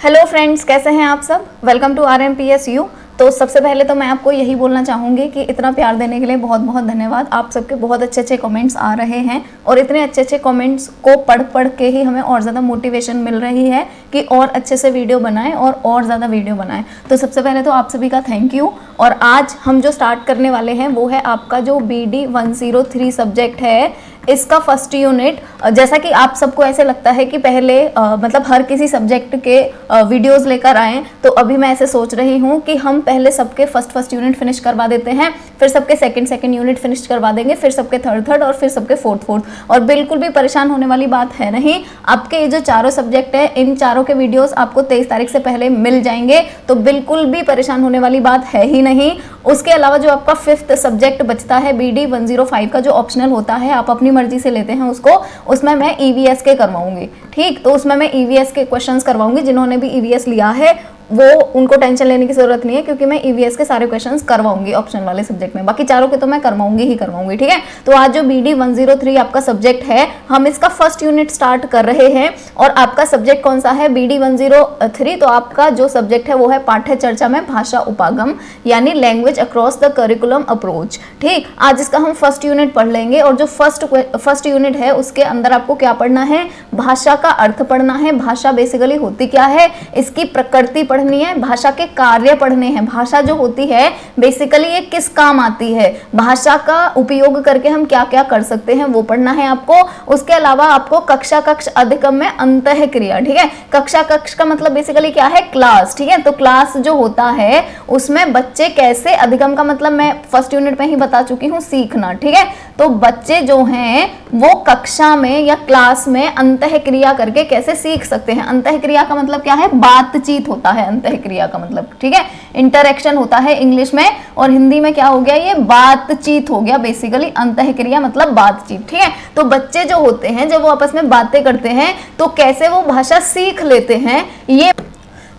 Hello friends, कैसे हैं आप सब। Welcome to RMPSU। तो सबसे पहले तो मैं आपको यही बोलना चाहूँगी कि इतना प्यार देने के लिए बहुत बहुत धन्यवाद। आप सबके बहुत अच्छे अच्छे कमेंट्स आ रहे हैं और इतने अच्छे अच्छे कमेंट्स को पढ़ पढ़ के ही हमें और ज़्यादा मोटिवेशन मिल रही है कि और अच्छे से वीडियो बनाएं और ज़्यादा वीडियो बनाएं। तो सबसे पहले तो आप सभी का थैंक यू। और आज हम जो स्टार्ट करने वाले हैं वो है आपका जो BD 103 सब्जेक्ट है, इसका फर्स्ट यूनिट। जैसा कि आप सबको ऐसे लगता है कि पहले मतलब हर किसी सब्जेक्ट के वीडियोस लेकर आएँ, तो अभी मैं ऐसे सोच रही हूँ कि हम पहले सबके फर्स्ट यूनिट फिनिश करवा देते हैं, फिर सबके सेकंड यूनिट फिनिश करवा देंगे, फिर सबके थर्ड और फिर सबके फोर्थ। और बिल्कुल भी परेशान होने वाली बात है नहीं। आपके ये जो चारों सब्जेक्ट है, इन चारों के वीडियोस आपको 23 तारीख से पहले मिल जाएंगे, तो बिल्कुल भी परेशान होने वाली बात है ही नहीं। उसके अलावा जो आपका 5th सब्जेक्ट बचता है BD 105 का, जो ऑप्शनल होता है, आप अपनी मर्जी से लेते हैं उसको, उसमें मैं EVS के करवाऊंगी। ठीक, तो उसमें मैं EVS के क्वेश्चंस करवाऊंगी। जिन्होंने भी EVS लिया है वो उनको टेंशन लेने की जरूरत नहीं है, क्योंकि मैं EVS के सारे क्वेश्चंस करवाऊंगी ऑप्शनल वाले सब्जेक्ट में। बाकी चारों के तो मैं करवाऊंगी ही करवाऊंगी। ठीक है, तो आज जो BD 103 आपका सब्जेक्ट है, हम इसका फर्स्ट यूनिट स्टार्ट कर रहे हैं। और आपका सब्जेक्ट कौन सा है BD 103? तो आपका जो सब्जेक्ट है वो है पाठ्य चर्चा में भाषा उपागम, यानी language across the curriculum approach. ठीक, आज इसका हम फर्स्ट यूनिट पढ़ लेंगे। और जो फर्स्ट यूनिट है उसके अंदर आपको क्या पढ़ना है? भाषा का अर्थ पढ़ना है। भाषा बेसिकली होती क्या है, इसकी प्रकृति पढ़नी है, भाषा के कार्य पढ़ने हैं। भाषा जो होती है बेसिकली ये किस काम आती है, भाषा का उपयोग करके हम क्या क्या कर सकते हैं, वो पढ़ना है आपको। उसके अलावा आपको कक्षा कक्ष अधिगम में अंतः क्रिया। ठीक है, कक्षा कक्ष का मतलब बेसिकली क्या है? क्लास। ठीक है, तो क्लास जो होता है उसमें बच्चे कैसे, अधिगम का मतलब मैं फर्स्ट यूनिट में ही बता चुकी हूँ, सीखना। ठीक है, तो बच्चे जो हैं वो कक्षा में या क्लास में अंतः क्रिया करके कैसे सीख सकते हैं। अंतः क्रिया का मतलब क्या है? बातचीत होता है अंतः क्रिया का मतलब। ठीक है, इंटरेक्शन होता है इंग्लिश में, और हिंदी में क्या हो गया? ये बातचीत हो गया। बेसिकली अंतः क्रिया मतलब बातचीत। ठीक है, तो बच्चे जो होते हैं जब वो आपस में बातें करते हैं तो कैसे वो भाषा सीख लेते हैं, ये।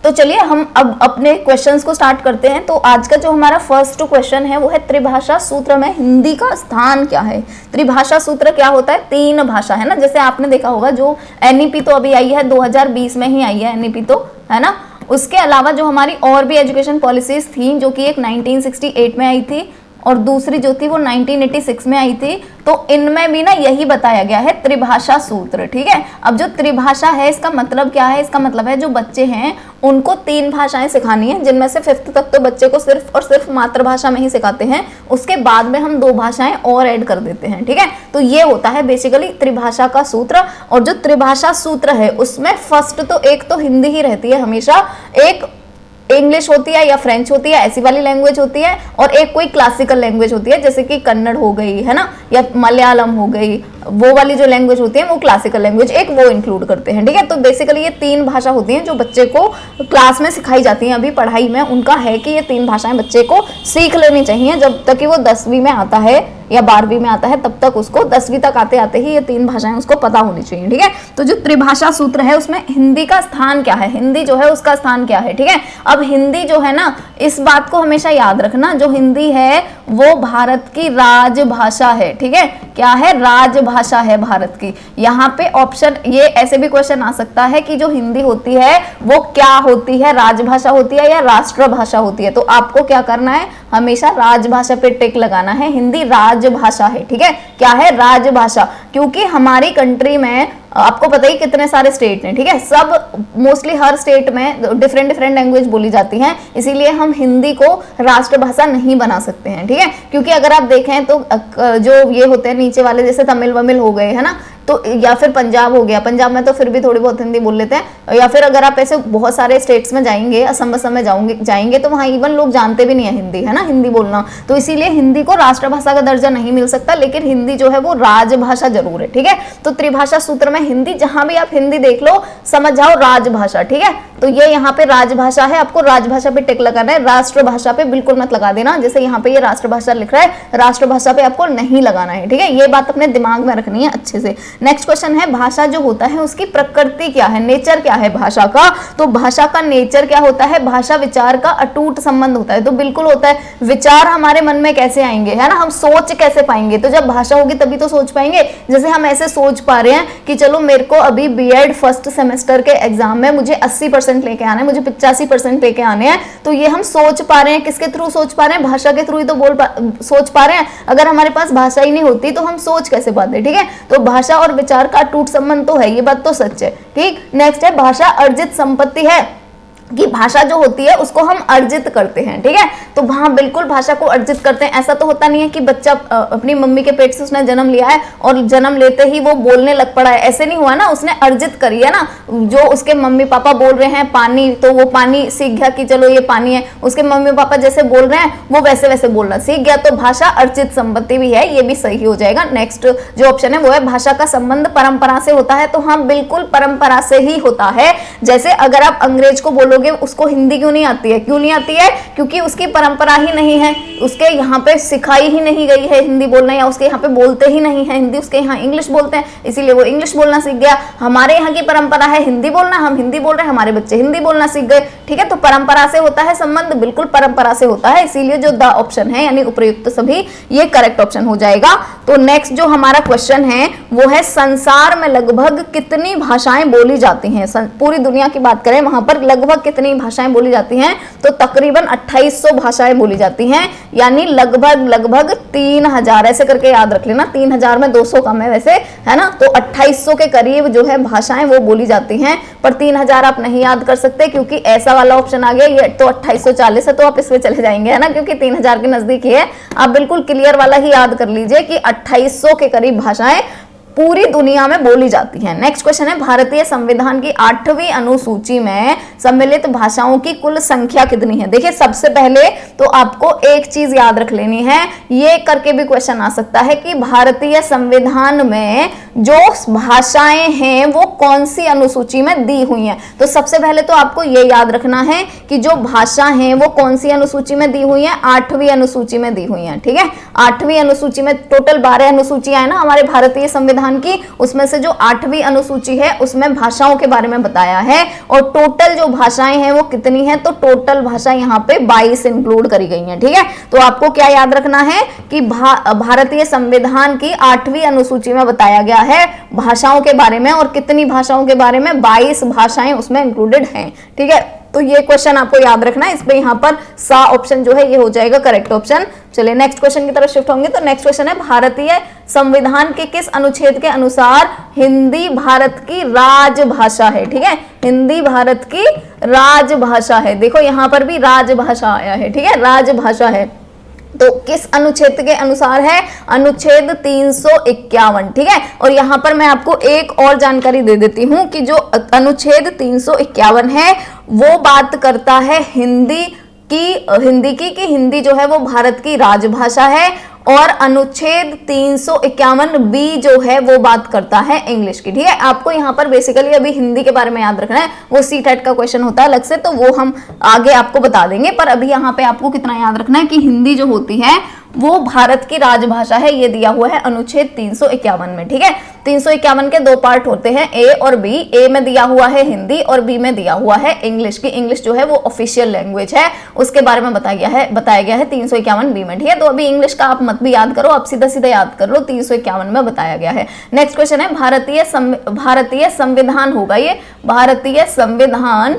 तो चलिए हम अब अपने क्वेश्चंस को स्टार्ट करते हैं। तो आज का जो हमारा फर्स्ट क्वेश्चन है वो है त्रिभाषा सूत्र में हिंदी का स्थान क्या है। त्रिभाषा सूत्र क्या होता है? 3 भाषा है ना। जैसे आपने देखा होगा जो NEP तो अभी आई है 2020 में ही आई है NEP, तो है ना। उसके अलावा जो हमारी और भी एजुकेशन पॉलिसीज थी, जो कि एक 1968 में आई थी और दूसरी जो थी वो 1986 में आई थी, तो इनमें भी ना यही बताया गया है, त्रिभाषा सूत्र। ठीक है, अब जो त्रिभाषा है इसका मतलब क्या है? इसका मतलब है जो बच्चे हैं उनको 3 भाषाएं सिखानी है, जिनमें से 5th तक तो बच्चे को सिर्फ और सिर्फ मातृभाषा में ही सिखाते हैं। उसके बाद में हम 2 भाषाएं और ऐड कर देते हैं। ठीक है, तो ये होता है बेसिकली त्रिभाषा का सूत्र। और जो त्रिभाषा सूत्र है उसमें फर्स्ट तो एक तो हिंदी ही रहती है हमेशा, एक इंग्लिश होती है या फ्रेंच होती है, ऐसी वाली लैंग्वेज होती है, और एक कोई क्लासिकल लैंग्वेज होती है, जैसे कि कन्नड़ हो गई, है ना, या मलयालम हो गई। वो वाली जो लैंग्वेज होती है वो क्लासिकल लैंग्वेज, एक वो इंक्लूड करते हैं। ठीक है, तो बेसिकली ये 3 भाषा होती हैं जो बच्चे को क्लास में सिखाई जाती हैं। अभी पढ़ाई में उनका है कि ये 3 भाषाएं बच्चे को सीख लेनी चाहिए। जब तक कि वो 10वीं में आता है या 12वीं में आता है तब तक उसको 10वीं तक आते आते ही ये 3 भाषाएं उसको पता होनी चाहिए। ठीक है, तो जो त्रिभाषा सूत्र है उसमें हिंदी का स्थान क्या है, हिंदी जो है उसका स्थान क्या है। ठीक है, अब हिंदी जो है ना, इस बात को हमेशा याद रखना, जो हिंदी है वो भारत की राजभाषा है। ठीक है, क्या है? राजभाषा है भारत की। यहाँ पे ऑप्शन, ये ऐसे भी क्वेश्चन आ सकता है कि जो हिंदी होती है वो क्या होती है, राजभाषा होती है या राष्ट्रभाषा होती है। तो आपको क्या करना है? हमेशा राजभाषा पे टिक लगाना है। हिंदी राजभाषा है। ठीक है, क्या है? राजभाषा। क्योंकि हमारी कंट्री में आपको पता ही कितने सारे स्टेट हैं। ठीक है, सब मोस्टली हर स्टेट में डिफरेंट लैंग्वेज बोली जाती हैं, इसीलिए हम हिंदी को राष्ट्रभाषा नहीं बना सकते हैं। ठीक है, क्योंकि अगर आप देखें तो जो ये होते हैं नीचे वाले, जैसे तमिल वमिल हो गए, है ना, तो या फिर पंजाब हो गया, पंजाब में तो फिर भी थोड़ी बहुत हिंदी बोल लेते हैं। या फिर अगर आप ऐसे बहुत सारे स्टेट्स में जाएंगे, असम में जाएंगे तो वहाँ इवन लोग जानते भी नहीं है हिंदी, है ना, हिंदी बोलना। तो इसीलिए हिंदी को राष्ट्रभाषा का दर्जा नहीं मिल सकता, लेकिन हिंदी जो है वो राजभाषा जरूर है। ठीक है, तो त्रिभाषा सूत्र में हिंदी, जहां भी आप हिंदी देख लो समझ जाओ राजभाषा। ठीक है, तो ये यहाँ पे राजभाषा है, आपको राजभाषा पे टिक लगाना है, राष्ट्रभाषा पे बिल्कुल मत लगा देना। जैसे यहाँ पे ये राष्ट्रभाषा लिख रहा है, राष्ट्रभाषा पे आपको नहीं लगाना है। ठीक है, ये बात अपने दिमाग में रखनी है अच्छे से। नेक्स्ट क्वेश्चन है, भाषा जो होता है उसकी प्रकृति क्या है, नेचर क्या है भाषा का। तो भाषा का नेचर क्या होता है? भाषा विचार का अटूट संबंध होता है। तो बिल्कुल होता है, विचार हमारे मन में कैसे आएंगे, है ना, हम सोच कैसे पाएंगे? तो जब भाषा होगी तभी तो सोच पाएंगे। जैसे हम ऐसे सोच पा रहे हैं कि चलो मेरे को अभी B.Ed फर्स्ट सेमेस्टर के एग्जाम में मुझे 80% 100% लेके आना है, मुझे 85% लेके आने हैं। तो ये हम सोच पा रहे हैं, किसके थ्रू सोच पा रहे हैं, भाषा के थ्रू ही तो सोच पा रहे हैं। अगर हमारे पास भाषा ही नहीं होती तो हम सोच कैसे पाते, ठीक है। तो भाषा और विचार का अटूट संबंध तो है, ये बात तो सच है, ठीक। नेक्स्ट है, भाषा अर्जित संपत्ति है, कि भाषा जो होती है उसको हम अर्जित करते हैं, ठीक है। तो वहां बिल्कुल भाषा को अर्जित करते हैं। ऐसा तो होता नहीं है कि बच्चा अपनी मम्मी के पेट से उसने जन्म लिया है और जन्म लेते ही वो बोलने लग पड़ा है, ऐसे नहीं हुआ ना, उसने अर्जित करी है ना। जो उसके मम्मी पापा बोल रहे हैं पानी, तो वो पानी सीख गया कि चलो ये पानी है, उसके मम्मी पापा जैसे बोल रहे हैं वो वैसे वैसे बोलना सीख गया। तो भाषा अर्जित संपत्ति भी है, ये भी सही हो जाएगा। नेक्स्ट जो ऑप्शन है वो है, भाषा का संबंध परंपरा से होता है। तो हाँ, बिल्कुल परंपरा से ही होता है। जैसे अगर आप अंग्रेज को बोलोगे उसको हिंदी क्यों नहीं आती है, क्यों नहीं आती है, क्योंकि उसकी परंपरा ही नहीं है, उसके यहाँ पे सिखाई ही नहीं गई है हिंदी बोलना, या उसके यहाँ पे बोलते ही नहीं है हिंदी, उसके यहाँ इंग्लिश बोलते हैं, इसीलिए वो इंग्लिश बोलना सीख गया। हमारे यहाँ की परंपरा है हिंदी बोलना, हम हिंदी बोल रहे हैं, हमारे बच्चे हिंदी बोलना सीख गए, ठीक है। तो परंपरा से होता है संबंध, बिल्कुल परंपरा से होता है, इसीलिए जो द ऑप्शन है यानी उपयुक्त सभी, ये करेक्ट ऑप्शन हो जाएगा। तो नेक्स्ट जो हमारा क्वेश्चन है वो है, संसार में लगभग कितनी भाषाएं बोली जाती हैं। पूरी दुनिया की बात करें वहां पर लगभग कितनी भाषाएं बोली जाती हैं, तो तकरीबन 2800 भाषाएं बोली जाती हैं, यानी लगभग 3000, ऐसे करके याद रख लेना, 3000 में 200 कम है वैसे, है ना। तो 2800 के करीब जो है भाषाएं वो बोली जाती हैं, पर 3000 आप नहीं याद कर सकते क्योंकि ऐसा वाला ऑप्शन आ गया, ये तो 2840 है, तो आप इसमें चले जाएंगे, है ना, क्योंकि 3000 के नजदीक ही है। आप बिल्कुल क्लियर वाला ही याद कर लीजिए कि 2800 के करीब भाषाएं पूरी दुनिया में बोली जाती हैं। नेक्स्ट क्वेश्चन है, भारतीय संविधान की 8वीं अनुसूची में सम्मिलित भाषाओं की कुल संख्या कितनी है। देखिए, सबसे पहले तो आपको एक चीज याद रख लेनी है, ये करके भी क्वेश्चन आ सकता है कि भारतीय संविधान में जो भाषाएं हैं वो कौन सी अनुसूची में दी हुई हैं। तो सबसे पहले तो आपको ये याद रखना है कि जो भाषा हैं वो कौन सी अनुसूची में दी हुई हैं, 8वीं अनुसूची में दी हुई हैं, ठीक है। 8वीं अनुसूची में टोटल 12 अनुसूचियां है ना हमारे भारतीय संविधान की, उसमें से जो 8वीं अनुसूची है उसमें भाषाओं के बारे में बताया है, और टोटल जो भाषाएं हैं वो कितनी है, तो टोटल भाषा यहाँ पे 22 इंक्लूड करी गई हैं, ठीक है। तो आपको क्या याद रखना है कि भारतीय संविधान की 8वीं अनुसूची में बताया गया है भाषाओं के बारे में, और कितनी भाषाओं के बारे में, 22 भाषाएं उसमें इंक्लूडेड हैं, ठीक है। तो ये क्वेश्चन आपको याद रखना है, इस पे यहाँ पर सा ऑप्शन जो है ये हो जाएगा करेक्ट ऑप्शन। चलिए नेक्स्ट क्वेश्चन की तरफ शिफ्ट होंगे। तो नेक्स्ट क्वेश्चन है, भारतीय संविधान के किस अनुच्छेद के अनुसार हिंदी भारत की राजभाषा है, ठीक है। हिंदी भारत की राजभाषा है, देखो यहाँ पर भी राजभाषा आया है, ठीक है, राजभाषा है। तो किस अनुच्छेद के अनुसार है, अनुच्छेद 351, ठीक है। और यहां पर मैं आपको एक और जानकारी दे देती हूं कि जो अनुच्छेद 351 है वो बात करता है हिंदी की कि हिंदी जो है वो भारत की राजभाषा है, और अनुच्छेद 351 बी जो है वो बात करता है इंग्लिश की, ठीक है। आपको यहाँ पर बेसिकली अभी हिंदी के बारे में याद रखना है, वो सीटेट का क्वेश्चन होता है अलग से, तो वो हम आगे आपको बता देंगे, पर अभी यहाँ पे आपको कितना याद रखना है कि हिंदी जो होती है वो भारत की राजभाषा है, ये दिया हुआ है अनुच्छेद 351 में, ठीक है। 351 के 2 पार्ट होते हैं, ए और बी। ए में दिया हुआ है हिंदी और बी में दिया हुआ है इंग्लिश की। इंग्लिश जो है वो ऑफिशियल लैंग्वेज है, उसके बारे में बताया गया है 351 बी में, ठीक है। तो अभी इंग्लिश का आप मत भी याद करो, आप सीधा सीधा याद कर लो, 351 में बताया गया है। नेक्स्ट क्वेश्चन है, भारतीय संविधान होगा ये, भारतीय संविधान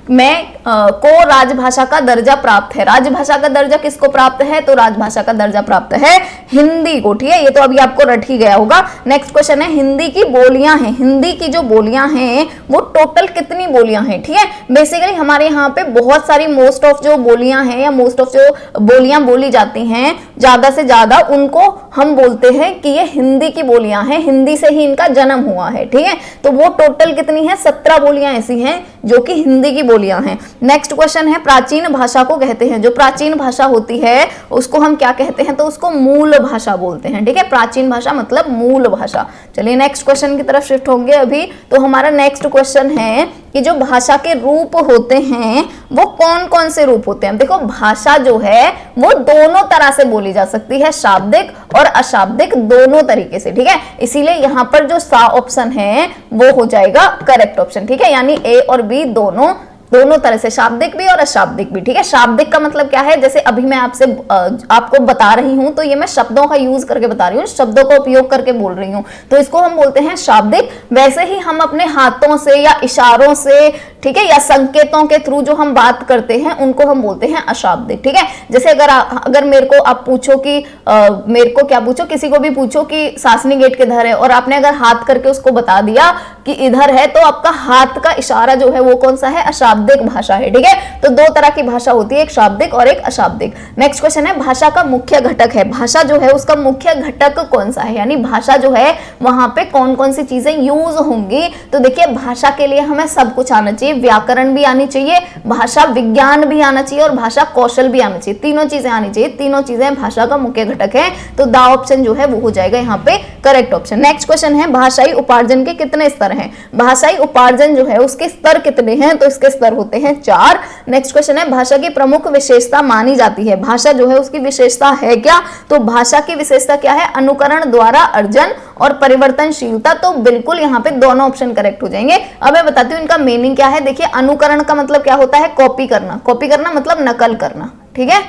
में को राजभाषा का दर्जा प्राप्त है। राजभाषा का दर्जा किसको प्राप्त है, तो राजभाषा का दर्जा प्राप्त है हिंदी को, ठीक है। ये तो अभी आपको रट ही गया होगा। नेक्स्ट क्वेश्चन है, हिंदी की बोलियां हैं, हिंदी की जो बोलियां हैं वो टोटल कितनी बोलियां हैं, ठीक है। बेसिकली हमारे यहाँ पे बहुत सारी मोस्ट ऑफ जो बोलियां हैं या मोस्ट ऑफ जो बोलियां बोली जाती हैं, ज्यादा से ज्यादा उनको हम बोलते हैं कि ये हिंदी की बोलियां हैं, हिंदी से ही इनका जन्म हुआ है, ठीक है। तो वो टोटल कितनी है, 17 बोलियां ऐसी हैं जो कि हिंदी की बोलियां हैं। नेक्स्ट क्वेश्चन है, प्राचीन भाषा को कहते हैं, जो प्राचीन भाषा होती है उसको हम क्या कहते हैं, तो उसको मूल भाषा बोलते हैं, ठीक है। प्राचीन भाषा मतलब मूल भाषा। चलिए नेक्स्ट क्वेश्चन की तरफ शिफ्ट होंगे अभी। तो हमारा नेक्स्ट क्वेश्चन है कि जो भाषा के रूप होते हैं वो कौन कौन से रूप होते हैं। देखो, भाषा जो है वो दोनों तरह से बोली जा सकती है, शाब्दिक और अशाब्दिक दोनों तरीके से, ठीक है। इसीलिए यहाँ पर जो सा ऑप्शन है वो हो जाएगा करेक्ट ऑप्शन, ठीक है। यानी ए और बी दोनों तरह से, शाब्दिक भी और अशाब्दिक भी, ठीक है। शाब्दिक का मतलब क्या है, जैसे अभी मैं आपको बता रही हूं तो ये मैं शब्दों का यूज करके बता रही हूँ, शब्दों का उपयोग करके बोल रही हूँ, तो इसको हम बोलते हैं शाब्दिक। वैसे ही हम अपने हाथों से या इशारों से, ठीक है, या संकेतों के थ्रू जो हम बात करते हैं उनको हम बोलते हैं अशाब्दिक। ठीक है, जैसे अगर मेरे को आप पूछो कि मेरे को क्या पूछो, किसी को भी पूछो कि सासनी गेट किधर है, और आपने अगर हाथ करके उसको बता दिया कि इधर है, तो आपका हाथ का इशारा जो है वो कौन सा है, अशाब्दिक भाषा है। ठीक है, तो दो तरह की भाषा होती है, एक शाब्दिक और एक अशाब्दिक। नेक्स्ट क्वेश्चन है, भाषा का मुख्य घटक है, भाषा जो है उसका मुख्य घटक कौन सा है, यानी भाषा जो है वहां पे कौन कौन सी चीजें यूज होंगी। तो देखिए, भाषा के लिए हमें सब कुछ आना चाहिए, व्याकरण भी आनी चाहिए, भाषा विज्ञान भी आना चाहिए और भाषा कौशल भी आना चाहिए, तीनों चीजें आनी चाहिए, तीनों चीजें भाषा का मुख्य घटक है। तो द ऑप्शन जो है वो हो जाएगा यहाँ पे करेक्ट ऑप्शन। नेक्स्ट क्वेश्चन है, भाषाई उपार्जन के कितने स्तर हैं, भाषाई उपार्जन जो है उसके स्तर कितने हैं, तो इसके स्तर होते हैं 4। नेक्स्ट क्वेश्चन है, भाषा की प्रमुख विशेषता मानी जाती है, भाषा जो है उसकी विशेषता है क्या, तो भाषा की विशेषता क्या है, अनुकरण द्वारा अर्जन और परिवर्तनशीलता। तो बिल्कुल यहाँ पे दोनों ऑप्शन करेक्ट हो जाएंगे। अब मैं बताती हूँ इनका मीनिंग क्या है। देखिए, अनुकरण का मतलब क्या होता है, कॉपी करना, कॉपी करना मतलब नकल करना। ठीक है,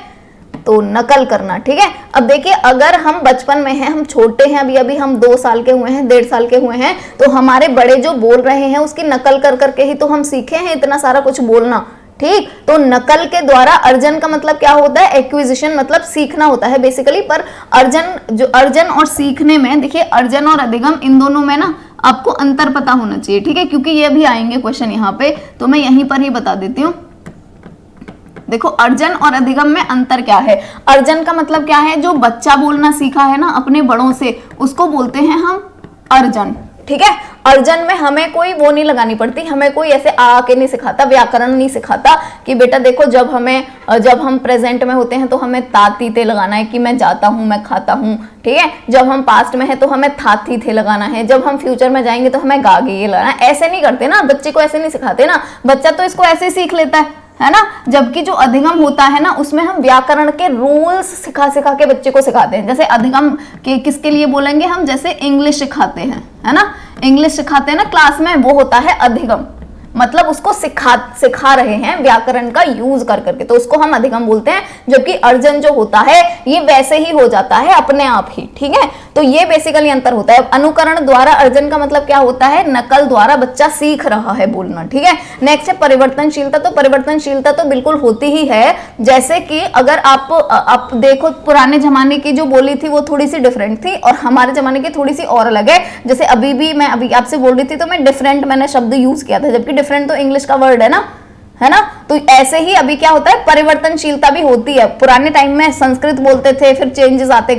तो नकल करना। ठीक है, अब देखिए, अगर हम बचपन में हैं, हम छोटे हैं, अभी अभी हम 2 साल के हुए हैं, 1.5 साल के हुए हैं, तो हमारे बड़े जो बोल रहे हैं उसकी नकल कर करके ही तो हम सीखे हैं इतना सारा कुछ बोलना। ठीक, तो नकल के द्वारा अर्जन का मतलब क्या होता है, एक्विजिशन मतलब सीखना होता है बेसिकली। पर अर्जन और सीखने में देखिए, अर्जन और अधिगम इन दोनों में ना आपको अंतर पता होना चाहिए। ठीक है, क्योंकि ये भी आएंगे क्वेश्चन यहाँ पे, तो मैं यहीं पर ही बता देती हूँ। देखो, अर्जन और अधिगम में अंतर क्या है। अर्जन का मतलब क्या है, जो बच्चा बोलना सीखा है ना अपने बड़ों से, उसको बोलते हैं हम अर्जन। ठीक है, अर्जन में हमें कोई वो नहीं लगानी पड़ती, हमें कोई ऐसे आके नहीं सिखाता, व्याकरण नहीं सिखाता कि बेटा देखो जब हम प्रेजेंट में होते हैं तो हमें ताती थे लगाना है कि मैं जाता हूं, मैं खाता हूं। ठीक है, जब हम पास्ट में है तो हमें थाती थे लगाना है, जब हम फ्यूचर में जाएंगे तो हमें गागे ये लगाना है। ऐसे नहीं करते ना, बच्चे को ऐसे नहीं सिखाते ना, बच्चा तो इसको ऐसे सीख लेता है ना। जबकि जो अधिगम होता है ना, उसमें हम व्याकरण के रूल्स सिखा सिखा के बच्चे को सिखाते हैं। जैसे अधिगम के किसके लिए बोलेंगे हम, जैसे इंग्लिश सिखाते हैं, है ना, इंग्लिश सिखाते हैं ना क्लास में, वो होता है अधिगम, मतलब उसको सिखा रहे हैं व्याकरण का यूज कर करके, तो उसको हम अधिगम बोलते हैं। जबकि अर्जन जो होता है ये वैसे ही हो जाता है अपने आप ही। ठीक है, तो ये बेसिकली अंतर होता है। अनुकरण द्वारा अर्जन का मतलब क्या होता है, नकल द्वारा बच्चा सीख रहा है बोलना। ठीक है, नेक्स्ट है परिवर्तनशीलता। तो परिवर्तनशीलता तो बिल्कुल होती ही है। जैसे कि अगर आप देखो, पुराने जमाने की जो बोली थी वो थोड़ी सी डिफरेंट थी और हमारे जमाने की थोड़ी सी और अलग है। जैसे अभी भी मैं अभी आपसे बोल रही थी तो मैं डिफरेंट मैंने शब्द यूज किया था, जबकि डिफरेंट तो इंग्लिश का वर्ड है ना। तो ऐसे ही अभी क्या होता है, परिवर्तनशीलता भी होती है। पुराने टाइम में संस्कृत बोलते थे, फिर चेंजेस आते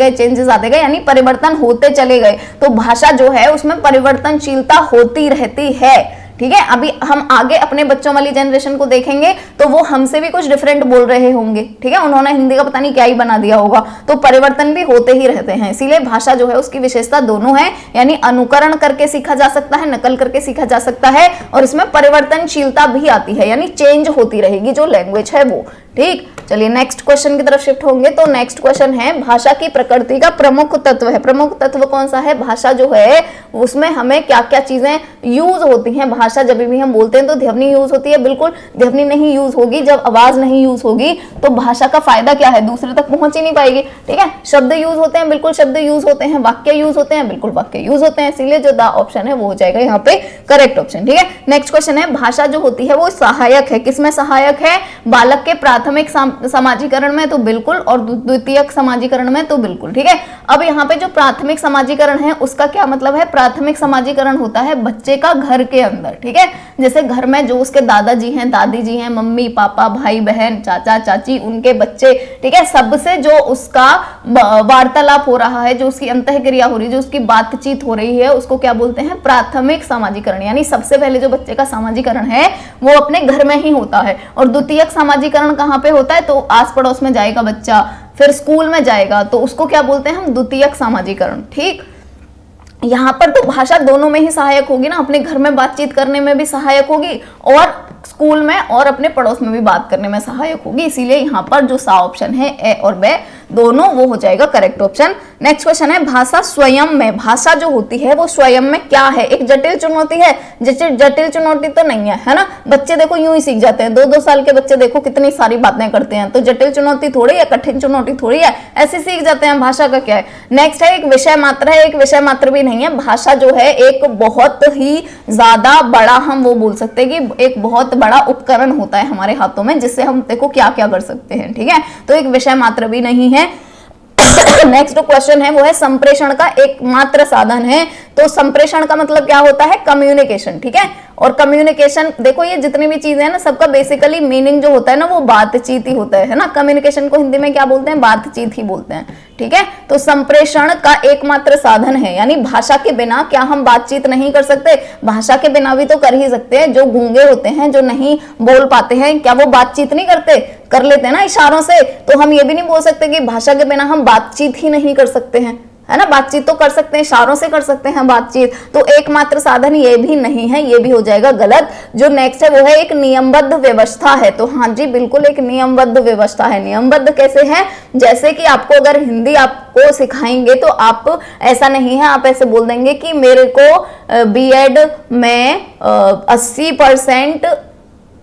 गए, यानी परिवर्तन होते चले गए। तो भाषा जो है उसमें परिवर्तनशीलता होती रहती है। ठीक है, अभी हम आगे अपने बच्चों वाली जनरेशन को देखेंगे तो वो हमसे भी कुछ डिफरेंट बोल रहे होंगे। ठीक है, उन्होंने हिंदी का पता नहीं क्या ही बना दिया होगा। तो परिवर्तन भी होते ही रहते हैं, इसीलिए भाषा जो है उसकी विशेषता दोनों है, यानी अनुकरण करके सीखा जा सकता है, नकल करके सीखा जा सकता है, और इसमें परिवर्तनशीलता भी आती है, यानी चेंज होती रहेगी जो लैंग्वेज है वो। ठीक, चलिए नेक्स्ट क्वेश्चन की तरफ शिफ्ट होंगे। तो नेक्स्ट क्वेश्चन है, भाषा की प्रकृति का प्रमुख तत्व है। प्रमुख तत्व कौन सा है, भाषा जो है उसमें हमें क्या क्या चीजें यूज होती हैं। भाषा जब भी हम बोलते हैं तो ध्वनि यूज होती है, बिल्कुल ध्वनि नहीं यूज होगी, जब आवाज नहीं यूज होगी तो भाषा का फायदा क्या है, दूसरे तक पहुंच ही नहीं पाएगी। ठीक है, शब्द यूज होते हैं, बिल्कुल शब्द यूज होते हैं, वाक्य यूज होते हैं, बिल्कुल वाक्य यूज होते हैं, इसीलिए जो द ऑप्शन है वो हो जाएगा यहाँ पे करेक्ट ऑप्शन। ठीक है, नेक्स्ट क्वेश्चन है, भाषा जो होती है वो सहायक है। किसमें सहायक है, बालक के प्राथमिक समाजीकरण में तो बिल्कुल, और द्वितीयक समाजीकरण में तो बिल्कुल। ठीक है, अब यहाँ पे जो प्राथमिक समाजीकरण है उसका क्या मतलब है, प्राथमिक समाजीकरण होता है बच्चे का घर के अंदर। ठीक है, जैसे घर में जो उसके दादाजी हैं, दादी जी हैं, मम्मी पापा, भाई बहन, चाचा चाची, उनके बच्चे, ठीक है, सबसे जो उसका वार्तालाप हो रहा है, जो उसकी अंतःक्रिया हो रही है, जो उसकी बातचीत हो रही है, उसको क्या बोलते हैं, प्राथमिक समाजीकरण। यानी सबसे पहले जो बच्चे का समाजीकरण है वो अपने घर में ही होता है। और द्वितीयक समाजीकरण कहाँ पे होता है, तो आस पड़ोस में जाएगा बच्चा, फिर स्कूल में जाएगा, तो उसको क्या बोलते हैं हम, द्वितीयक समाजीकरण। ठीक, यहाँ पर तो भाषा दोनों में ही सहायक होगी ना, अपने घर में बातचीत करने में भी सहायक होगी और स्कूल में और अपने पड़ोस में भी बात करने में सहायक होगी, इसीलिए यहाँ पर जो सा ऑप्शन है ए और बे दोनों, वो हो जाएगा करेक्ट ऑप्शन। नेक्स्ट क्वेश्चन है भाषा स्वयं में, भाषा जो होती है वो स्वयं में क्या है? एक जटिल चुनौती है? जटिल चुनौती तो नहीं है ना, बच्चे देखो यूं ही सीख जाते हैं, 2-2 साल के बच्चे देखो कितनी सारी बातें करते हैं, तो जटिल चुनौती थोड़ी है, कठिन चुनौती थोड़ी है, ऐसे सीख जाते हैं। भाषा का क्या है? नेक्स्ट है एक विषय मात्र है, एक विषय मात्र भी नहीं है। भाषा जो है एक बहुत ही ज्यादा बड़ा, हम वो बोल सकते हैं कि एक बहुत बड़ा उपकरण होता है हमारे हाथों में, जिससे हम देखो क्या क्या कर सकते हैं, ठीक है, तो एक विषय मात्र भी नहीं है। नेक्स्ट क्वेश्चन है वो है संप्रेषण का एकमात्र साधन है, तो संप्रेषण का मतलब क्या होता है? कम्युनिकेशन, ठीक है। और कम्युनिकेशन देखो ये जितनी भी चीजें हैं ना, सबका बेसिकली मीनिंग जो होता है ना वो बातचीत ही होता है ना। कम्युनिकेशन को हिंदी में क्या बोलते हैं? बातचीत ही बोलते हैं, ठीक है। तो संप्रेषण का एकमात्र साधन है, यानी भाषा के बिना क्या हम बातचीत नहीं कर सकते? भाषा के बिना भी तो कर ही सकते हैं। जो गूंगे होते हैं, जो नहीं बोल पाते हैं, क्या वो बातचीत नहीं करते? कर लेते हैं ना इशारों से। तो हम ये भी नहीं बोल सकते कि भाषा के बिना हम बातचीत ही नहीं कर सकते हैं, है ना। बातचीत तो कर सकते हैं, इशारों से कर सकते हैं बातचीत, तो एकमात्र साधन ये भी नहीं है, ये भी हो जाएगा गलत। जो नेक्स्ट है वो है एक नियमबद्ध व्यवस्था है, तो हाँ जी बिल्कुल एक नियमबद्ध व्यवस्था है। नियमबद्ध कैसे है? जैसे कि आपको अगर हिंदी आपको सिखाएंगे तो आप ऐसा नहीं है, आप ऐसे बोल देंगे कि मेरे को बीएड में 80%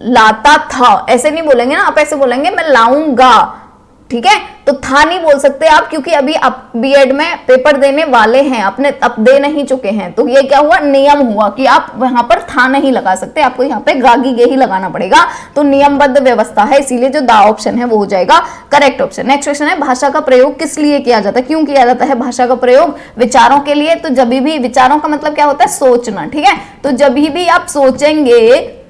लाता था, ऐसे नहीं बोलेंगे ना, आप ऐसे बोलेंगे मैं लाऊंगा, ठीक है। तो था नहीं बोल सकते आप, क्योंकि अभी आप बीएड में पेपर देने वाले हैं, अपने अब दे नहीं चुके हैं, तो ये क्या हुआ? नियम हुआ कि आप वहां पर था नहीं लगा सकते, आपको यहाँ पे गागी गे ही लगाना पड़ेगा। तो नियमबद्ध व्यवस्था है, इसीलिए जो दा ऑप्शन है वो हो जाएगा करेक्ट ऑप्शन। नेक्स्ट क्वेश्चन है भाषा का प्रयोग किस लिए किया जाता है? क्यों किया जाता है भाषा का प्रयोग? विचारों के लिए। तो जब भी, विचारों का मतलब क्या होता है? सोचना, ठीक है। तो जब भी आप सोचेंगे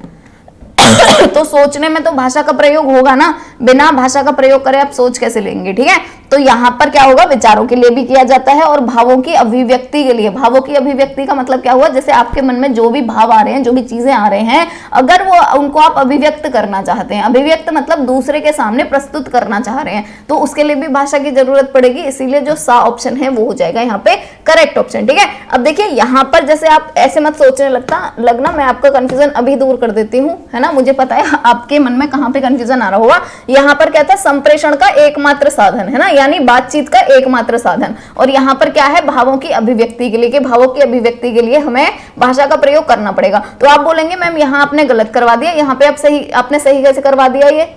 तो सोचने में तो भाषा का प्रयोग होगा ना, बिना भाषा का प्रयोग करे आप सोच कैसे लेंगे, ठीक है। तो यहाँ पर क्या होगा? विचारों के लिए भी किया जाता है और भावों की अभिव्यक्ति के लिए। भावों की अभिव्यक्ति का मतलब क्या हुआ? जैसे आपके मन में जो भी भाव आ रहे हैं, जो भी चीजें आ रहे हैं, अगर वो उनको आप अभिव्यक्त करना चाहते हैं, अभिव्यक्त मतलब दूसरे के सामने प्रस्तुत करना चाह रहे हैं, तो उसके लिए भी भाषा की जरूरत पड़ेगी, इसीलिए जो सा ऑप्शन है वो हो जाएगा यहाँ पे करेक्ट ऑप्शन, ठीक है। अब देखिए यहाँ पर जैसे आप ऐसे मत सोचने लगना, मैं आपका कंफ्यूजन अभी दूर कर देती हूँ, है ना। मुझे पता है आपके मन में कहाँ पे कंफ्यूजन आ रहा होगा। यहाँ पर क्या था? संप्रेषण का एकमात्र साधन, है ना, यानी बातचीत का एकमात्र साधन। और यहाँ पर क्या है? भावों की अभिव्यक्ति के लिए, कि भावों की अभिव्यक्ति के लिए हमें भाषा का प्रयोग करना पड़ेगा। तो आप बोलेंगे मैम यहाँ आपने गलत करवा दिया, यहाँ पे आप सही, आपने सही कैसे करवा दिया ये?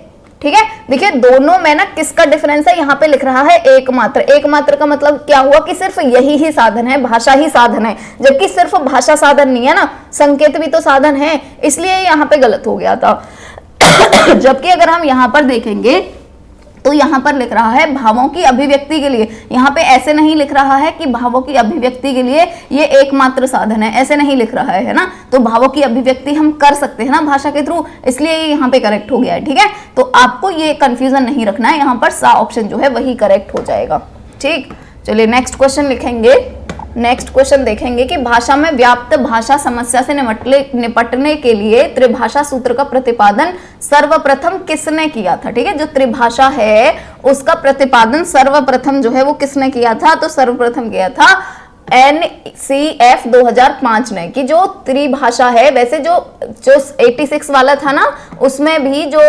ठीक है, देखिए दोनों में ना किसका डिफरेंस है? यहाँ पे लिख रहा है एकमात्र। एकमात्र का मतलब क्या हुआ कि सिर्फ यही ही साधन है, भाषा ही साधन है, जबकि सिर्फ भाषा साधन नहीं है ना, संकेत भी तो साधन है, इसलिए यहाँ पे गलत हो गया था। जबकि अगर हम यहाँ पर देखेंगे तो यहाँ पर लिख रहा है भावों की अभिव्यक्ति के लिए, यहाँ पे ऐसे नहीं लिख रहा है कि भावों की अभिव्यक्ति के लिए ये एकमात्र साधन है, ऐसे नहीं लिख रहा है ना। तो भावों की अभिव्यक्ति हम कर सकते हैं ना भाषा के थ्रू, इसलिए ये यहाँ पे करेक्ट हो गया है, ठीक है। तो आपको ये कंफ्यूजन नहीं रखना है, यहाँ पर सा ऑप्शन जो है वही करेक्ट हो जाएगा, ठीक। चलिए नेक्स्ट क्वेश्चन लिखेंगे। नेक्स्ट क्वेश्चन देखेंगे कि भाषा में व्याप्त भाषा समस्या से निपटने के लिए त्रिभाषा सूत्र का प्रतिपादन सर्वप्रथम किसने किया था? ठीक है, जो त्रिभाषा है उसका प्रतिपादन सर्वप्रथम जो है वो किसने किया था? तो सर्वप्रथम किया था NCF 2005 ने, कि जो त्रिभाषा है, वैसे जो 86 वाला था ना उसमें भी जो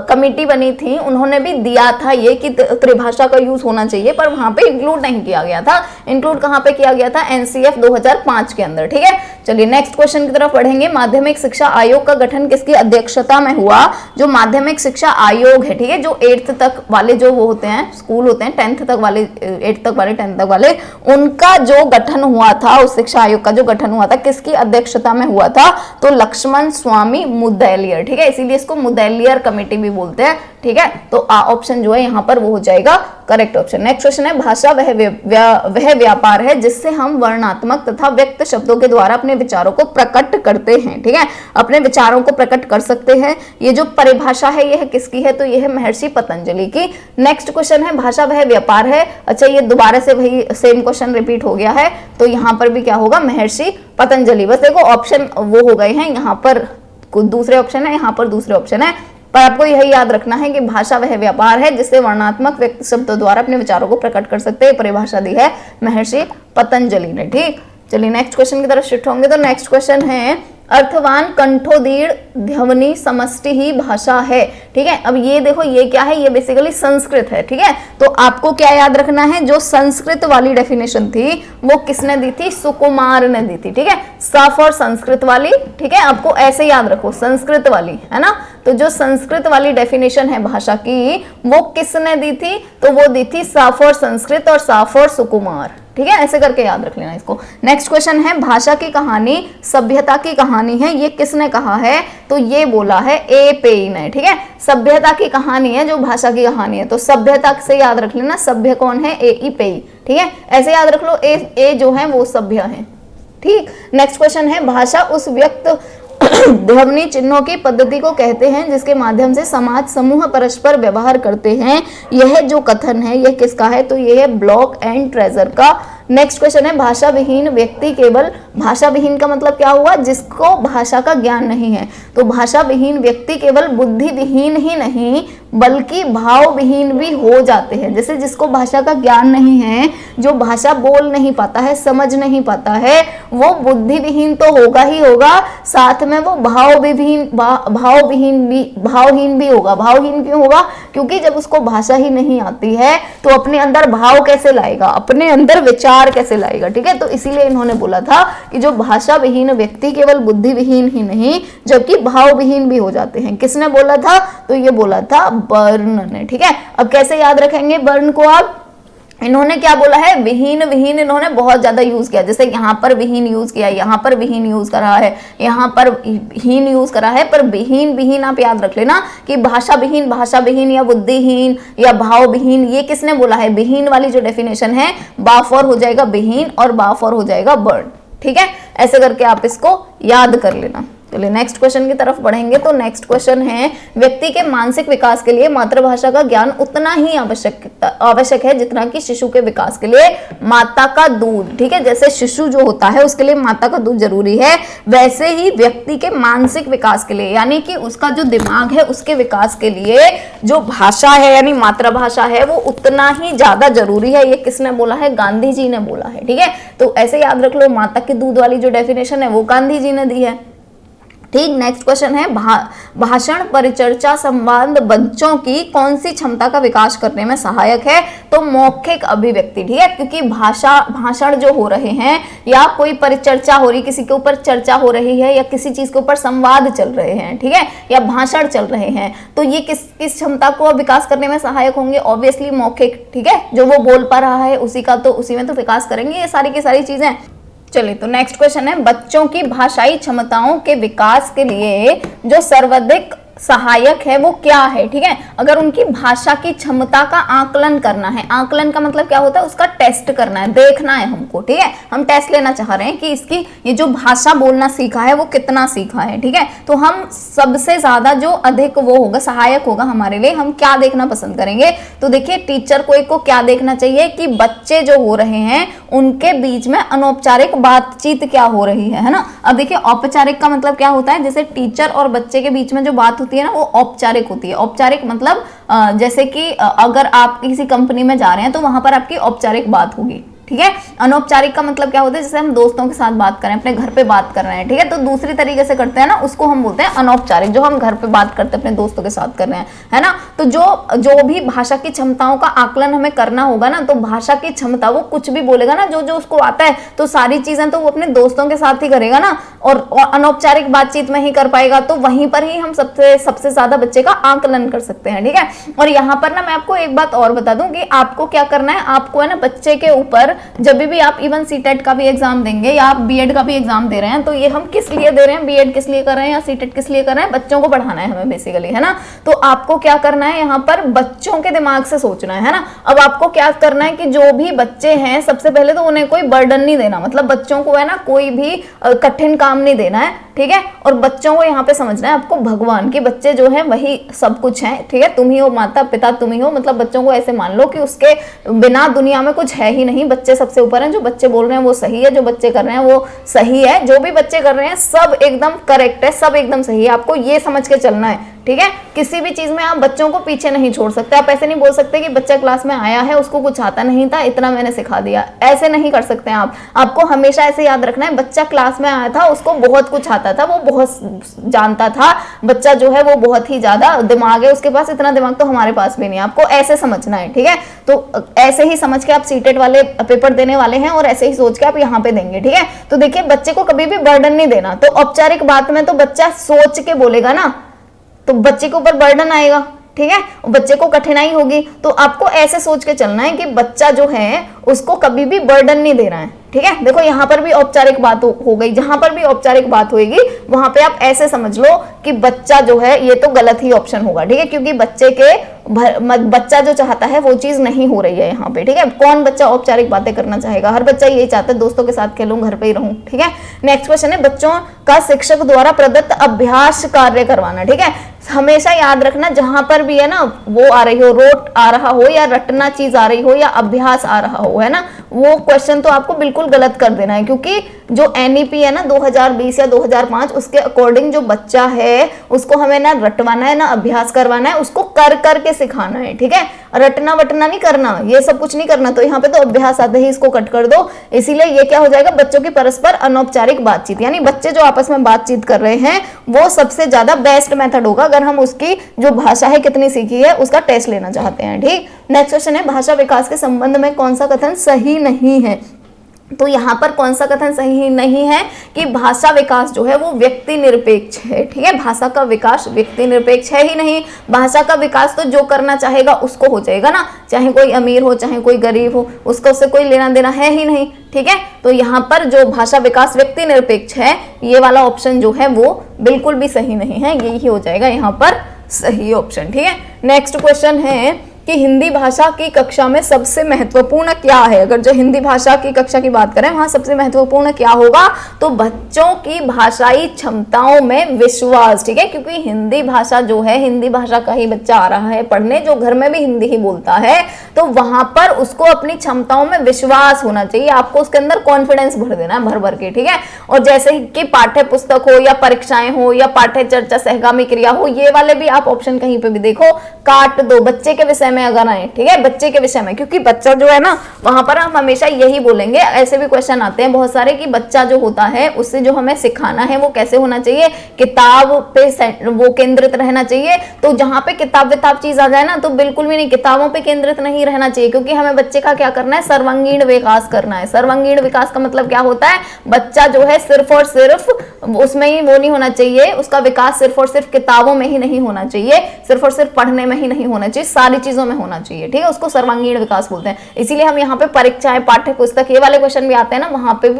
कमेटी बनी थी उन्होंने भी दिया था ये कि त्रिभाषा का यूज होना चाहिए, पर वहां पे इंक्लूड नहीं किया गया था। इंक्लूड कहां पे किया गया था? NCF 2005 के अंदर, ठीक है। चलिए नेक्स्ट क्वेश्चन की तरफ बढ़ेंगे। माध्यमिक शिक्षा आयोग का गठन किसकी अध्यक्षता में हुआ? जो माध्यमिक शिक्षा आयोग है, ठीक है, जो 8th तक वाले जो वो होते हैं स्कूल होते हैं, 10th तक वाले, 8th तक वाले, 10th तक वाले, उनका जो गठन हुआ था, उस शिक्षा आयोग का जो गठन हुआ था किसकी अध्यक्षता में हुआ था? तो लक्ष्मण स्वामी मुदलियर, ठीक है, इसीलिए इसको मुदलियर कमेटी भी बोलते हैं, ठीक है। तो ऑप्शन जो है यहाँ पर वो हो जाएगा करेक्ट ऑप्शन। नेक्स्ट क्वेश्चन है भाषा वह व्यापार है जिससे हम वर्णात्मक तथा व्यक्त शब्दों के द्वारा अपने विचारों को प्रकट करते हैं, ठीक है, अपने विचारों को प्रकट कर सकते हैं। ये जो परिभाषा है यह किसकी है? तो यह है महर्षि पतंजलि की। नेक्स्ट क्वेश्चन है भाषा वह व्यापार है। अच्छा, ये दोबारा से वही सेम क्वेश्चन रिपीट हो गया है, तो यहाँ पर भी क्या होगा? महर्षि पतंजलि। बस देखो ऑप्शन वो हो गए हैं, यहाँ पर दूसरे ऑप्शन है, यहाँ पर दूसरे ऑप्शन है, पर आपको यही याद रखना है कि भाषा वह व्यापार है जिससे वर्णात्मक व्यक्त शब्दों द्वारा अपने विचारों को प्रकट कर सकते हैं। परिभाषा दी है महर्षि पतंजलि ने, ठीक। चलिए नेक्स्ट क्वेश्चन की तरफ शिफ्ट होंगे। तो नेक्स्ट क्वेश्चन है अर्थवान कंठोदीर्ण ध्वनि समष्टि ही भाषा है, ठीक है। अब ये देखो ये क्या है, ये बेसिकली संस्कृत है, ठीक है। तो आपको क्या याद रखना है, जो संस्कृत वाली डेफिनेशन थी वो किसने दी थी, सुकुमार ने दी थी, ठीक है। स फॉर संस्कृत वाली, ठीक है, आपको ऐसे याद रखो संस्कृत वाली, है ना। तो जो संस्कृत वाली डेफिनेशन है भाषा की वो किसने दी थी, तो वो दी थी स फॉर संस्कृत और स फॉर सुकुमार, ठीक है। ऐसे करके याद रख लेना इसको। नेक्स्ट क्वेश्चन है, भाषा की कहानी सभ्यता की कहानी है, ये किसने कहा है, तो ये बोला है ए पेई ने, ठीक है। सभ्यता की कहानी है जो भाषा की कहानी है, तो सभ्यता से याद रख लेना, सभ्य कौन है, ए ई पेई, ठीक है। ऐसे याद रख लो, ए जो है वो सभ्य है, ठीक। नेक्स्ट क्वेश्चन है, भाषा उस व्यक्त ध्वनि चिन्हों की पद्धति को कहते हैं जिसके माध्यम से समाज समूह परस्पर व्यवहार करते हैं। यह जो कथन है यह किसका है, तो यह है ब्लॉक एंड ट्रेजर का। नेक्स्ट क्वेश्चन है, भाषा विहीन व्यक्ति केवल, भाषा विहीन का मतलब क्या हुआ, जिसको भाषा का ज्ञान नहीं है। तो भाषा विहीन व्यक्ति केवल बुद्धि विहीन ही नहीं बल्कि भाव विहीन भी हो जाते हैं। जैसे जिसको भाषा का ज्ञान नहीं है, जो भाषा बोल नहीं पाता है, समझ नहीं पाता है, वो बुद्धि विहीन तो होगा ही होगा, साथ में वो भावहीन भी होगा। भावहीन क्यों होगा, क्योंकि जब उसको भाषा ही नहीं आती है तो अपने अंदर भाव कैसे लाएगा, अपने अंदर विचार कैसे लाएगा, ठीक है। तो इसीलिए इन्होंने बोला था कि जो भाषा विहीन व्यक्ति केवल बुद्धि विहीन ही नहीं जबकि भाव विहीन भी हो जाते हैं। किसने बोला था, तो ये बोला था बर्न ने, ठीक है। अब कैसे याद रखेंगे बर्न को आप, इन्होंने क्या बोला है, विहीन विहीन इन्होंने बहुत ज्यादा यूज किया। जैसे यहाँ पर विहीन यूज किया, यहाँ पर विहीन यूज करा है, यहाँ पर हीन यूज करा है, पर विहीन विहीन आप याद रख लेना कि भाषा विहीन या बुद्धिहीन या भाव विहीन, ये किसने बोला है, विहीन वाली जो डेफिनेशन है बा फॉर हो जाएगा विहीन और बा फॉर हो जाएगा बर्न, ठीक है। ऐसे करके आप इसको याद कर लेना। चलिए नेक्स्ट क्वेश्चन की तरफ बढ़ेंगे। तो नेक्स्ट क्वेश्चन है, व्यक्ति के मानसिक विकास के लिए मातृभाषा का ज्ञान उतना ही आवश्यक है जितना कि शिशु के विकास के लिए माता का दूध, ठीक है। जैसे शिशु जो होता है उसके लिए माता का दूध जरूरी है, वैसे ही व्यक्ति के मानसिक विकास के लिए, यानी कि उसका जो दिमाग है उसके विकास के लिए जो भाषा है यानी मातृभाषा है वो उतना ही ज्यादा जरूरी है। ये किसने बोला है, गांधी जी ने बोला है, ठीक है। तो ऐसे याद रख लो, माता के दूध वाली जो डेफिनेशन है वो गांधी जी ने दी है, ठीक। नेक्स्ट क्वेश्चन है, भाषण परिचर्चा संवाद बच्चों की कौन सी क्षमता का विकास करने में सहायक है, तो मौखिक अभिव्यक्ति, ठीक है। क्योंकि भाषण जो हो रहे हैं या कोई परिचर्चा हो रही, किसी के ऊपर चर्चा हो रही है या किसी चीज के ऊपर संवाद चल रहे हैं, ठीक है, या भाषण चल रहे हैं, तो ये किस क्षमता को विकास करने में सहायक होंगे, ऑब्वियसली मौखिक, ठीक है। जो वो बोल पा रहा है उसी में तो विकास करेंगे ये सारी की सारी चीजें। चलिए तो नेक्स्ट क्वेश्चन है, बच्चों की भाषाई क्षमताओं के विकास के लिए जो सर्वाधिक सहायक है वो क्या है, ठीक है। अगर उनकी भाषा की क्षमता का आकलन करना है, आकलन का मतलब क्या होता है, उसका टेस्ट करना है, देखना है हमको, ठीक है। हम टेस्ट लेना चाह रहे हैं कि इसकी ये जो भाषा बोलना सीखा है वो कितना सीखा है, ठीक है। तो हम सबसे ज्यादा जो अधिक वो होगा सहायक होगा हमारे लिए, हम क्या देखना पसंद करेंगे, तो देखिए टीचर को क्या देखना चाहिए कि बच्चे जो हो रहे हैं उनके बीच में अनौपचारिक बातचीत क्या हो रही है ना। अब देखिए औपचारिक का मतलब क्या होता है, जैसे टीचर और बच्चे के बीच में जो बात होती है ना वो औपचारिक होती है। औपचारिक मतलब जैसे कि अगर आप किसी कंपनी में जा रहे हैं तो वहां पर आपकी औपचारिक बात होगी, ठीक है। अनौपचारिक का मतलब क्या होता है, जैसे हम दोस्तों के साथ बात करें, अपने घर पे बात कर रहे हैं, ठीक है, तो दूसरी तरीके से करते हैं ना, उसको हम बोलते हैं अनौपचारिक, जो हम घर पे बात करते हैं अपने दोस्तों के साथ कर रहे हैं, है ना। तो जो भी भाषा की क्षमताओं का आकलन हमें करना होगा ना, तो भाषा की क्षमता वो कुछ भी बोलेगा ना, जो उसको आता है, तो सारी चीजें तो वो अपने दोस्तों के साथ ही करेगा ना, और अनौपचारिक बातचीत में ही कर पाएगा, तो वहीं पर ही हम सबसे ज्यादा बच्चे का आकलन कर सकते हैं, ठीक है। और यहाँ पर ना मैं आपको एक बात और बता दूं कि आपको क्या करना है, आपको है ना बच्चे के ऊपर जब भी आप इवन सीटेट का भी एग्जाम देंगे या आप बीएड का भी एग्जाम दे रहे हैं, तो ये हम किस लिए दे रहे हैं, बीएड किस लिए कर रहे हैं या सीटेट किस लिए कर रहे हैं, बच्चों को पढ़ाना है हमें बेसिकली, है ना। तो आपको क्या करना है, यहाँ पर बच्चों के दिमाग से सोचना है ना। अब आपको क्या करना है कि जो भी बच्चे हैं सबसे पहले तो उन्हें कोई बर्डन नहीं देना, मतलब बच्चों को है ना कोई भी कठिन काम नहीं देना है, ठीक है। और बच्चों को यहाँ पे समझना है आपको भगवान के बच्चे जो है वही सब कुछ है, ठीक है। तुम ही हो माता पिता, तुम ही हो, मतलब बच्चों को ऐसे मान लो कि उसके बिना दुनिया में कुछ है ही नहीं, बच्चे सबसे ऊपर हैं, जो बच्चे बोल रहे हैं वो सही है, जो बच्चे कर रहे हैं वो सही है, जो भी बच्चे कर रहे हैं सब एकदम करेक्ट है, सब एकदम सही है, आपको ये समझ के चलना है, ठीक है। किसी भी चीज में आप बच्चों को पीछे नहीं छोड़ सकते। आप ऐसे नहीं बोल सकते कि बच्चा क्लास में आया है, उसको कुछ आता नहीं था, इतना मैंने सिखा दिया, ऐसे नहीं कर सकते आप। आपको हमेशा ऐसे याद रखना है, बच्चा क्लास में आया था, उसको बहुत कुछ आता था, वो बहुत जानता था, बच्चा जो है वो बहुत ही ज्यादा दिमाग है उसके पास, इतना दिमाग तो हमारे पास भी नहीं। आपको ऐसे समझना है, ठीक है। तो ऐसे ही समझ के आप सीटेट वाले पेपर देने वाले हैं और ऐसे ही सोच के आप यहाँ पे देंगे, ठीक है। तो देखिए, बच्चे को कभी भी बर्डन नहीं देना। तो औपचारिक बात में तो बच्चा सोच के बोलेगा ना, तो बच्चे के ऊपर बर्डन आएगा, ठीक है, बच्चे को कठिनाई होगी। तो आपको ऐसे सोच के चलना है कि बच्चा जो है उसको कभी भी बर्डन नहीं दे रहा है, ठीक है। देखो यहाँ पर भी औपचारिक बात हो गई, जहां पर भी औपचारिक बात होगी वहां पे आप ऐसे समझ लो कि बच्चा जो है, ये तो गलत ही ऑप्शन होगा, ठीक है, क्योंकि बच्चा जो चाहता है वो चीज नहीं हो रही है यहाँ पे, ठीक है। कौन बच्चा औपचारिक बातें करना चाहेगा? हर बच्चा यही चाहता है दोस्तों के साथ खेलूं, घर पे ही रहूं, ठीक है। नेक्स्ट क्वेश्चन है, बच्चों का शिक्षक द्वारा प्रदत्त अभ्यास कार्य करवाना, ठीक है। हमेशा याद रखना, जहां पर भी है ना वो आ रही हो, रोट आ रहा हो या रटना चीज आ रही हो या अभ्यास आ रहा हो, है ना, वो क्वेश्चन तो आपको बिल्कुल गलत कर देना है, क्योंकि जो एनईपी है ना 2020 या 2005, उसके अकॉर्डिंग जो बच्चा है उसको हमें ना रटवाना है ना अभ्यास करवाना है, उसको कर करके सिखाना है, ठीक है। रटना वटना नहीं करना, ये सब कुछ नहीं करना। तो यहाँ पे तो अभ्यास आते ही इसको कट कर दो। इसीलिए ये क्या हो जाएगा, बच्चों की परस्पर अनौपचारिक बातचीत, यानी बच्चे जो आपस में बातचीत कर रहे हैं वो सबसे ज्यादा बेस्ट मेथड होगा अगर हम उसकी जो भाषा है कितनी सीखी है उसका टेस्ट लेना चाहते हैं, ठीक। नेक्स्ट क्वेश्चन है, भाषा विकास के संबंध में कौन सा कथन सही नहीं है? तो यहाँ पर कौन सा कथन सही नहीं है कि भाषा विकास जो है वो व्यक्ति निरपेक्ष है, ठीक है। भाषा का विकास व्यक्ति निरपेक्ष है ही नहीं। भाषा का विकास तो जो करना चाहेगा उसको हो जाएगा ना, चाहे कोई अमीर हो चाहे कोई गरीब हो, उसको उससे कोई लेना देना है ही नहीं, ठीक है। तो यहाँ पर जो भाषा विकास व्यक्ति निरपेक्ष है, ये वाला ऑप्शन जो है वो बिल्कुल भी सही नहीं है, यही हो जाएगा यहाँ पर सही ऑप्शन, ठीक है। नेक्स्ट क्वेश्चन है कि हिंदी भाषा की कक्षा में सबसे महत्वपूर्ण क्या है? अगर जो हिंदी भाषा की कक्षा की बात करें वहां सबसे महत्वपूर्ण क्या होगा, तो बच्चों की भाषाई क्षमताओं में विश्वास, ठीक है। क्योंकि हिंदी भाषा जो है, हिंदी भाषा का ही बच्चा आ रहा है पढ़ने, जो घर में भी हिंदी ही बोलता है, तो वहां पर उसको अपनी क्षमताओं में विश्वास होना चाहिए। आपको उसके अंदर कॉन्फिडेंस भर देना है, भर भर के, ठीक है। और जैसे कि पाठ्य पुस्तक हो या परीक्षाएं हो या पाठ्य चर्चा सहगामी क्रिया हो, ये वाले भी आप ऑप्शन कहीं पे भी देखो काट दो, बच्चे के विषय में अगर आए, ठीक है, बच्चे के विषय में, क्योंकि बच्चा जो है ना वहां पर हम हमेशा यही बोलेंगे। ऐसे भी क्वेश्चन आते हैं बहुत सारे कि बच्चा जो होता है उससे जो हमें सिखाना है वो कैसे होना चाहिए, किताब पे वो केंद्रित रहना चाहिए। तो जहां पे किताब विताब चीज आ जाए ना, तो बिल्कुल भी नहीं, किताबों पे केंद्रित नहीं रहना चाहिए, क्योंकि हमें बच्चे का क्या करना है, सर्वांगीण विकास करना है। सर्वांगीण विकास का मतलब क्या होता है, बच्चा जो है सिर्फ और सिर्फ उसमें ही वो नहीं होना चाहिए, उसका विकास सिर्फ और सिर्फ किताबों में ही नहीं होना चाहिए, सिर्फ और सिर्फ पढ़ने में ही नहीं होना चाहिए, सारी चीजों में होना चाहिए, ठीक है। उसको सर्वांगीण विकास बोलते हैं। इसीलिए हम यहाँ पे परीक्षाएं, पाठ्य पुस्तक, ये वाले क्वेश्चन भी आते हैं ना, वहां पे भी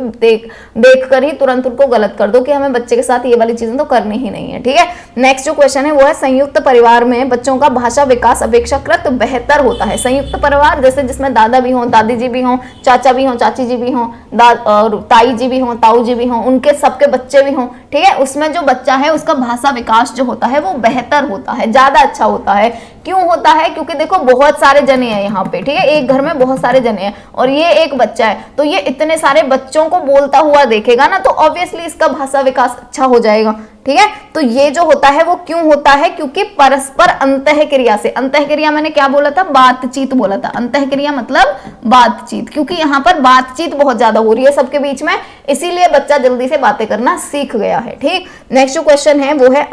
देख कर ही तुरंत उनको गलत कर दो कि हमें बच्चे के साथ ये वाली चीजें तो करनी ही नहीं है, ठीक है। नेक्स्ट जो क्वेश्चन है वो है, संयुक्त परिवार में बच्चों का भाषा विकास अपेक्षाकृत बेहतर होता है। संयुक्त परिवार जैसे जिसमें दादा भी हो, दादी जी भी हो, चाचा भी हो, चाची जी भी हो, ताई जी भी हो, ताऊ जी भी हो, उनके सबके बच्चे भी हो, ठीक है, उसमें जो बच्चा है उसका भाषा विकास जो होता है वो बेहतर होता है, ज्यादा अच्छा होता है। क्यों होता है? क्योंकि देखो बहुत सारे जने हैं यहाँ पे, ठीक है, एक घर में बहुत सारे जने हैं और ये एक बच्चा है, तो ये इतने सारे बच्चों को बोलता हुआ देखेगा ना, तो ऑब्वियसली इसका भाषा विकास अच्छा हो जाएगा, ठीक है। तो ये जो होता है वो क्यों होता है, क्योंकि परस्पर अंतःक्रिया से, अंतःक्रिया मैंने क्या बोला था, बातचीत बोला था, अंतःक्रिया मतलब बातचीत, क्योंकि यहाँ पर बातचीत बहुत ज्यादा हो रही है सबके बीच में, इसीलिए बच्चा जल्दी से बातें करना सीख गया है, ठीक। नेक्स्ट जो क्वेश्चन है वो है,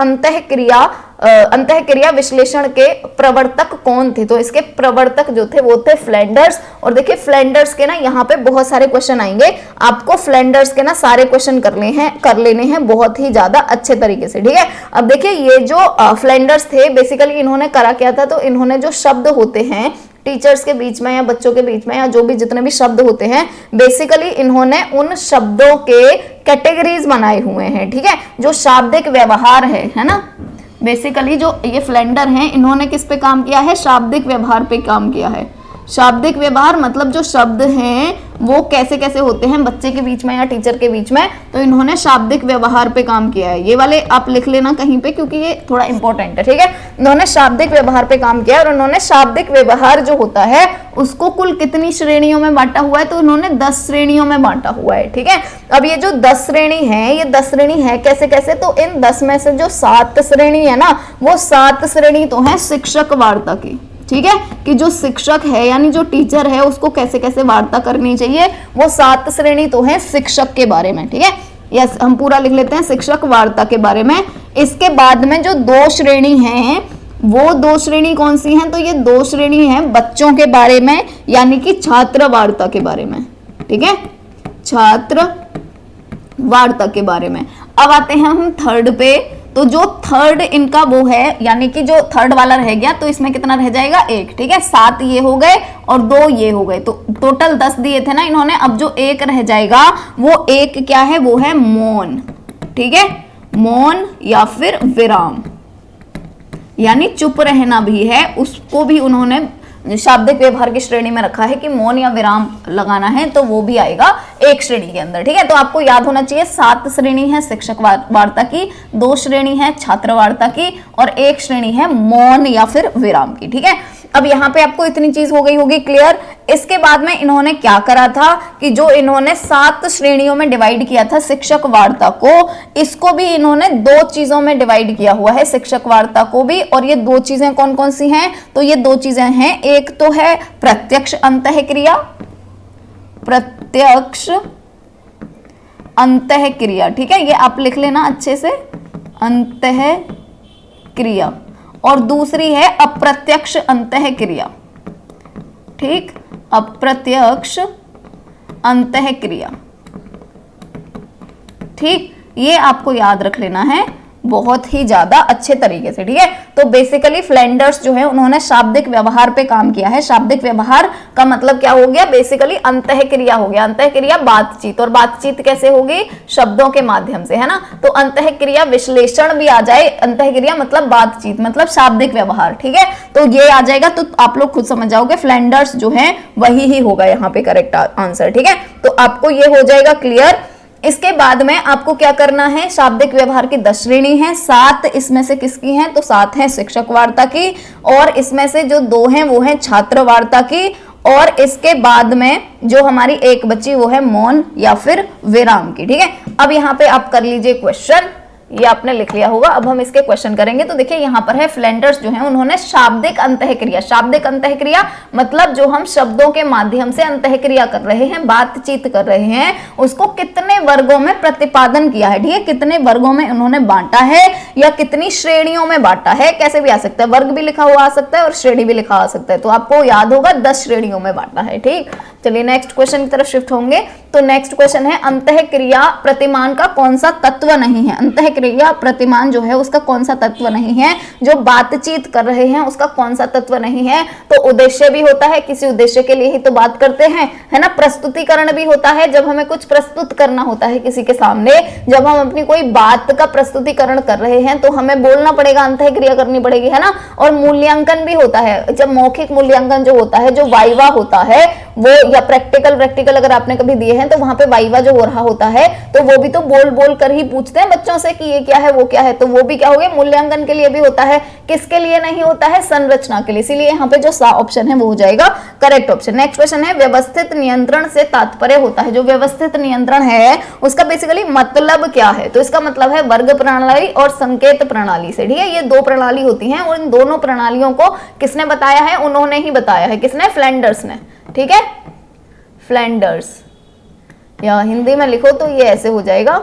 अंतःक्रिया विश्लेषण के प्रवर्तक कौन थे? तो इसके प्रवर्तक जो थे वो थे फ्लैंडर्स। और देखिए फ्लैंडर्स के ना यहाँ पे बहुत सारे क्वेश्चन आएंगे, आपको फ्लैंडर्स के ना सारे क्वेश्चन कर लेने हैं बहुत ही ज्यादा अच्छे तरीके से, ठीक है। अब देखिए ये जो फ्लैंडर्स थे, बेसिकली इन्होंने करा क्या था, तो इन्होंने जो शब्द होते हैं टीचर्स के बीच में या बच्चों के बीच में या जो भी जितने भी शब्द होते हैं, बेसिकली इन्होंने उन शब्दों के कैटेगरीज बनाए हुए हैं, ठीक है। जो शाब्दिक व्यवहार है ना, बेसिकली जो ये फ्लैंडर हैं इन्होंने किस पे काम किया है, शाब्दिक व्यवहार पे काम किया है। शाब्दिक व्यवहार मतलब जो शब्द हैं वो कैसे कैसे होते हैं बच्चे के बीच में या टीचर के बीच में, तो इन्होंने शाब्दिक व्यवहार पे काम किया है। ये वाले आप लिख लेना कहीं पे, क्योंकि ये थोड़ा इंपॉर्टेंट है, ठीक है। इन्होंने शाब्दिक व्यवहार पे काम किया और उन्होंने शाब्दिक व्यवहार जो होता है उसको कुल कितनी श्रेणियों में बांटा हुआ है, तो उन्होंने 10 श्रेणियों में बांटा हुआ है, ठीक है। अब ये जो 10 श्रेणी है, ये 10 श्रेणी है कैसे कैसे, तो इन 10 में से जो 7 श्रेणी है ना, वो 7 श्रेणी तो है शिक्षक वार्ता की, ठीक है, कि जो शिक्षक है यानी जो टीचर है उसको कैसे कैसे वार्ता करनी चाहिए, वो 7 श्रेणी तो है शिक्षक के बारे में, ठीक है। यस, हम पूरा लिख लेते हैं शिक्षक वार्ता के बारे में। इसके बाद में जो 2 श्रेणी हैं, वो 2 श्रेणी कौन सी हैं, तो ये 2 श्रेणी हैं बच्चों के बारे में, यानी कि छात्र वार्ता के बारे में, ठीक है, छात्र वार्ता के बारे में। अब आते हैं हम थर्ड पे, तो जो थर्ड इनका वो है, यानी कि जो थर्ड वाला रह गया, तो इसमें कितना रह जाएगा 1, ठीक है। 7 ये हो गए और 2 ये हो गए, तो टोटल 10 दिए थे ना इन्होंने। अब जो 1 रह जाएगा वो 1 क्या है, वो है मौन, ठीक है, मौन या फिर विराम, यानी चुप रहना भी है, उसको भी उन्होंने शाब्दिक व्यवहार की श्रेणी में रखा है कि मौन या विराम लगाना है, तो वो भी आएगा 1 श्रेणी के अंदर, ठीक है। तो आपको याद होना चाहिए 7 श्रेणी है शिक्षक वार्ता की, 2 श्रेणी है छात्र वार्ता की और 1 श्रेणी है मौन या फिर विराम की, ठीक है। अब यहाँ पे आपको इतनी चीज हो गई होगी क्लियर। इसके बाद में इन्होंने क्या करा था कि जो इन्होंने 7 श्रेणियों में डिवाइड किया था शिक्षक वार्ता को, इसको भी इन्होंने 2 चीजों में डिवाइड किया हुआ है शिक्षक वार्ता को भी। और ये 2 चीजें कौन कौन सी हैं, तो ये 2 चीजें हैं, एक तो है प्रत्यक्ष अंतःक्रिया, प्रत्यक्ष अंतःक्रिया, ठीक है, ये आप लिख लेना अच्छे से, अंतःक्रिया, और दूसरी है अप्रत्यक्ष अंतःक्रिया, ठीक, अप्रत्यक्ष अंतःक्रिया, ठीक, ये आपको याद रख लेना है बहुत ही ज्यादा अच्छे तरीके से, ठीक है। तो बेसिकली फ्लेंडर्स जो है उन्होंने शाब्दिक व्यवहार पे काम किया है। शाब्दिक व्यवहार का मतलब क्या हो गया, बेसिकली अंतःक्रिया हो गया। अंतःक्रिया बातचीत, और बातचीत कैसे होगी, शब्दों के माध्यम से, है ना। तो अंतःक्रिया विश्लेषण भी आ जाए, अंतःक्रिया मतलब बातचीत, मतलब शाब्दिक व्यवहार, ठीक है। तो ये आ जाएगा, तो आप लोग खुद समझ जाओगे फ्लेंडर्स जो है वही ही होगा यहाँ पे करेक्ट आंसर, ठीक है। तो आपको ये हो जाएगा क्लियर। इसके बाद में आपको क्या करना है, शाब्दिक व्यवहार की 10 श्रेणी है, 7 इसमें से किसकी हैं, तो 7 हैं शिक्षक वार्ता की, और इसमें से जो 2 हैं वो हैं छात्र वार्ता की, और इसके बाद में जो हमारी एक बची वो है मौन या फिर विराम की, ठीक है। अब यहाँ पे आप कर लीजिए क्वेश्चन, ये आपने लिख लिया होगा। अब हम इसके क्वेश्चन करेंगे। तो देखिए यहाँ पर है फ्लेंडर्स जो है उन्होंने शाब्दिक अंतःक्रिया, शाब्दिक अंतःक्रिया मतलब जो हम शब्दों के माध्यम से अंतःक्रिया कर रहे हैं, बातचीत कर रहे हैं, उसको कितने वर्गों में प्रतिपादन किया है, ठीक है, कितने वर्गों में उन्होंने बांटा है या कितनी श्रेणियों में बांटा है, कैसे भी आ सकता है, वर्ग भी लिखा हुआ आ सकता है और श्रेणी भी लिखा आ सकता है। तो आपको याद होगा 10 श्रेणियों में बांटा है, ठीक। चलिए नेक्स्ट क्वेश्चन की तरफ शिफ्ट होंगे। तो नेक्स्ट क्वेश्चन है अंतःक्रिया प्रतिमान का कौन सा तत्व नहीं है। अंतःक्रिया प्रतिमान जो है उसका कौन सा तत्व नहीं है, जो बातचीत कर रहे हैं उसका कौन सा तत्व नहीं है। तो उद्देश्य भी होता है, किसी उद्देश्य के लिए ही तो बात करते हैं, है ना। प्रस्तुतिकरण भी होता है, जब हमें कुछ प्रस्तुत करना होता है किसी के सामने, जब हम अपनी कोई बात का प्रस्तुतिकरण कर रहे हैं तो हमें बोलना पड़ेगा, अंतःक्रिया करनी पड़ेगी, है ना। और मूल्यांकन भी होता है, जब मौखिक मूल्यांकन जो होता है, जो वाइवा होता है वो, या प्रैक्टिकल अगर आपने कभी दिए हैं तो वहां पे वाइवा जो हो रहा होता है तो वो भी तो बोल बोल कर ही पूछते हैं बच्चों से कि ये क्या है वो क्या है। तो वो भी क्या हो गया, मूल्यांकन के लिए भी होता है। किसके लिए नहीं होता है, संरचना के लिए। इसीलिए यहाँ पे जो सा ऑप्शन है वो हो जाएगा करेक्ट ऑप्शन। नेक्स्ट क्वेश्चन है व्यवस्थित नियंत्रण से तात्पर्य होता है। जो व्यवस्थित नियंत्रण है उसका बेसिकली मतलब क्या है, तो इसका मतलब है वर्ग प्रणाली और संकेत प्रणाली से, ठीक है। ये 2 प्रणाली होती हैं और इन दोनों प्रणालियों को किसने बताया है, उन्होंने ही बताया है। किसने, फ्लेंडर्स ने, ठीक है, फ्लेंडर्स, या हिंदी में लिखो तो ये ऐसे हो जाएगा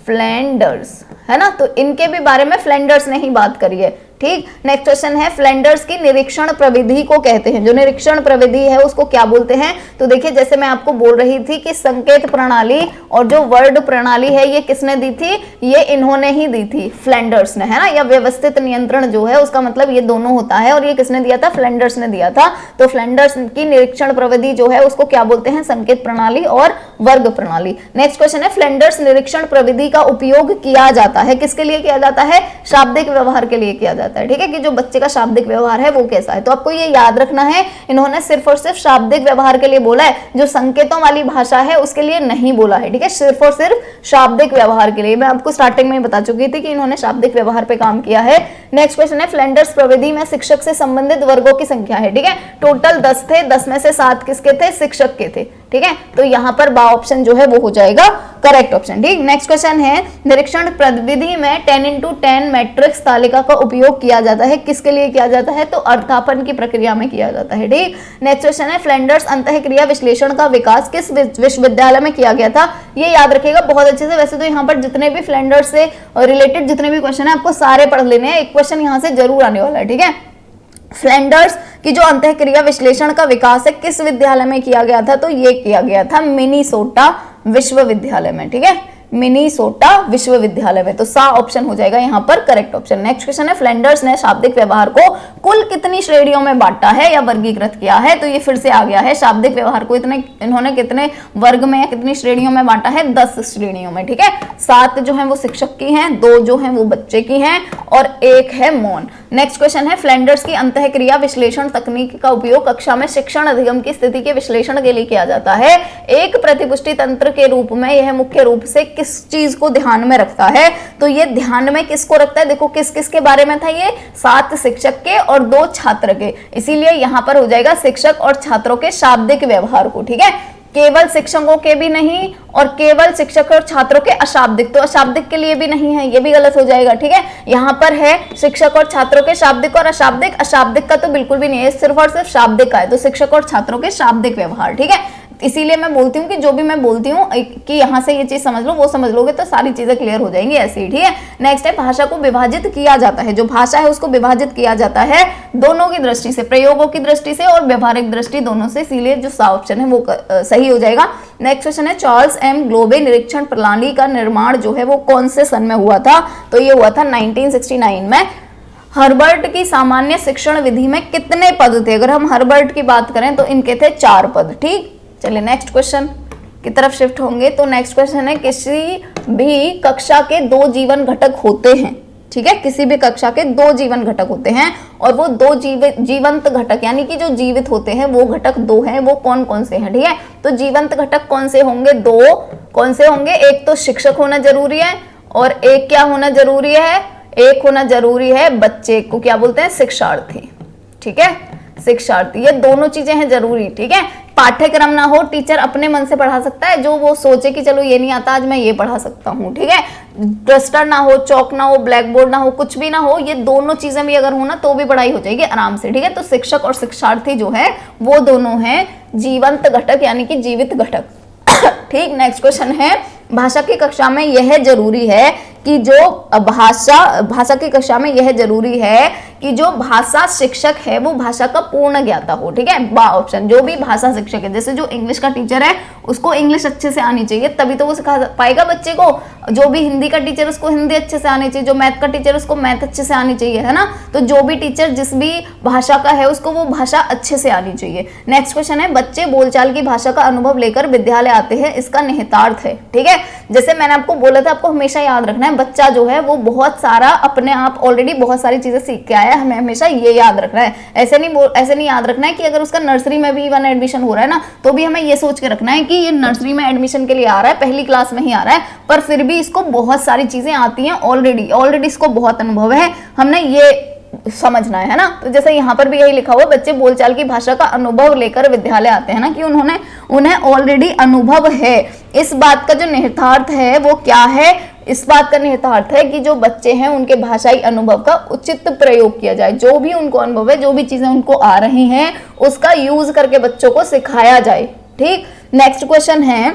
फ्लेंडर्स, है ना। तो इनके भी बारे में फ्लेंडर्स ने ही बात करी है, ठीक। नेक्स्ट क्वेश्चन है फ्लेंडर्स की निरीक्षण प्रविधि को कहते हैं। जो निरीक्षण प्रविधि है उसको क्या बोलते हैं, तो देखिए जैसे मैं आपको बोल रही थी कि संकेत प्रणाली और जो वर्ड प्रणाली है ये किसने दी थी, ये इन्होंने ही दी थी, फ्लेंडर्स ने, है ना। या व्यवस्थित नियंत्रण जो है उसका मतलब ये दोनों होता है, और ये किसने दिया था, फ्लेंडर्स ने दिया था। तो फ्लेंडर्स की निरीक्षण प्रविधि जो है उसको क्या बोलते हैं, संकेत प्रणाली और वर्ग प्रणाली। नेक्स्ट क्वेश्चन है फ्लेंडर्स निरीक्षण प्रविधि का उपयोग किया जाता जाता है, किसके लिए किया जाता है, शाब्दिक व्यवहार के लिए किया जाता है, ठीक है, कि जो बच्चे का शाब्दिक व्यवहार है वो कैसा है। तो आपको ये याद रखना है, इन्होंने सिर्फ और सिर्फ शाब्दिक व्यवहार के लिए बोला है, जो संकेतों वाली भाषा है उसके लिए नहीं बोला है, ठीक है, सिर्फ और सिर्फ शाब्दिक व्यवहार के लिए। मैं आपको स्टार्टिंग में बता चुकी थी कि इन्होंने शाब्दिक व्यवहार पे काम किया है। नेक्स्ट क्वेश्चन है, फ्लैंडर्स प्रविधि में शिक्षक से संबंधित वर्गों की संख्या है, ठीक है, टोटल 10 थे, 10 में से 7 किसके थे, शिक्षक के थे, ठीक है, तो यहाँ पर बा ऑप्शन जो है वो हो जाएगा करेक्ट ऑप्शन, ठीक। नेक्स्ट क्वेश्चन है, निरीक्षण प्रविधि में 10x10 मैट्रिक्स तालिका का उपयोग किया जाता है, किसके लिए किया जाता है, तो अर्थापन की प्रक्रिया में किया जाता है, ठीक। नेक्स्ट क्वेश्चन है, फ्लैंडर्स अंतःक्रिया विश्लेषण का विकास किस विश्वविद्यालय में किया गया था, ये याद रखिएगा बहुत अच्छे से। वैसे तो यहाँ पर जितने भी फ्लैंडर्स से रिलेटेड जितने भी क्वेश्चन है आपको सारे पढ़ लेने हैं, एक क्वेश्चन यहाँ से जरूर आने वाला है, ठीक है। फ्लैंडर्स की जो अंतःक्रिया विश्लेषण का विकास है किस विद्यालय में किया गया था, तो ये किया गया था मिनीसोटा विश्वविद्यालय में, ठीक है, मिनीसोटा विश्वविद्यालय में, तो सा ऑप्शन हो जाएगा यहाँ पर करेक्ट ऑप्शन। नेक्स्ट क्वेश्चन है, फ्लैंडर्स ने शाब्दिक व्यवहार को कुल कितनी श्रेणियों में बांटा है या वर्गीकृत किया है, तो ये फिर से आ गया है, शाब्दिक व्यवहार को इन्होंने कितने वर्ग में या कितनी श्रेणियों में बांटा है, 10 श्रेणियों में, ठीक है, 7 जो है वो शिक्षक की हैं, 2 जो है वो बच्चे की हैं और 1 है मौन। नेक्स्ट क्वेश्चन है, फ्लैंडर्स की अंतःक्रिया विश्लेषण तकनीक का उपयोग कक्षा में शिक्षण अधिगम की स्थिति के विश्लेषण के लिए किया जाता है। एक प्रतिपुष्टि तंत्र के रूप में यह मुख्य रूप से किस चीज को ध्यान में रखता है, तो ये ध्यान में किसको रखता है, देखो किस किस के बारे में था, ये 7 शिक्षक के और 2 छात्र के, इसीलिए यहां पर हो जाएगा शिक्षक और छात्रों के शाब्दिक व्यवहार को, ठीक है, केवल शिक्षकों के भी नहीं और केवल शिक्षक और छात्रों के अशाब्दिक, तो अशाब्दिक के लिए भी नहीं है, ये भी गलत हो जाएगा, ठीक है, यहाँ पर है शिक्षक और छात्रों के शाब्दिक और अशाब्दिक, अशाब्दिक का तो बिल्कुल भी नहीं है, सिर्फ और सिर्फ शाब्दिक का है, तो शिक्षक और छात्रों के शाब्दिक व्यवहार, ठीक है। इसीलिए मैं बोलती हूँ कि जो भी मैं बोलती हूँ कि यहाँ से ये चीज समझ लो, वो समझ लोगे तो सारी चीजें क्लियर हो जाएंगी ऐसे ही, ठीक है। नेक्स्ट है, भाषा को विभाजित किया जाता है, जो भाषा है उसको विभाजित किया जाता है दोनों की दृष्टि से, प्रयोगों की दृष्टि से और व्यवहारिक दृष्टि दोनों से, इसीलिए जो सा ऑप्शन है वो सही हो जाएगा। नेक्स्ट क्वेश्चन है, चार्ल्स एम ग्लोबे निरीक्षण प्रणाली का निर्माण जो है वो कौन से सन में हुआ था, तो ये हुआ था 1969 में। हर्बर्ट की सामान्य शिक्षण विधि में कितने पद थे, अगर हम हर्बर्ट की बात करें तो इनके थे 4 पद, ठीक। चलिए नेक्स्ट क्वेश्चन की तरफ शिफ्ट होंगे, तो नेक्स्ट क्वेश्चन है, किसी भी कक्षा के 2 जीवन घटक होते हैं, ठीक है, किसी भी कक्षा के 2 जीवन घटक होते हैं और वो 2 जीवंत घटक यानी कि जो जीवित होते हैं वो घटक 2 हैं, वो कौन कौन से हैं, ठीक है, तो जीवंत घटक कौन से होंगे, 2 कौन से होंगे, एक तो शिक्षक होना जरूरी है और एक क्या होना जरूरी है, एक होना जरूरी है बच्चे को क्या बोलते हैं, शिक्षार्थी, ठीक है, शिक्षार्थी, ये दोनों चीजें हैं जरूरी, ठीक है। पाठ्यक्रम ना हो, टीचर अपने मन से पढ़ा सकता है, जो वो सोचे कि चलो ये नहीं आता आज मैं ये पढ़ा सकता हूँ, ठीक है, डस्टर ना हो, चौक ना हो, ब्लैक बोर्ड ना हो, कुछ भी ना हो, ये दोनों चीजें भी अगर हो ना तो भी पढ़ाई हो जाएगी आराम से, ठीक है। तो शिक्षक और शिक्षार्थी जो है वो दोनों हैं जीवंत घटक यानी कि जीवित घटक, ठीक। नेक्स्ट क्वेश्चन है, भाषा की कक्षा में यह जरूरी है कि जो भाषा की कक्षा में यह जरूरी है कि जो भाषा शिक्षक है वो भाषा का पूर्ण ज्ञाता हो, ठीक है, बा ऑप्शन। जो भी भाषा शिक्षक है, जैसे जो इंग्लिश का टीचर है उसको इंग्लिश अच्छे से आनी चाहिए, तभी तो वो सिखा पाएगा बच्चे को, जो भी हिंदी का टीचर उसको हिंदी अच्छे से आनी चाहिए, जो मैथ का टीचर उसको मैथ अच्छे से आनी चाहिए, है ना, तो जो भी टीचर जिस भी भाषा का है उसको वो भाषा अच्छे से आनी चाहिए। नेक्स्ट क्वेश्चन है, बच्चे बोलचाल की भाषा का अनुभव लेकर विद्यालय आते हैं, इसका निहितार्थ है, ठीक है। जैसे मैंने आपको बोला था, आपको हमेशा याद रखना है, बच्चा जो है वो बहुत सारा अपने आप ऑलरेडी बहुत सारी चीजें सीख के आया है, हमें हमेशा ये याद रखना है। ऐसे नहीं याद रखना है कि अगर उसका नर्सरी में भी 1 एडमिशन हो रहा है ना, तो भी हमें ये सोच के रखना है कि ये नर्सरी में एडमिशन के लिए आ रहा है, पहली क्लास में ही आ रहा है, पर फिर भी इसको बहुत सारी चीजें आती हैं ऑलरेडी इसको बहुत अनुभव है, हमने ये समझना है ना। तो जैसे यहाँ पर भी यही लिखा हुआ, बच्चे बोलचाल की भाषा का अनुभव लेकर विद्यालय आते हैं ना, कि उन्हें ऑलरेडी अनुभव है। इस बात का जो निहितार्थ है वो क्या है, इस बात का निहितार्थ है कि जो बच्चे हैं उनके भाषाई अनुभव का उचित प्रयोग किया जाए, जो भी उनको अनुभव है, जो भी चीजें उनको आ रही हैं उसका यूज करके बच्चों को सिखाया जाए, ठीक। नेक्स्ट क्वेश्चन है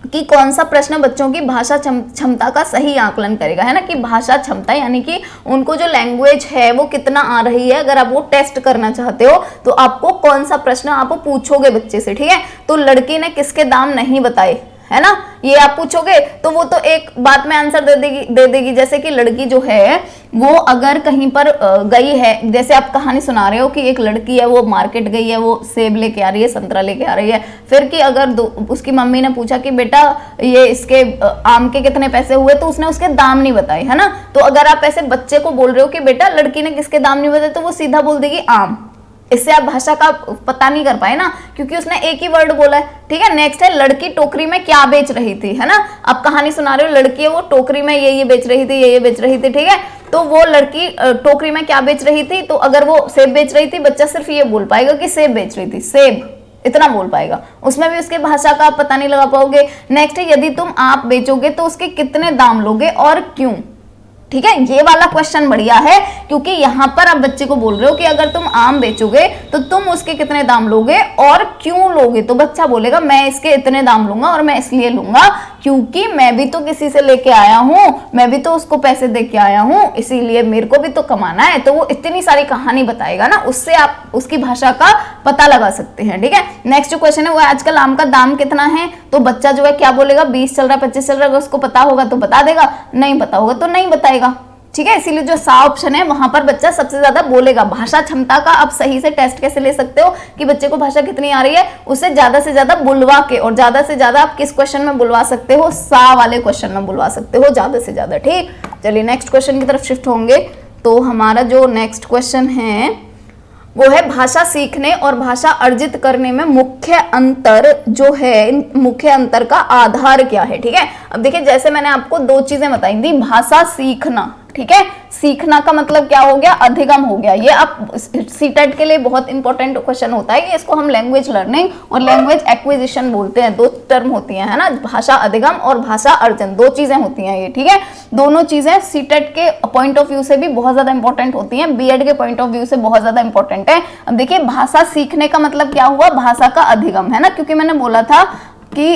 कि कौन सा प्रश्न बच्चों की भाषा क्षमता का सही आकलन करेगा, है ना, कि भाषा क्षमता यानी कि उनको जो लैंग्वेज है वो कितना आ रही है, अगर आप वो टेस्ट करना चाहते हो तो आपको कौन सा प्रश्न आप पूछोगे बच्चे से, ठीक है। तो लड़की ने किसके दाम नहीं बताए, है ना, ये आप पूछोगे तो वो तो एक बात में आंसर दे देगी। जैसे कि लड़की जो है वो अगर कहीं पर गई है, जैसे आप कहानी सुना रहे हो कि एक लड़की है वो मार्केट गई है, वो सेब लेके आ रही है, संतरा लेके आ रही है, फिर कि अगर उसकी मम्मी ने पूछा कि बेटा ये इसके आम के कितने पैसे हुए, तो उसने उसके दाम नहीं बताए, है ना। तो अगर आप ऐसे बच्चे को बोल रहे हो कि बेटा लड़की ने किसके दाम नहीं बताए, तो वो सीधा बोल देगी आम। इससे आप भाषा का पता नहीं कर पाए ना, क्योंकि उसने एक ही वर्ड बोला है। ठीक है, नेक्स्ट है लड़की टोकरी में क्या बेच रही थी, है ना। आप कहानी सुना रहे हो, लड़की है वो टोकरी में ये बेच रही थी, ये बेच रही थी, ठीक है। तो वो लड़की टोकरी में क्या बेच रही थी, तो अगर वो सेब बेच रही थी, बच्चा सिर्फ ये बोल पाएगा कि सेब बेच रही थी, सेब, इतना बोल पाएगा, उसमें भी उसके भाषा का आप पता नहीं लगा पाओगे। नेक्स्ट है यदि तुम आप बेचोगे तो उसके कितने दाम लोगे और क्यों। ठीक है, ये वाला क्वेश्चन बढ़िया है, क्योंकि यहां पर आप बच्चे को बोल रहे हो कि अगर तुम आम बेचोगे तो तुम उसके कितने दाम लोगे और क्यों लोगे। तो बच्चा बोलेगा मैं इसके इतने दाम लूंगा और मैं इसलिए लूंगा क्योंकि मैं भी तो किसी से लेके आया हूं, मैं भी तो उसको पैसे दे के आया हूं, इसीलिए मेरे को भी तो कमाना है। तो वो इतनी सारी कहानी बताएगा ना, उससे आप उसकी भाषा का पता लगा सकते हैं। ठीक है, नेक्स्ट जो क्वेश्चन है वो आजकल आम का दाम कितना है। तो बच्चा जो है क्या बोलेगा, 20 चल रहा है, 25 चल रहा है। अगर उसको पता होगा तो बता देगा, नहीं पता होगा तो नहीं बताएगा। ठीक है, इसीलिए जो सा ऑप्शन है वहां पर बच्चा सबसे ज्यादा बोलेगा। भाषा क्षमता का आप सही से टेस्ट कैसे ले सकते हो कि बच्चे को भाषा कितनी आ रही है, उसे ज्यादा से ज्यादा बुलवा के, और ज्यादा से ज्यादा आप किस क्वेश्चन में बुलवा सकते हो, सा वाले क्वेश्चन में बुलवा सकते हो ज्यादा से ज्यादा। ठीक, चलिए नेक्स्ट क्वेश्चन की तरफ शिफ्ट होंगे। तो हमारा जो नेक्स्ट क्वेश्चन है वो है भाषा सीखने और भाषा अर्जित करने में मुख्य अंतर जो है, मुख्य अंतर का आधार क्या है। ठीक है, अब देखिए जैसे मैंने आपको दो चीजें बताई थी, भाषा सीखना, ठीक है, सीखना का मतलब क्या हो गया, अधिगम हो गया। ये आप सीटेट के लिए बहुत इंपॉर्टेंट क्वेश्चन होता है, इसको हम लैंग्वेज लर्निंग और लैंग्वेज एक्विजिशन बोलते हैं, दो टर्म होती हैं, है ना, भाषा अधिगम और भाषा अर्जन, दो चीजें होती हैं ये। ठीक है, दोनों चीजें सीटेट के पॉइंट ऑफ व्यू से भी बहुत ज्यादा इंपॉर्टेंट होती हैं, बीएड के पॉइंट ऑफ व्यू से बहुत ज्यादा इंपॉर्टेंट है। अब देखिए भाषा सीखने का मतलब क्या हुआ, भाषा का अधिगम, है ना, क्योंकि मैंने बोला था कि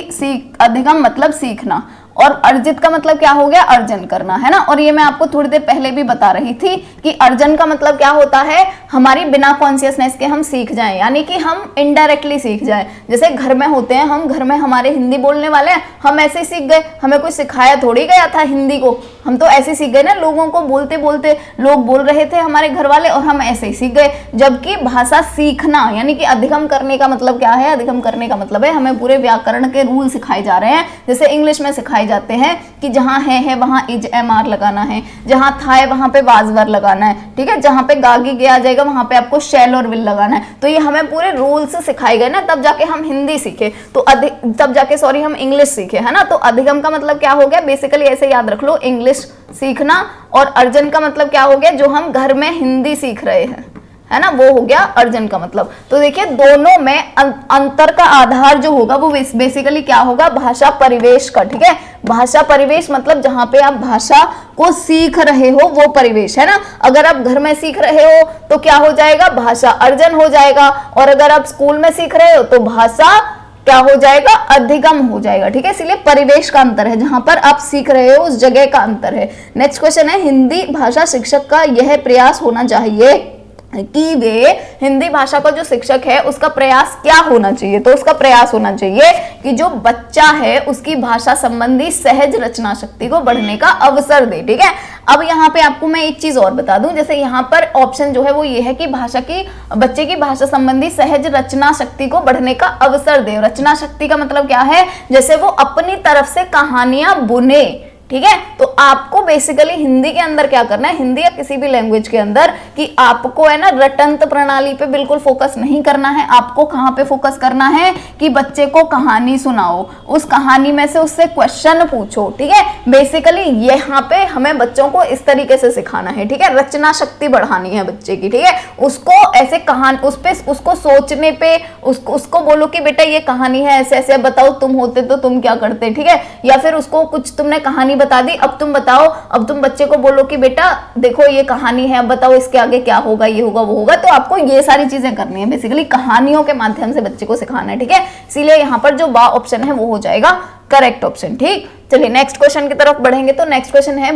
अधिगम मतलब सीखना, और अर्जित का मतलब क्या हो गया, अर्जन करना, है ना। और ये मैं आपको थोड़ी देर पहले भी बता रही थी कि अर्जन का मतलब क्या होता है, हमारी बिना कॉन्शियसनेस के हम सीख जाएं, यानी कि हम इनडायरेक्टली सीख जाएं। जैसे घर में होते हैं, हम घर में हमारे हिंदी बोलने वाले हैं, हम ऐसे ही सीख गए, हमें कोई सिखाया थोड़ी गया था हिंदी को, हम तो ऐसे सीख गए ना, लोगों को बोलते बोलते लोग बोल रहे थे हमारे घर वाले और हम ऐसे ही सीख गए। जबकि भाषा सीखना यानी कि अधिगम करने का मतलब क्या है, अधिगम करने का मतलब है हमें पूरे व्याकरण के रूल सिखाए जा रहे हैं। जैसे इंग्लिश में सिखाए जाते हैं कि जहां है वहां इज एम आर लगाना है, जहां था है वहां पे वाज वर लगाना है, ठीक है, जहां पे गागी गया जाएगा वहां पे आपको शैल और विल लगाना है। तो ये हमें पूरे रूल्स सिखाए गए ना, तब जाके हम हिंदी सीखे, तो तब जाके सॉरी हम इंग्लिश सीखे, है ना। तो अधिगम का मतलब क्या हो गया, बेसिकली ऐसे याद रख लो, इंग्लिश सीखना, और अर्जन का मतलब क्या हो गया, जो हम घर में हिंदी सीख रहे हैं, है ना, वो हो गया अर्जन का मतलब। तो देखिए दोनों में अंतर का आधार जो होगा वो बेसिकली क्या होगा, भाषा परिवेश का। ठीक है, भाषा परिवेश मतलब जहां पे आप भाषा को सीख रहे हो वो परिवेश, है ना। अगर आप घर में सीख रहे हो तो क्या हो जाएगा, भाषा अर्जन हो जाएगा, और अगर आप स्कूल में सीख रहे हो तो भाषा क्या हो जाएगा, अधिगम हो जाएगा। ठीक है, इसलिए परिवेश का अंतर है, जहां पर आप सीख रहे हो उस जगह का अंतर है। नेक्स्ट क्वेश्चन है, हिंदी भाषा शिक्षक का यह प्रयास होना चाहिए कि वे हिंदी भाषा का जो शिक्षक है उसका प्रयास क्या होना चाहिए। तो उसका प्रयास होना चाहिए कि जो बच्चा है उसकी भाषा संबंधी सहज रचना शक्ति को बढ़ने का अवसर दे। ठीक है, अब यहाँ पे आपको मैं एक चीज और बता दूं, जैसे यहाँ पर ऑप्शन जो है वो ये है कि बच्चे की भाषा संबंधी सहज रचना शक्ति को बढ़ने का अवसर दे। रचना शक्ति का मतलब क्या है, जैसे वो अपनी तरफ से कहानियां बुने। ठीक है, तो आपको बेसिकली हिंदी के अंदर क्या करना है, हिंदी या किसी भी लैंग्वेज के अंदर, कि आपको है ना रटंत प्रणाली पे बिल्कुल फोकस नहीं करना है। आपको कहाँ पे फोकस करना है कि बच्चे को कहानी सुनाओ, उस कहानी में से उससे क्वेश्चन पूछो। ठीक है, बेसिकली यहाँ पे हमें बच्चों को इस तरीके से सिखाना है। ठीक है, रचना शक्ति बढ़ानी है बच्चे की। ठीक है, उसको ऐसे कहानी उसको सोचने पे उसको बोलो कि बेटा ये कहानी है, ऐसे ऐसे बताओ तुम होते तो तुम क्या करते। ठीक है, या फिर उसको कुछ तुमने कहानी बता दी, अब तुम बताओ, अब तुम बच्चे को बोलो कि बेटा देखो ये कहानी है, अब बताओ इसके आगे क्या होगा, ये होगा वो होगा। तो आपको ये सारी चीजें करनी है, बेसिकली कहानियों के माध्यम से बच्चे को सिखाना है। ठीक है, इसीलिए यहाँ पर जो बा ऑप्शन है वो हो जाएगा करेक्ट ऑप्शन। ठीक, चलिए नेक्स्ट क्वेश्चन की तरफ बढ़ेंगे। तो नेक्स्ट क्वेश्चन है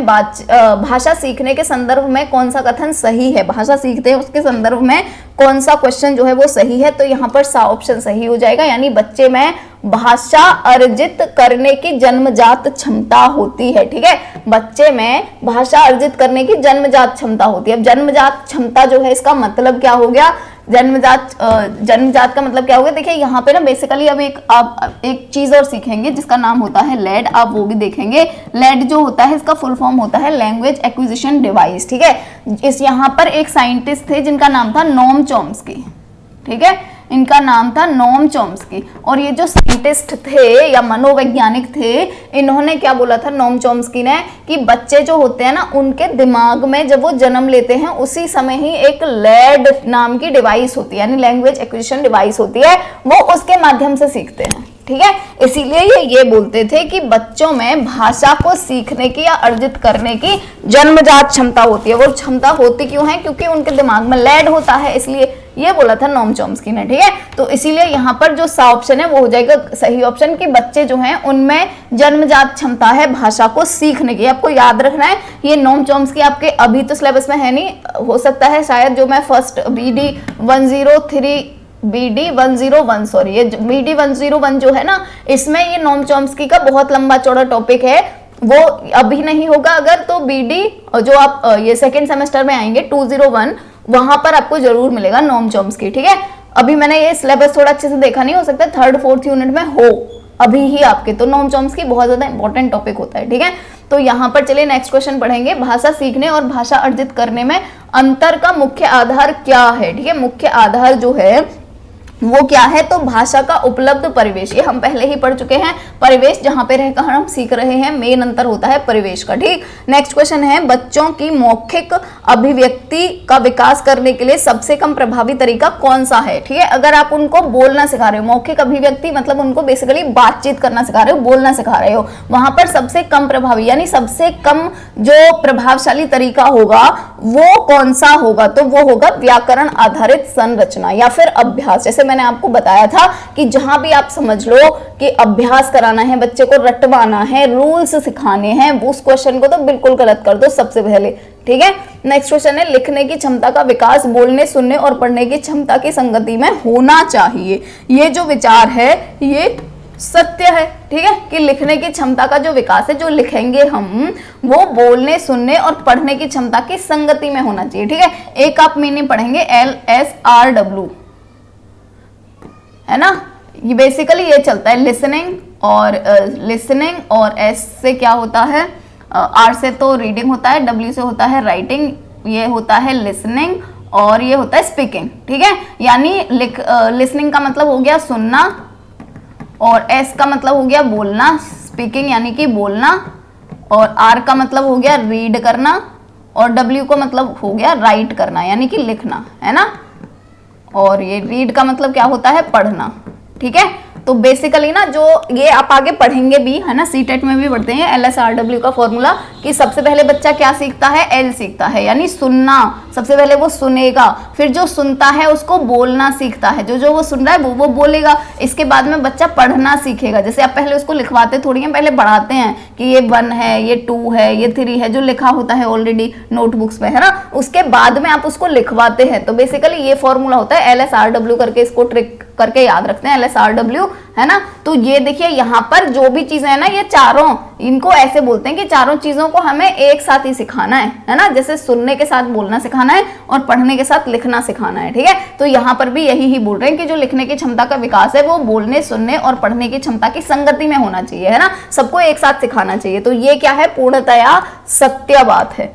भाषा सीखने के संदर्भ में कौन सा कथन सही है, भाषा सीखते हैं उसके संदर्भ में कौन सा क्वेश्चन जो है वो सही है। तो यहाँ पर सा ऑप्शन सही हो जाएगा, यानी बच्चे में भाषा अर्जित करने की जन्मजात क्षमता होती है। ठीक है, बच्चे में भाषा अर्जित करने की जन्मजात क्षमता होती है। अब जन्मजात क्षमता जो है इसका मतलब क्या हो गया, जन्मजात का मतलब क्या होगा। देखिए यहाँ पे ना बेसिकली अब आप एक चीज और सीखेंगे जिसका नाम होता है लेड, आप वो भी देखेंगे। लेड जो होता है इसका फुल फॉर्म होता है लैंग्वेज एक्विजिशन डिवाइस। ठीक है, इस यहाँ पर एक साइंटिस्ट थे जिनका नाम था नोम चॉम्स्की। ठीक है, इनका नाम था नोम चॉम्स्की, और ये जो साइंटिस्ट थे या मनोवैज्ञानिक थे, इन्होंने क्या बोला था नोम चॉम्स्की ने कि बच्चे जो होते हैं ना उनके दिमाग में जब वो जन्म लेते हैं उसी समय ही एक लैड नाम की डिवाइस होती है, यानी लैंग्वेज एक्विजिशन डिवाइस होती है, वो उसके माध्यम से सीखते हैं। ठीक है, इसीलिए ये बोलते थे कि बच्चों में भाषा को सीखने की या अर्जित करने की जन्मजात क्षमता होती है। वो क्षमता होती क्यों है, क्योंकि उनके दिमाग में लैड होता है, इसलिए ये बोला था नोम चॉम्स्की ने। ठीक है, तो इसीलिए यहाँ पर जो सा ऑप्शन है वो हो जाएगा सही ऑप्शन, कि बच्चे जो हैं उनमें जन्मजात क्षमता है भाषा को सीखने की। आपको याद रखना है ये नोम चॉम्स्की आपके अभी तो सिलेबस में है नहीं, हो सकता है शायद जो मैं फर्स्ट BD 101 सॉरी, ये BD 101 जो है ना, इसमें ये नोम चॉम्स्की का बहुत लंबा चौड़ा टॉपिक है, वो अभी नहीं होगा। अगर तो BD जो आप ये सेकेंड सेमेस्टर में आएंगे 201, वहां पर आपको जरूर मिलेगा नोम चॉम्स्की। ठीक है, अभी मैंने ये सिलेबस थोड़ा अच्छे से देखा नहीं, हो सकता है 3rd 4th यूनिट में हो अभी ही आपके, तो नोम चॉम्स्की बहुत ज्यादा इंपॉर्टेंट टॉपिक होता है। ठीक है, तो यहाँ पर चलिए नेक्स्ट क्वेश्चन पढ़ेंगे। भाषा सीखने और भाषा अर्जित करने में अंतर का मुख्य आधार क्या है। ठीक है, मुख्य आधार जो है वो क्या है, तो भाषा का उपलब्ध परिवेश, ये हम पहले ही पढ़ चुके हैं। परिवेश जहां पे रहकर हम सीख रहे हैं, मेन अंतर होता है परिवेश का। ठीक, नेक्स्ट क्वेश्चन है बच्चों की मौखिक अभिव्यक्ति का विकास करने के लिए सबसे कम प्रभावी तरीका कौन सा है। ठीक है, अगर आप उनको बोलना सिखा रहे हो, मौखिक अभिव्यक्ति मतलब उनको बेसिकली बातचीत करना सिखा रहे हो, बोलना सिखा रहे हो, वहां पर सबसे कम प्रभावी यानी सबसे कम जो प्रभावशाली तरीका होगा वो कौन सा होगा, तो वो होगा व्याकरण आधारित संरचना या फिर अभ्यास। जैसे मैंने आपको बताया था कि जहां भी आप समझ लो कि अभ्यास कराना है, बच्चे को रटवाना है, रूल्स सिखाने हैं, उस क्वेश्चन को तो बिल्कुल गलत कर दो सबसे पहले। ठीक है, नेक्स्ट क्वेश्चन है लिखने की क्षमता का विकास बोलने, सुनने और पढ़ने की क्षमता की संगति में होना चाहिए। ये जो विचार है ये सत्य है। ठीक है, कि लिखने की क्षमता का जो विकास है, जो लिखेंगे हम, वो बोलने, सुनने और पढ़ने की क्षमता की संगति में होना चाहिए। ठीक है, एक आप मीनिंग पढ़ेंगे LSRW, है ना, ये बेसिकली ये चलता है लिसनिंग और S से क्या होता है, R से तो रीडिंग होता है, W से होता है राइटिंग, ये होता है लिसनिंग और ये होता है स्पीकिंग। ठीक है, यानी लिसनिंग का मतलब हो गया सुनना, और S का मतलब हो गया बोलना, स्पीकिंग यानी कि बोलना, और R का मतलब हो गया रीड करना, और W का मतलब हो गया राइट करना यानी कि लिखना, है ना, और ये रीड का मतलब क्या होता है, पढ़ना। ठीक है, तो बेसिकली ना जो ये आप आगे पढ़ेंगे भी, है ना, सीटेट में भी पढ़ते हैं LSRW का फॉर्मूला, कि सबसे पहले बच्चा क्या सीखता है, L सीखता है, यानी सुनना। सबसे पहले वो सुनेगा, फिर जो सुनता है उसको बोलना सीखता है, जो वो सुन रहा है वो बोलेगा। इसके बाद में बच्चा पढ़ना सीखेगा। जैसे आप पहले उसको लिखवाते थोड़ी हैं, पहले बढ़ाते हैं कि ये 1 है, ये 2 है, ये 3 है, जो लिखा होता है ऑलरेडी नोटबुक्स में, है ना, उसके बाद में आप उसको लिखवाते हैं। तो बेसिकली ये फॉर्मूला होता है LSRW करके, इसको ट्रिक करके याद रखते हैं LSRW, है ना। तो ये देखिए यहाँ पर जो भी चीजें है ना, ये चारों, इनको ऐसे बोलते हैं कि चारों चीजों को हमें एक साथ ही सिखाना है ना, जैसे सुनने के साथ बोलना सिखाना है और पढ़ने के साथ लिखना सिखाना है। ठीक है, तो यहाँ पर भी यही ही बोल रहे हैं कि जो लिखने की क्षमता का विकास है वो बोलने, सुनने और पढ़ने की क्षमता की संगति में होना चाहिए, है ना, सबको एक साथ सिखाना चाहिए। तो ये क्या है, पूर्णतया सत्य बात है।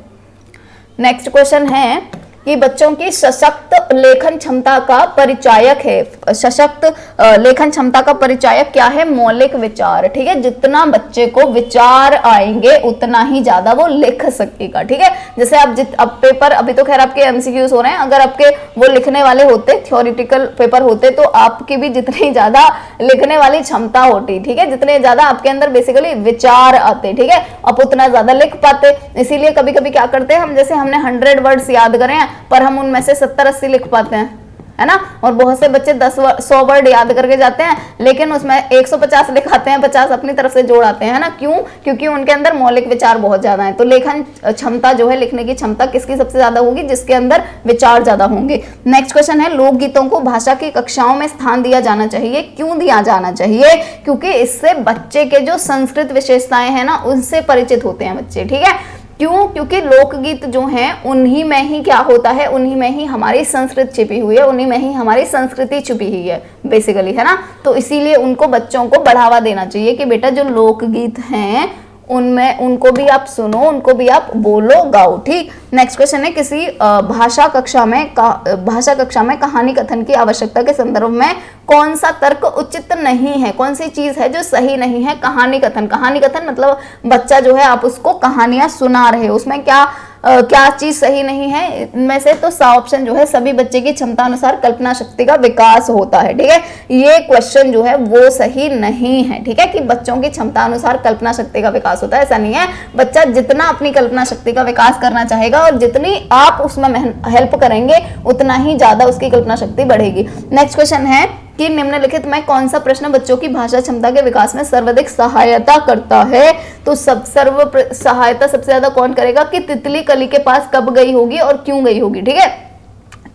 नेक्स्ट क्वेश्चन है कि बच्चों की सशक्त लेखन क्षमता का परिचायक है। सशक्त लेखन क्षमता का परिचायक क्या है, मौलिक विचार। ठीक है, जितना बच्चे को विचार आएंगे उतना ही ज्यादा वो लिख सकेगा। ठीक है, जैसे आप अब पेपर, अभी तो खैर आपके MCQs हो रहे हैं, अगर आपके वो लिखने वाले होते, थ्योरेटिकल पेपर होते, तो आपकी भी जितनी ज्यादा लिखने वाली क्षमता होती, ठीक है, जितने ज्यादा आपके अंदर बेसिकली विचार आते, ठीक है, आप उतना ज्यादा लिख पाते। इसीलिए कभी कभी क्या करते हैं हम, जैसे हमने 100 वर्ड्स याद करें पर हम उनमें से 70-80 लिख पाते हैं, है ना। और बहुत से बच्चे 100 वर्ड याद करके जाते हैं, लेकिन उसमें 150 लिखाते हैं, 50 अपनी तरफ से जोड़ आते हैं ना। क्यों? क्योंकि उनके अंदर मौलिक विचार बहुत ज्यादा है। तो लेखन क्षमता जो है, लिखने की क्षमता किसकी सबसे ज्यादा होगी? जिसके अंदर विचार ज्यादा होंगे। नेक्स्ट क्वेश्चन है, लोकगीतों को भाषा की कक्षाओं में स्थान दिया जाना चाहिए। क्यों दिया जाना चाहिए? क्योंकि इससे बच्चे के जो संस्कृत विशेषताएं हैं ना, उनसे परिचित होते हैं बच्चे, ठीक है। क्यों? क्योंकि लोकगीत जो हैं उन्हीं में ही क्या होता है, उन्हीं में ही हमारी संस्कृत छिपी हुई है, उन्हीं में ही हमारी संस्कृति छिपी हुई है बेसिकली, है ना। तो इसीलिए उनको, बच्चों को बढ़ावा देना चाहिए कि बेटा जो लोकगीत हैं उनमें, उनको भी आप सुनो, उनको भी आप बोलो, गाओ, ठीक। नेक्स्ट क्वेश्चन है, किसी भाषा कक्षा में कहानी कथन की आवश्यकता के संदर्भ में कौन सा तर्क उचित नहीं है? कौन सी चीज है जो सही नहीं है? कहानी कथन। कहानी कथन मतलब बच्चा जो है, आप उसको कहानियां सुना रहे हो, उसमें क्या चीज सही नहीं है? इनमें से तो सा ऑप्शन जो है, सभी बच्चे की क्षमता अनुसार कल्पना शक्ति का विकास होता है, ठीक है। ये क्वेश्चन जो है वो सही नहीं है, ठीक है, कि बच्चों की क्षमता अनुसार कल्पना शक्ति का विकास होता है, ऐसा नहीं है। बच्चा जितना अपनी कल्पना शक्ति का विकास करना चाहेगा और जितनी आप उसमें हेल्प करेंगे, उतना ही ज्यादा उसकी कल्पना शक्ति बढ़ेगी। नेक्स्ट क्वेश्चन है कि निम्नलिखित में कौन सा प्रश्न बच्चों की भाषा क्षमता के विकास में सर्वाधिक सहायता करता है? तो सहायता सबसे ज्यादा कौन करेगा कि तितली कली के पास कब गई होगी और क्यों गई होगी, ठीक है।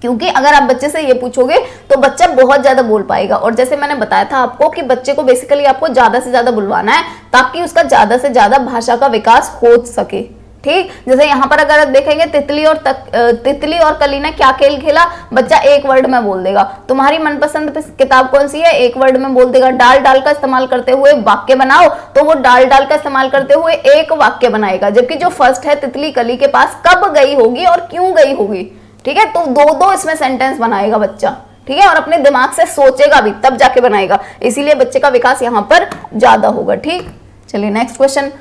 क्योंकि अगर आप बच्चे से ये पूछोगे तो बच्चा बहुत ज्यादा बोल पाएगा। और जैसे मैंने बताया था आपको कि बच्चे को बेसिकली आपको ज्यादा से ज्यादा बुलवाना है, ताकि उसका ज्यादा से ज्यादा भाषा का विकास हो सके, ठीक। जैसे यहाँ पर अगर देखेंगे, तितली और कली ने क्या खेल खेला? बच्चा एक वर्ड में बोल देगा। तुम्हारी मनपसंद किताब कौन सी है? एक वर्ड में बोल देगा। डाल डाल का इस्तेमाल करते हुए वाक्य बनाओ, तो वो डाल डाल का इस्तेमाल करते हुए एक वाक्य बनाएगा। जबकि जो फर्स्ट है, तितली कली के पास कब गई होगी और क्यों गई होगी, ठीक है। तो दो इसमें सेंटेंस बनाएगा बच्चा, ठीक है, और अपने दिमाग से सोचेगा भी, तब जाके बनाएगा। इसीलिए बच्चे का विकास यहाँ पर ज्यादा होगा, ठीक। चलिए नेक्स्ट क्वेश्चन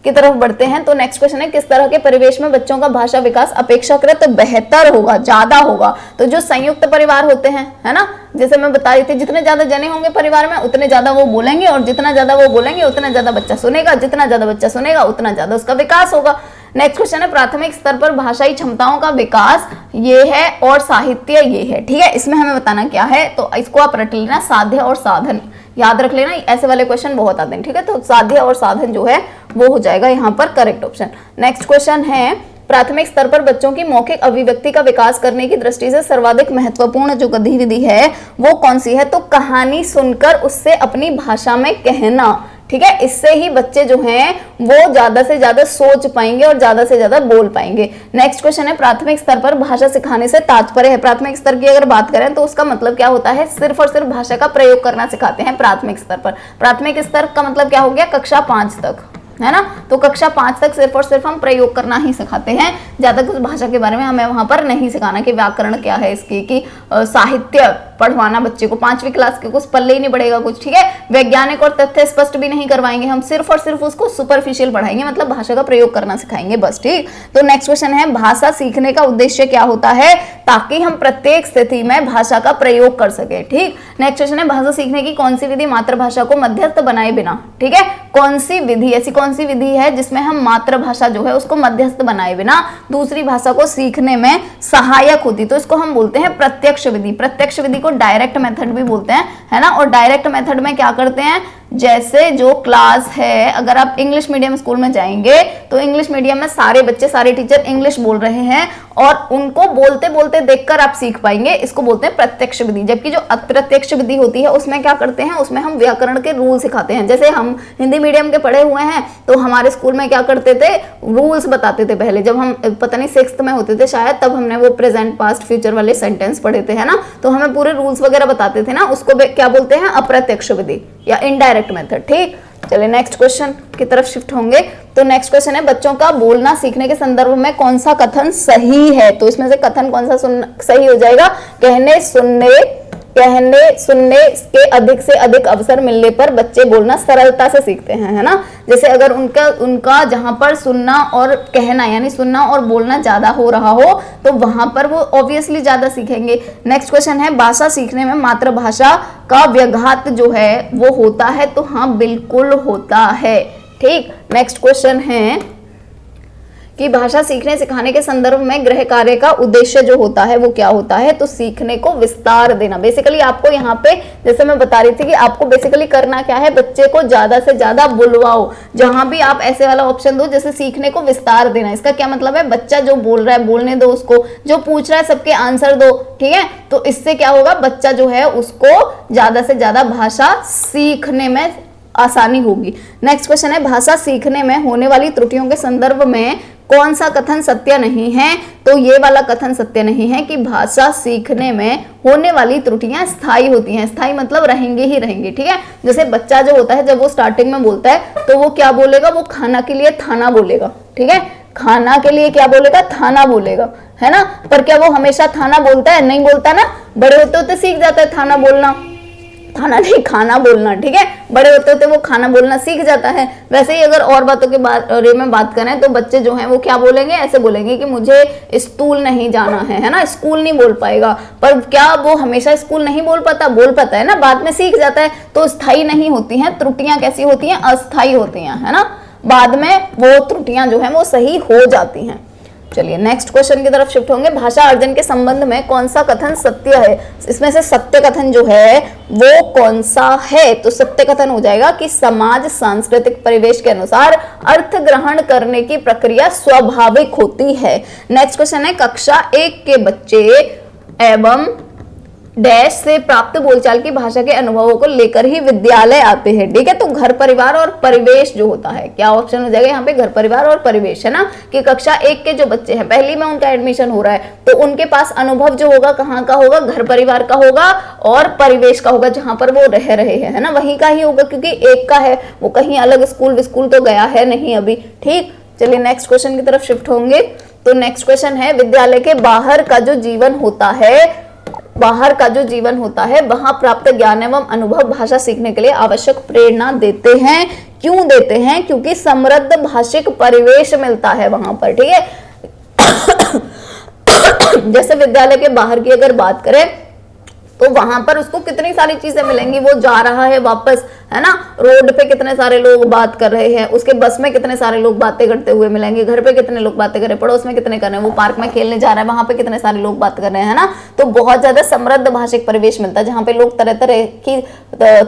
की तरफ बढ़ते हैं। तो नेक्स्ट क्वेश्चन है, किस तरह के परिवेश में बच्चों का भाषा विकास अपेक्षाकृत बेहतर होगा, ज्यादा होगा? तो जो संयुक्त परिवार होते हैं, है ना, जैसे मैं बता रही थी, जितने ज्यादा जने होंगे परिवार में उतने ज्यादा वो बोलेंगे, और जितना ज्यादा वो बोलेंगे उतना ज्यादा बच्चा सुनेगा, जितना ज्यादा बच्चा सुनेगा उतना ज्यादा उसका विकास होगा। नेक्स्ट क्वेश्चन है, प्राथमिक स्तर पर भाषाई क्षमताओं का विकास ये है और साहित्य ये है, ठीक है। इसमें हमें बताना क्या है, तो इसको आप रट लेना, साध्य और साधन याद रख लेना, ऐसे वाले क्वेश्चन बहुत आते हैं, ठीक है। तो साध्य और साधन जो है वो हो जाएगा यहाँ पर करेक्ट ऑप्शन। नेक्स्ट क्वेश्चन है, प्राथमिक स्तर पर बच्चों की मौखिक अभिव्यक्ति का विकास करने की दृष्टि से सर्वाधिक महत्वपूर्ण जो गतिविधि है वो कौन सी है? तो कहानी सुनकर उससे अपनी भाषा में कहना, ठीक है। इससे ही बच्चे जो हैं वो ज्यादा से ज्यादा सोच पाएंगे और ज्यादा से ज्यादा बोल पाएंगे। नेक्स्ट क्वेश्चन है, प्राथमिक स्तर पर भाषा सिखाने से तात्पर्य है। प्राथमिक स्तर की अगर बात करें तो उसका मतलब क्या होता है? सिर्फ और सिर्फ भाषा का प्रयोग करना सिखाते हैं प्राथमिक स्तर पर। प्राथमिक स्तर का मतलब क्या हो गया? कक्षा 5 तक, है ना। तो कक्षा 5 तक सिर्फ और सिर्फ हम प्रयोग करना ही सिखाते हैं, ज्यादा कुछ भाषा के बारे में हमें वहां पर नहीं सिखाना कि व्याकरण क्या है इसकी, कि साहित्य पढ़वाना बच्चे को 5वीं क्लास के कुछ पल्ले ही नहीं पड़ेगा कुछ, ठीक है। वैज्ञानिक और तथ्य स्पष्ट भी नहीं करवाएंगे हम, सिर्फ और सिर्फ उसको सुपरफिशियल पढ़ाएंगे, मतलब भाषा का प्रयोग करना सिखाएंगे बस, ठीक। तो नेक्स्ट क्वेश्चन है, भाषा सीखने का उद्देश्य क्या होता है? ताकि हम प्रत्येक स्थिति में भाषा का प्रयोग कर सके, ठीक। नेक्स्ट क्वेश्चन है, भाषा सीखने की कौन सी विधि मातृभाषा को मध्यस्थ बनाए बिना, ठीक है। कौन सी विधि, ऐसी कौन सी विधि है जिसमें हम मातृभाषा जो है उसको मध्यस्थ बनाए बिना दूसरी भाषा को सीखने में सहायक होती? तो इसको हम बोलते हैं प्रत्यक्ष विधि। प्रत्यक्ष विधि को डायरेक्ट मेथड भी बोलते हैं, है ना। और डायरेक्ट मेथड में क्या करते हैं, जैसे जो क्लास है, अगर आप इंग्लिश मीडियम स्कूल में जाएंगे तो इंग्लिश मीडियम में सारे बच्चे, सारे टीचर इंग्लिश बोल रहे हैं और उनको बोलते बोलते देखकर आप सीख पाएंगे, इसको बोलते हैं प्रत्यक्ष विधि। जबकि जो अप्रत्यक्ष विधि होती है उसमें क्या करते हैं, उसमें हम व्याकरण के रूल सिखाते हैं। जैसे हम हिंदी मीडियम के पढ़े हुए हैं तो हमारे स्कूल में क्या करते थे, रूल्स बताते थे। पहले जब हम पता नहीं 6th में होते थे शायद, तब हमने वो प्रेजेंट पास्ट फ्यूचर वाले सेंटेंस पढ़े थे, है ना। तो हमें पूरे रूल्स वगैरह बताते थे ना, उसको क्या बोलते हैं, अप्रत्यक्ष विधि या इनडायरेक्ट मेथड, ठीक। चलिए नेक्स्ट क्वेश्चन की तरफ शिफ्ट होंगे। तो नेक्स्ट क्वेश्चन है, बच्चों का बोलना सीखने के संदर्भ में कौन सा कथन सही है? तो इसमें से कथन कौन सा सही हो जाएगा? कहने सुनने के अधिक से अधिक अवसर मिलने पर बच्चे बोलना सरलता से सीखते हैं, है ना। जैसे अगर उनका जहां पर सुनना और कहना यानी सुनना और बोलना ज्यादा हो रहा हो तो वहां पर वो ऑब्वियसली ज्यादा सीखेंगे। नेक्स्ट क्वेश्चन है, भाषा सीखने में मातृभाषा का व्याघात जो है वो होता है? तो हाँ, बिल्कुल होता है, ठीक। नेक्स्ट क्वेश्चन है कि भाषा सीखने सिखाने के संदर्भ में गृह कार्य का उद्देश्य जो होता है वो क्या होता है, तो सीखने को विस्तार देना। बेसिकली आपको यहाँ पे जैसे मैं बता रही थी कि आपको बेसिकली करना क्या है, बच्चे को ज्यादा से ज्यादा बुलवाओ। जहां भी आप ऐसे वाला ऑप्शन दो जैसे सीखने को विस्तार देना, इसका क्या मतलब है, बच्चा जो बोल रहा है बोलने दो उसको, जो पूछ रहा है सबके आंसर दो, ठीक है। तो इससे क्या होगा, बच्चा जो है उसको ज्यादा से ज्यादा भाषा सीखने में आसानी होगी। नेक्स्ट क्वेश्चन है, भाषा सीखने में होने वाली त्रुटियों के संदर्भ में कौन सा कथन सत्य नहीं है, तो ये वाला कथन सत्य नहीं है कि भाषा सीखने में होने वाली त्रुटियां स्थायी होती हैं। स्थायी मतलब रहेंगे ही रहेंगे, ठीक है। जैसे बच्चा जो होता है जब वो स्टार्टिंग में बोलता है तो वो क्या बोलेगा, वो खाना के लिए थाना बोलेगा, ठीक है। खाना के लिए क्या बोलेगा, थाना बोलेगा, है ना। पर क्या वो हमेशा थाना बोलता है, नहीं बोलता ना। बड़े होते होते सीख जाता है थाना बोलना, थाना नहीं खाना बोलना, ठीक है। बड़े होते होते वो खाना बोलना सीख जाता है। वैसे ही अगर और बातों के बारे में बात करें तो बच्चे जो हैं वो क्या बोलेंगे, ऐसे बोलेंगे कि मुझे स्कूल नहीं जाना है ना। स्कूल नहीं बोल पाएगा, पर क्या वो हमेशा स्कूल नहीं बोल पाता है ना, बाद में सीख जाता है। तो स्थायी नहीं होती हैं त्रुटियां, कैसी होती हैं, अस्थायी होती हैं, है ना। बाद में वो त्रुटियां जो है वो सही हो जाती हैं। चलिए नेक्स्ट क्वेश्चन की तरफ शिफ्ट होंगे। भाषा अर्जन के संबंध में कौन सा कथन सत्य है, इसमें से सत्य कथन जो है वो कौन सा है, तो सत्य कथन हो जाएगा कि समाज सांस्कृतिक परिवेश के अनुसार अर्थ ग्रहण करने की प्रक्रिया स्वाभाविक होती है। नेक्स्ट क्वेश्चन है, कक्षा 1 के बच्चे एवं डैश से प्राप्त बोलचाल की भाषा के अनुभवों को लेकर ही विद्यालय आते हैं, ठीक है। तो घर परिवार और परिवेश जो होता है, क्या ऑप्शन हो जाएगा यहाँ पे, घर परिवार और परिवेश, है ना। कि कक्षा 1 के जो बच्चे हैं, पहली में उनका एडमिशन हो रहा है, तो उनके पास अनुभव जो होगा कहाँ का होगा, घर परिवार का होगा और परिवेश का होगा, जहां पर वो रह रहे हैं, है ना, वहीं का ही होगा। क्योंकि एक का है, वो कहीं अलग स्कूल तो गया है नहीं अभी, ठीक। चलिए नेक्स्ट क्वेश्चन की तरफ शिफ्ट होंगे। तो नेक्स्ट क्वेश्चन है, विद्यालय के बाहर का जो जीवन होता है, वहां प्राप्त ज्ञान एवं अनुभव भाषा सीखने के लिए आवश्यक प्रेरणा देते हैं। क्यों देते हैं, क्योंकि समृद्ध भाषिक परिवेश मिलता है वहां पर, ठीक है। जैसे विद्यालय के बाहर की अगर बात करें तो वहां पर उसको कितनी सारी चीजें मिलेंगी, वो जा रहा है वापस, है ना, रोड पे कितने सारे लोग बात कर रहे हैं, उसके बस में कितने सारे लोग बातें करते हुए मिलेंगे, घर पे कितने लोग बातें कर रहे हैं, पड़ोस में कितने कर रहे हैं, वो पार्क में खेलने जा रहा है, वहां पे कितने सारे लोग बात कर रहे हैं, है ना। तो बहुत ज्यादा समृद्ध भाषिक परिवेश मिलता है, जहाँ पे लोग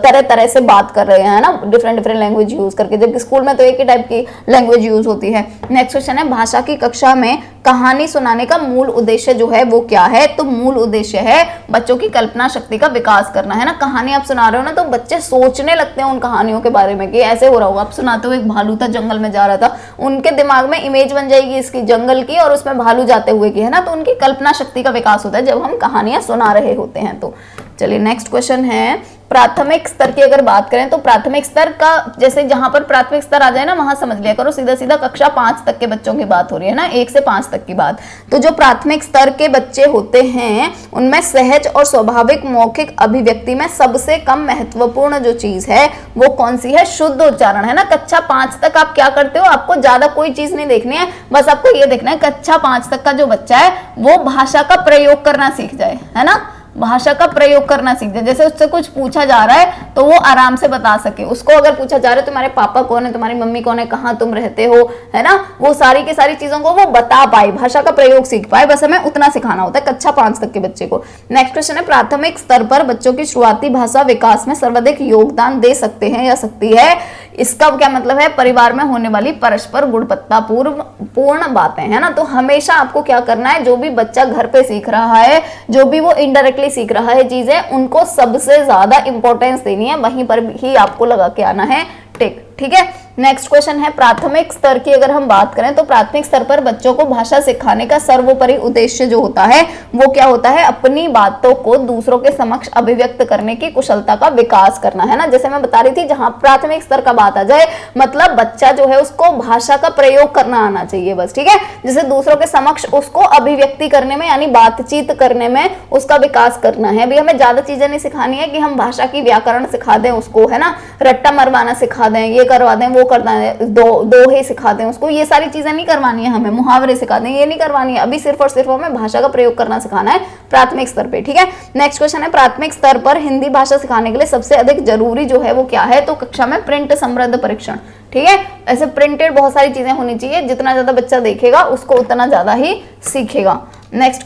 तरह तरह से बात कर रहे हैं ना, डिफरेंट लैंग्वेज यूज करके, जबकि स्कूल में तो एक ही टाइप की लैंग्वेज यूज होती है। नेक्स्ट क्वेश्चन है, भाषा की कक्षा में कहानी सुनाने का मूल उद्देश्य जो है वो क्या है, तो मूल उद्देश्य है बच्चों की कल्पना शक्ति का विकास करना, है ना। कहानी आप सुना रहे हो ना तो बच्चे सोचने लगते हैं उन कहानियों के बारे में कि ऐसे हो रहा होगा। आप सुनाते हो एक भालू था जंगल में जा रहा था, उनके दिमाग में इमेज बन जाएगी इसकी जंगल की और उसमें भालू जाते हुए की, है ना। तो उनकी कल्पना शक्ति का विकास होता है जब हम कहानियां सुना रहे होते हैं। तो चलिए नेक्स्ट क्वेश्चन है, प्राथमिक स्तर की अगर बात करें तो प्राथमिक स्तर का, जैसे जहां पर प्राथमिक स्तर आ जाए ना वहां समझ लिया करो सीधा कक्षा 5 तक के बच्चों की बात हो रही है ना, 1 से 5 तक की बात। तो जो प्राथमिक स्तर के बच्चे होते हैं उनमें सहज और स्वाभाविक मौखिक अभिव्यक्ति में सबसे कम महत्वपूर्ण जो चीज है वो कौन सी है, शुद्ध उच्चारण, है ना। कक्षा 5 तक आप क्या करते हो, आपको ज्यादा कोई चीज नहीं देखनी है, बस आपको ये देखना है कक्षा 5 तक का जो बच्चा है वो भाषा का प्रयोग करना सीख जाए, है ना, भाषा का प्रयोग करना सीख जाए। जैसे उससे कुछ पूछा जा रहा है तो वो आराम से बता सके। उसको अगर पूछा जा रहा है तुम्हारे पापा कौन है, तुम्हारी मम्मी कौन है, कहाँ तुम रहते हो, है ना, वो सारी की सारी चीजों को वो बता पाए, भाषा का प्रयोग सीख पाए, बस हमें उतना सिखाना होता है कक्षा 5 तक के बच्चे को। नेक्स्ट क्वेश्चन है, प्राथमिक स्तर पर बच्चों की शुरुआती भाषा विकास में सर्वाधिक योगदान दे सकते हैं या सकती है, इसका क्या मतलब है, परिवार में होने वाली परस्पर गुणवत्ता पूर्ण बातें, है ना। तो हमेशा आपको क्या करना है, जो भी बच्चा घर पे सीख रहा है, जो भी वो इनडायरेक्टली सीख रहा है चीजें, उनको सबसे ज्यादा इंपॉर्टेंस देनी है, वहीं पर ही आपको लगा के आना है टिक, ठीक है। नेक्स्ट क्वेश्चन है, प्राथमिक स्तर की अगर हम बात करें तो प्राथमिक स्तर पर बच्चों को भाषा सिखाने का सर्वोपरि उद्देश्य जो होता है वो क्या होता है, अपनी बातों को दूसरों के समक्ष अभिव्यक्त करने की कुशलता का विकास करना, है ना। जैसे मैं बता रही थी, जहां प्राथमिक स्तर का बात आ जाए मतलब बच्चा जो है उसको भाषा का प्रयोग करना आना चाहिए बस, ठीक है। जैसे दूसरों के समक्ष उसको अभिव्यक्ति करने में यानी बातचीत करने में उसका विकास करना है। अभी हमें ज्यादा चीजें नहीं सिखानी है कि हम भाषा की व्याकरण सिखा दें उसको, है ना, रट्टा मरवाना सिखा दें, ये करवा दें वो करना है, दो ही सिखाते हैं उसको, ये सारी चीजें नहीं करवानी है हमें, मुहावरे सिखाते हैं ये नहीं करवानी है, अभी सिर्फ और सिर्फ हमें भाषा का प्रयोग करना सिखाना है प्राथमिक स्तर पे, ठीक है। नेक्स्ट क्वेश्चन है, प्राथमिक स्तर पर हिंदी भाषा सिखाने के लिए सबसे अधिक जरूरी जो है वो क्या है, तो कक्षा में प्रिंट समृद्ध परीक्षण, ठीक है। ऐसे प्रिंटेड बहुत सारी चीजें होनी चाहिए, जितना ज्यादा बच्चा देखेगा उसको उतना ज्यादा ही सीखेगा। नेक्स्ट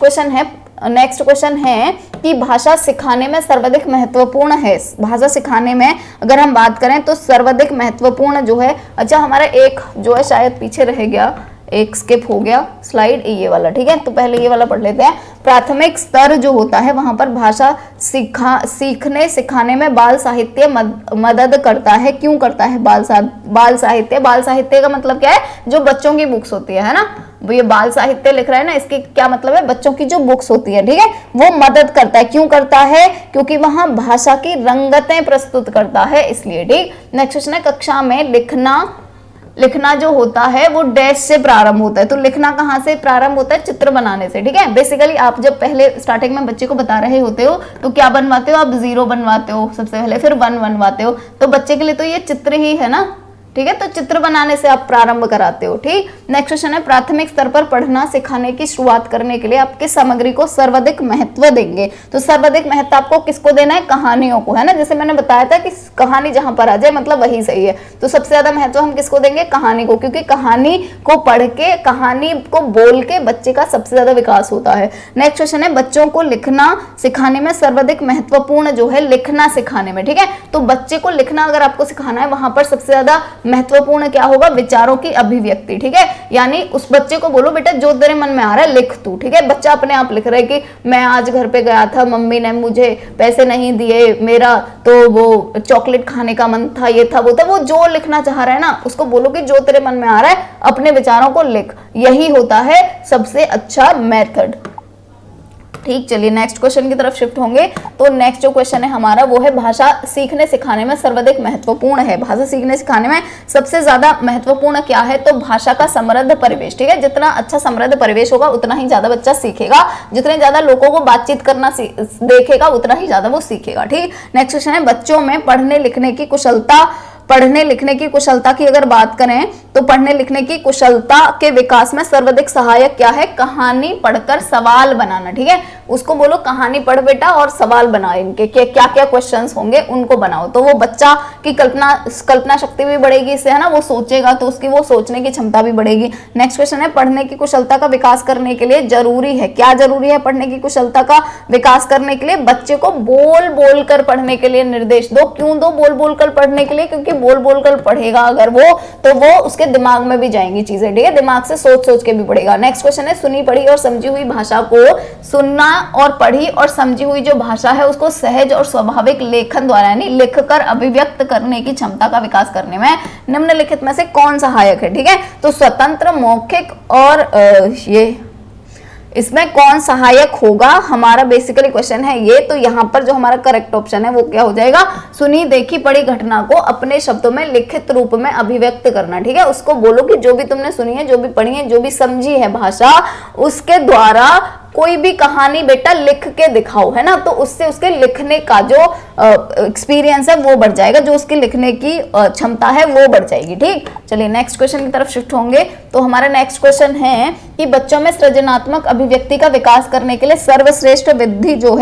क्वेश्चन है कि भाषा सिखाने में सर्वाधिक महत्वपूर्ण है, भाषा सिखाने में अगर हम बात करें तो सर्वाधिक महत्वपूर्ण जो है, अच्छा हमारा एक जो है शायद पीछे रह गया, एक स्किप हो गया स्लाइड, ये वाला, ठीक है। तो पहले ये वाला पढ़ लेते हैं। प्राथमिक स्तर जो होता है वहां पर भाषा सीखने सिखाने में बाल साहित्य मदद करता है। क्यों करता है? बाल साहित्य का मतलब क्या है? जो बच्चों की बुक्स होती है ना, ये बाल साहित्य लिख रहा है ना, इसके क्या मतलब है? बच्चों की जो बुक्स होती है, ठीक है, वो मदद करता है। क्यों करता है? क्योंकि वहां भाषा की रंगतें प्रस्तुत करता है, इसलिए, ठीक। नेक्स्ट क्वेश्चन है, कक्षा में लिखना जो होता है वो डैश से प्रारंभ होता है। तो लिखना कहाँ से प्रारंभ होता है? चित्र बनाने से, ठीक है। बेसिकली आप जब पहले स्टार्टिंग में बच्चे को बता रहे होते हो तो क्या बनवाते हो आप? 0 बनवाते हो सबसे पहले, फिर 1 बनवाते हो। तो बच्चे के लिए तो ये चित्र ही है ना, ठीक है। तो चित्र बनाने से आप प्रारंभ कराते हो, ठीक। नेक्स्ट क्वेश्चन है, प्राथमिक स्तर पर पढ़ना सिखाने की शुरुआत करने के लिए आपके सामग्री को सर्वाधिक महत्व देंगे। तो सर्वाधिक महत्व आपको किसको देना है? कहानियों को, है ना। जैसे मैंने बताया था कि कहानी जहां पर आ जाए मतलब वही सही है। तो सबसे ज्यादा महत्व हम किसको देंगे? कहानी को, क्योंकि कहानी को पढ़ के, कहानी को बोल के बच्चे का सबसे ज्यादा विकास होता है। नेक्स्ट क्वेश्चन है, बच्चों को लिखना सिखाने में सर्वाधिक महत्वपूर्ण जो है लिखना सिखाने में, ठीक है। तो बच्चे को लिखना अगर आपको सिखाना है, वहां पर सबसे ज्यादा महत्वपूर्ण क्या होगा? विचारों की अभिव्यक्ति, ठीक है। यानी उस बच्चे को बोलो बेटा जो तेरे मन में आ रहा है लिख तू, ठीक है। बच्चा अपने आप लिख रहा है कि मैं आज घर पे गया था, मम्मी ने मुझे पैसे नहीं दिए, मेरा तो वो चॉकलेट खाने का मन था, ये था वो था। वो जो लिखना चाह रहा है ना, उसको बोलो कि जो तेरे मन में आ रहा है अपने विचारों को लिख। यही होता है सबसे अच्छा मेथड, ठीक। चलिए नेक्स्ट क्वेश्चन की तरफ शिफ्ट होंगे। तो नेक्स्ट जो क्वेश्चन है हमारा वो है, भाषा सीखने सिखाने में सर्वाधिक महत्वपूर्ण है। भाषा सीखने सिखाने में सबसे ज्यादा महत्वपूर्ण क्या है? तो भाषा का समृद्ध परिवेश, ठीक है। जितना अच्छा समृद्ध परिवेश होगा उतना ही ज्यादा बच्चा सीखेगा। जितने ज्यादा लोगों को बातचीत करना देखेगा उतना ही ज्यादा वो सीखेगा, ठीक। नेक्स्ट क्वेश्चन है, बच्चों में पढ़ने लिखने की कुशलता की अगर बात करें तो पढ़ने लिखने की कुशलता के विकास में सर्वाधिक सहायक क्या है? कहानी पढ़कर सवाल बनाना, ठीक है। उसको बोलो कहानी पढ़ बेटा और सवाल बना, इनके क्या क्या क्वेश्चंस होंगे उनको बनाओ। तो वो बच्चा की कल्पना शक्ति भी बढ़ेगी इससे, है ना। वो सोचेगा तो उसकी वो सोचने की क्षमता भी बढ़ेगी। नेक्स्ट क्वेश्चन है, पढ़ने की कुशलता का विकास करने के लिए जरूरी है, क्या जरूरी है पढ़ने की कुशलता का विकास करने के लिए? बच्चे को बोल बोल कर पढ़ने के लिए निर्देश दो। क्यों दो बोल बोल कर पढ़ने के लिए? क्योंकि बोल बोल कर पढ़ेगा अगर वो, तो वो उसके दिमाग में भी जाएंगी चीजें, ठीक है। दिमाग से सोच सोच के भी पढ़ेगा। नेक्स्ट क्वेश्चन है, सुनी पढ़ी और समझी हुई भाषा को, सुनना और पढ़ी और समझी हुई जो भाषा है उसको सहज और स्वाभाविक लेखन द्वारा यानी लिखकर अभिव्यक्त करने की क्षमता का विकास करने में निम्नलिखित में से कौन सहायक है, ठीक है। तो स्वतंत्र, मौखिक और ये इसमें कौन सहायक होगा? हमारा बेसिकली क्वेश्चन है ये। तो यहाँ पर जो हमारा करेक्ट ऑप्शन है वो क्या हो जाएगा? सुनी देखी पढ़ी घटना को अपने शब्दों में लिखित रूप में अभिव्यक्त करना, ठीक है। उसको बोलो कि जो भी तुमने सुनी है, जो भी पढ़ी है, जो भी समझी है भाषा, उसके द्वारा कोई भी कहानी बेटा लिख के दिखाओ, है ना। तो उससे उसके लिखने का जो एक्सपीरियंस है वो बढ़ जाएगा, जो उसकी लिखने की क्षमता है वो बढ़ जाएगी, ठीक। चलिए नेक्स्ट क्वेश्चन की तरफ शिफ्ट होंगे। तो हमारा नेक्स्ट क्वेश्चन है कि बच्चों में सृजनात्मक अभिव्यक्ति का विकास करने के लिए सर्वश्रेष्ठ विधि जो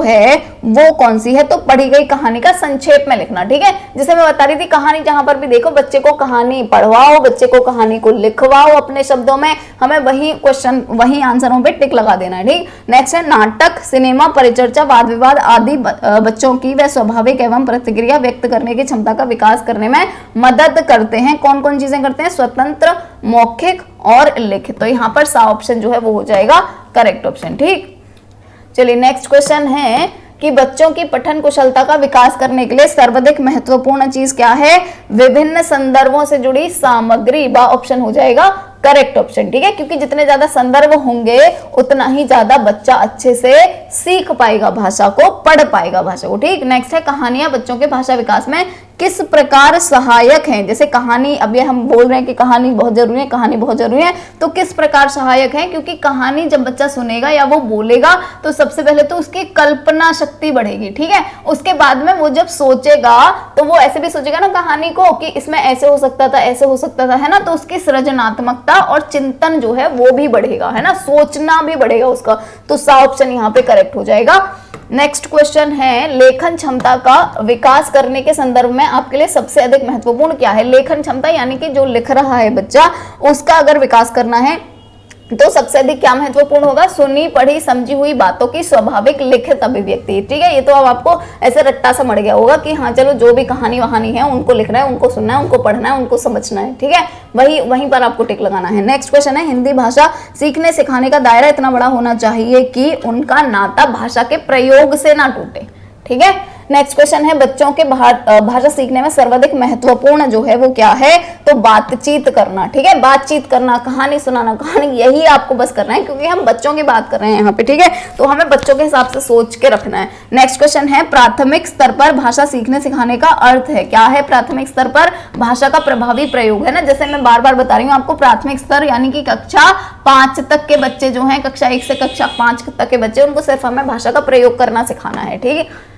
है वो कौन सी है? तो पढ़ी गई कहानी का संक्षेप में लिखना, ठीक है। जैसे मैं बता रही थी, कहानी जहां पर भी देखो बच्चे को कहानी पढ़वाओ, बच्चे को कहानी को लिखवाओ अपने शब्दों में, हमें वही क्वेश्चन वही आंसरों पे टिक लगा देना है, ठीक। नेक्स्ट है, नाटक, सिनेमा, परिचर्चा, वाद विवाद आदि बच्चों की व स्वाभाविक एवं प्रतिक्रिया व्यक्त करने की क्षमता का विकास करने में मदद करते हैं। कौन कौन चीजें करते हैं? स्वतंत्र, मौखिक और लिखित। तो यहाँ पर सा ऑप्शन जो है वो हो जाएगा करेक्ट ऑप्शन, ठीक। चलिए नेक्स्ट क्वेश्चन है कि बच्चों की पठन कुशलता का विकास करने के लिए सर्वाधिक महत्वपूर्ण चीज क्या है? विभिन्न संदर्भों से जुड़ी सामग्री, बा ऑप्शन हो जाएगा करेक्ट ऑप्शन, ठीक है। क्योंकि जितने ज्यादा संदर्भ होंगे उतना ही ज्यादा बच्चा अच्छे से सीख पाएगा भाषा को, पढ़ पाएगा भाषा को, ठीक। नेक्स्ट है, कहानियां बच्चों के भाषा विकास में किस प्रकार सहायक हैं। जैसे कहानी, अब ये हम बोल रहे हैं कि कहानी बहुत जरूरी है, कहानी बहुत जरूरी है, तो किस प्रकार सहायक है, क्योंकि कहानी जब बच्चा सुनेगा या वो बोलेगा तो सबसे पहले तो उसकी कल्पना शक्ति बढ़ेगी, ठीक है। उसके बाद में वो जब सोचेगा तो वो ऐसे भी सोचेगा ना कहानी को कि इसमें ऐसे हो सकता था, ऐसे हो सकता था, है ना। तो उसकी सृजनात्मकता और चिंतन जो है वो भी बढ़ेगा, है ना, सोचना भी बढ़ेगा उसका। तो सा ऑप्शन यहाँ पे करेक्ट हो जाएगा। नेक्स्ट क्वेश्चन है, लेखन क्षमता का विकास करने के संदर्भ में आपके लिए सबसे अधिक महत्वपूर्ण क्या है। लेखन क्षमता यानी कि जो लिख रहा है बच्चा, उसका अगर विकास करना है तो सबसे अधिक क्या महत्वपूर्ण होगा, सुनी पढ़ी समझी हुई बातों की स्वाभाविक लिखित अभिव्यक्ति, ठीक है। ये तो अब आपको ऐसे रट्टा सा मर गया होगा कि हाँ चलो जो भी कहानी वहानी है उनको लिखना है, उनको सुनना है, उनको पढ़ना है, उनको समझना है, ठीक है। वहीं पर आपको टिक लगाना है। नेक्स्ट क्वेश्चन है, हिंदी भाषा सीखने सिखाने का दायरा इतना बड़ा होना चाहिए कि उनका नाता भाषा के प्रयोग से ना टूटे, ठीक है। नेक्स्ट क्वेश्चन है, बच्चों के भाषा सीखने में सर्वाधिक महत्वपूर्ण जो है वो क्या है, तो बातचीत करना, ठीक है। बातचीत करना, कहानी सुनाना, कहानी, यही आपको बस करना है क्योंकि हम बच्चों की बात कर रहे हैं यहाँ पे, ठीक है। तो हमें बच्चों के हिसाब से सोच के रखना है। नेक्स्ट क्वेश्चन है, प्राथमिक स्तर पर भाषा सीखने सिखाने का अर्थ है, क्या है प्राथमिक स्तर पर भाषा का प्रभावी प्रयोग, है ना। जैसे मैं बार बार बता रही हूँ आपको, प्राथमिक स्तर यानी कि कक्षा 5 तक के बच्चे जो हैं, कक्षा 1 से कक्षा 5 तक के बच्चे, उनको सिर्फ हमें भाषा का प्रयोग करना सिखाना है, ठीक है।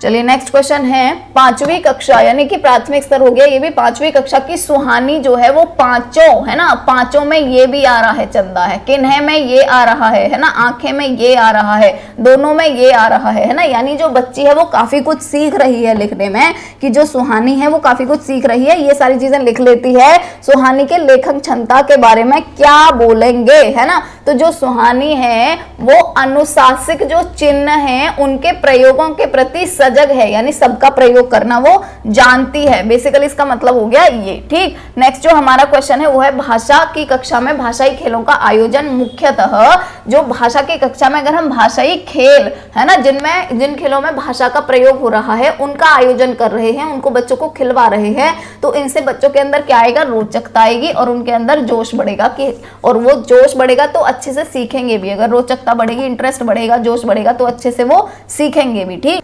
चलिए नेक्स्ट क्वेश्चन है, 5वीं कक्षा यानी कि प्राथमिक स्तर हो गया, ये भी 5वीं कक्षा की सुहानी जो है वो पांचों, है ना, पांचों में ये भी आ रहा है, चंदा है, किन्हे में ये आ रहा है ना, आंखें में ये आ रहा है, दोनों में ये आ रहा है ना। यानी जो बच्ची है वो काफी कुछ सीख रही है लिखने में, कि जो सुहानी है वो काफी कुछ सीख रही है, ये सारी चीजें लिख लेती है। सुहानी के लेखन क्षमता के बारे में क्या बोलेंगे, है ना। तो जो सुहानी है वो अनुशासिक जो चिन्ह है उनके प्रयोगों के प्रति सजग है, यानी सबका प्रयोग करना वो जानती है, बेसिकली इसका मतलब हो गया ये, ठीक। नेक्स्ट जो हमारा क्वेश्चन है वो है, भाषा की कक्षा में भाषाई खेलों का आयोजन मुख्यतः, जो भाषा की कक्षा में अगर हम भाषाई खेल, है ना, जिन खेलों में भाषा का प्रयोग हो रहा है उनका आयोजन कर रहे हैं, उनको बच्चों को खिलवा रहे हैं, तो इनसे बच्चों के अंदर क्या आएगा, रोचकता आएगी और उनके अंदर जोश बढ़ेगा, कि और वो जोश बढ़ेगा तो अच्छे से सीखेंगे भी। अगर रोचकता बढ़ेगी, इंटरेस्ट बढ़ेगा, जोश बढ़ेगा तो अच्छे से वो सीखेंगे भी, ठीक।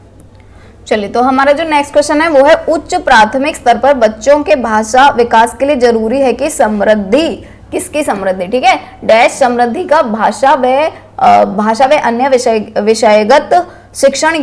चलिए, तो हमारा जो नेक्स्ट क्वेश्चन है वो है, उच्च प्राथमिक स्तर पर बच्चों के भाषा विकास के लिए जरूरी है कि समृद्धि, किसकी समृद्धि, ठीक है, डैश समृद्धि का भाषा व अन्य विषयगत शिक्षण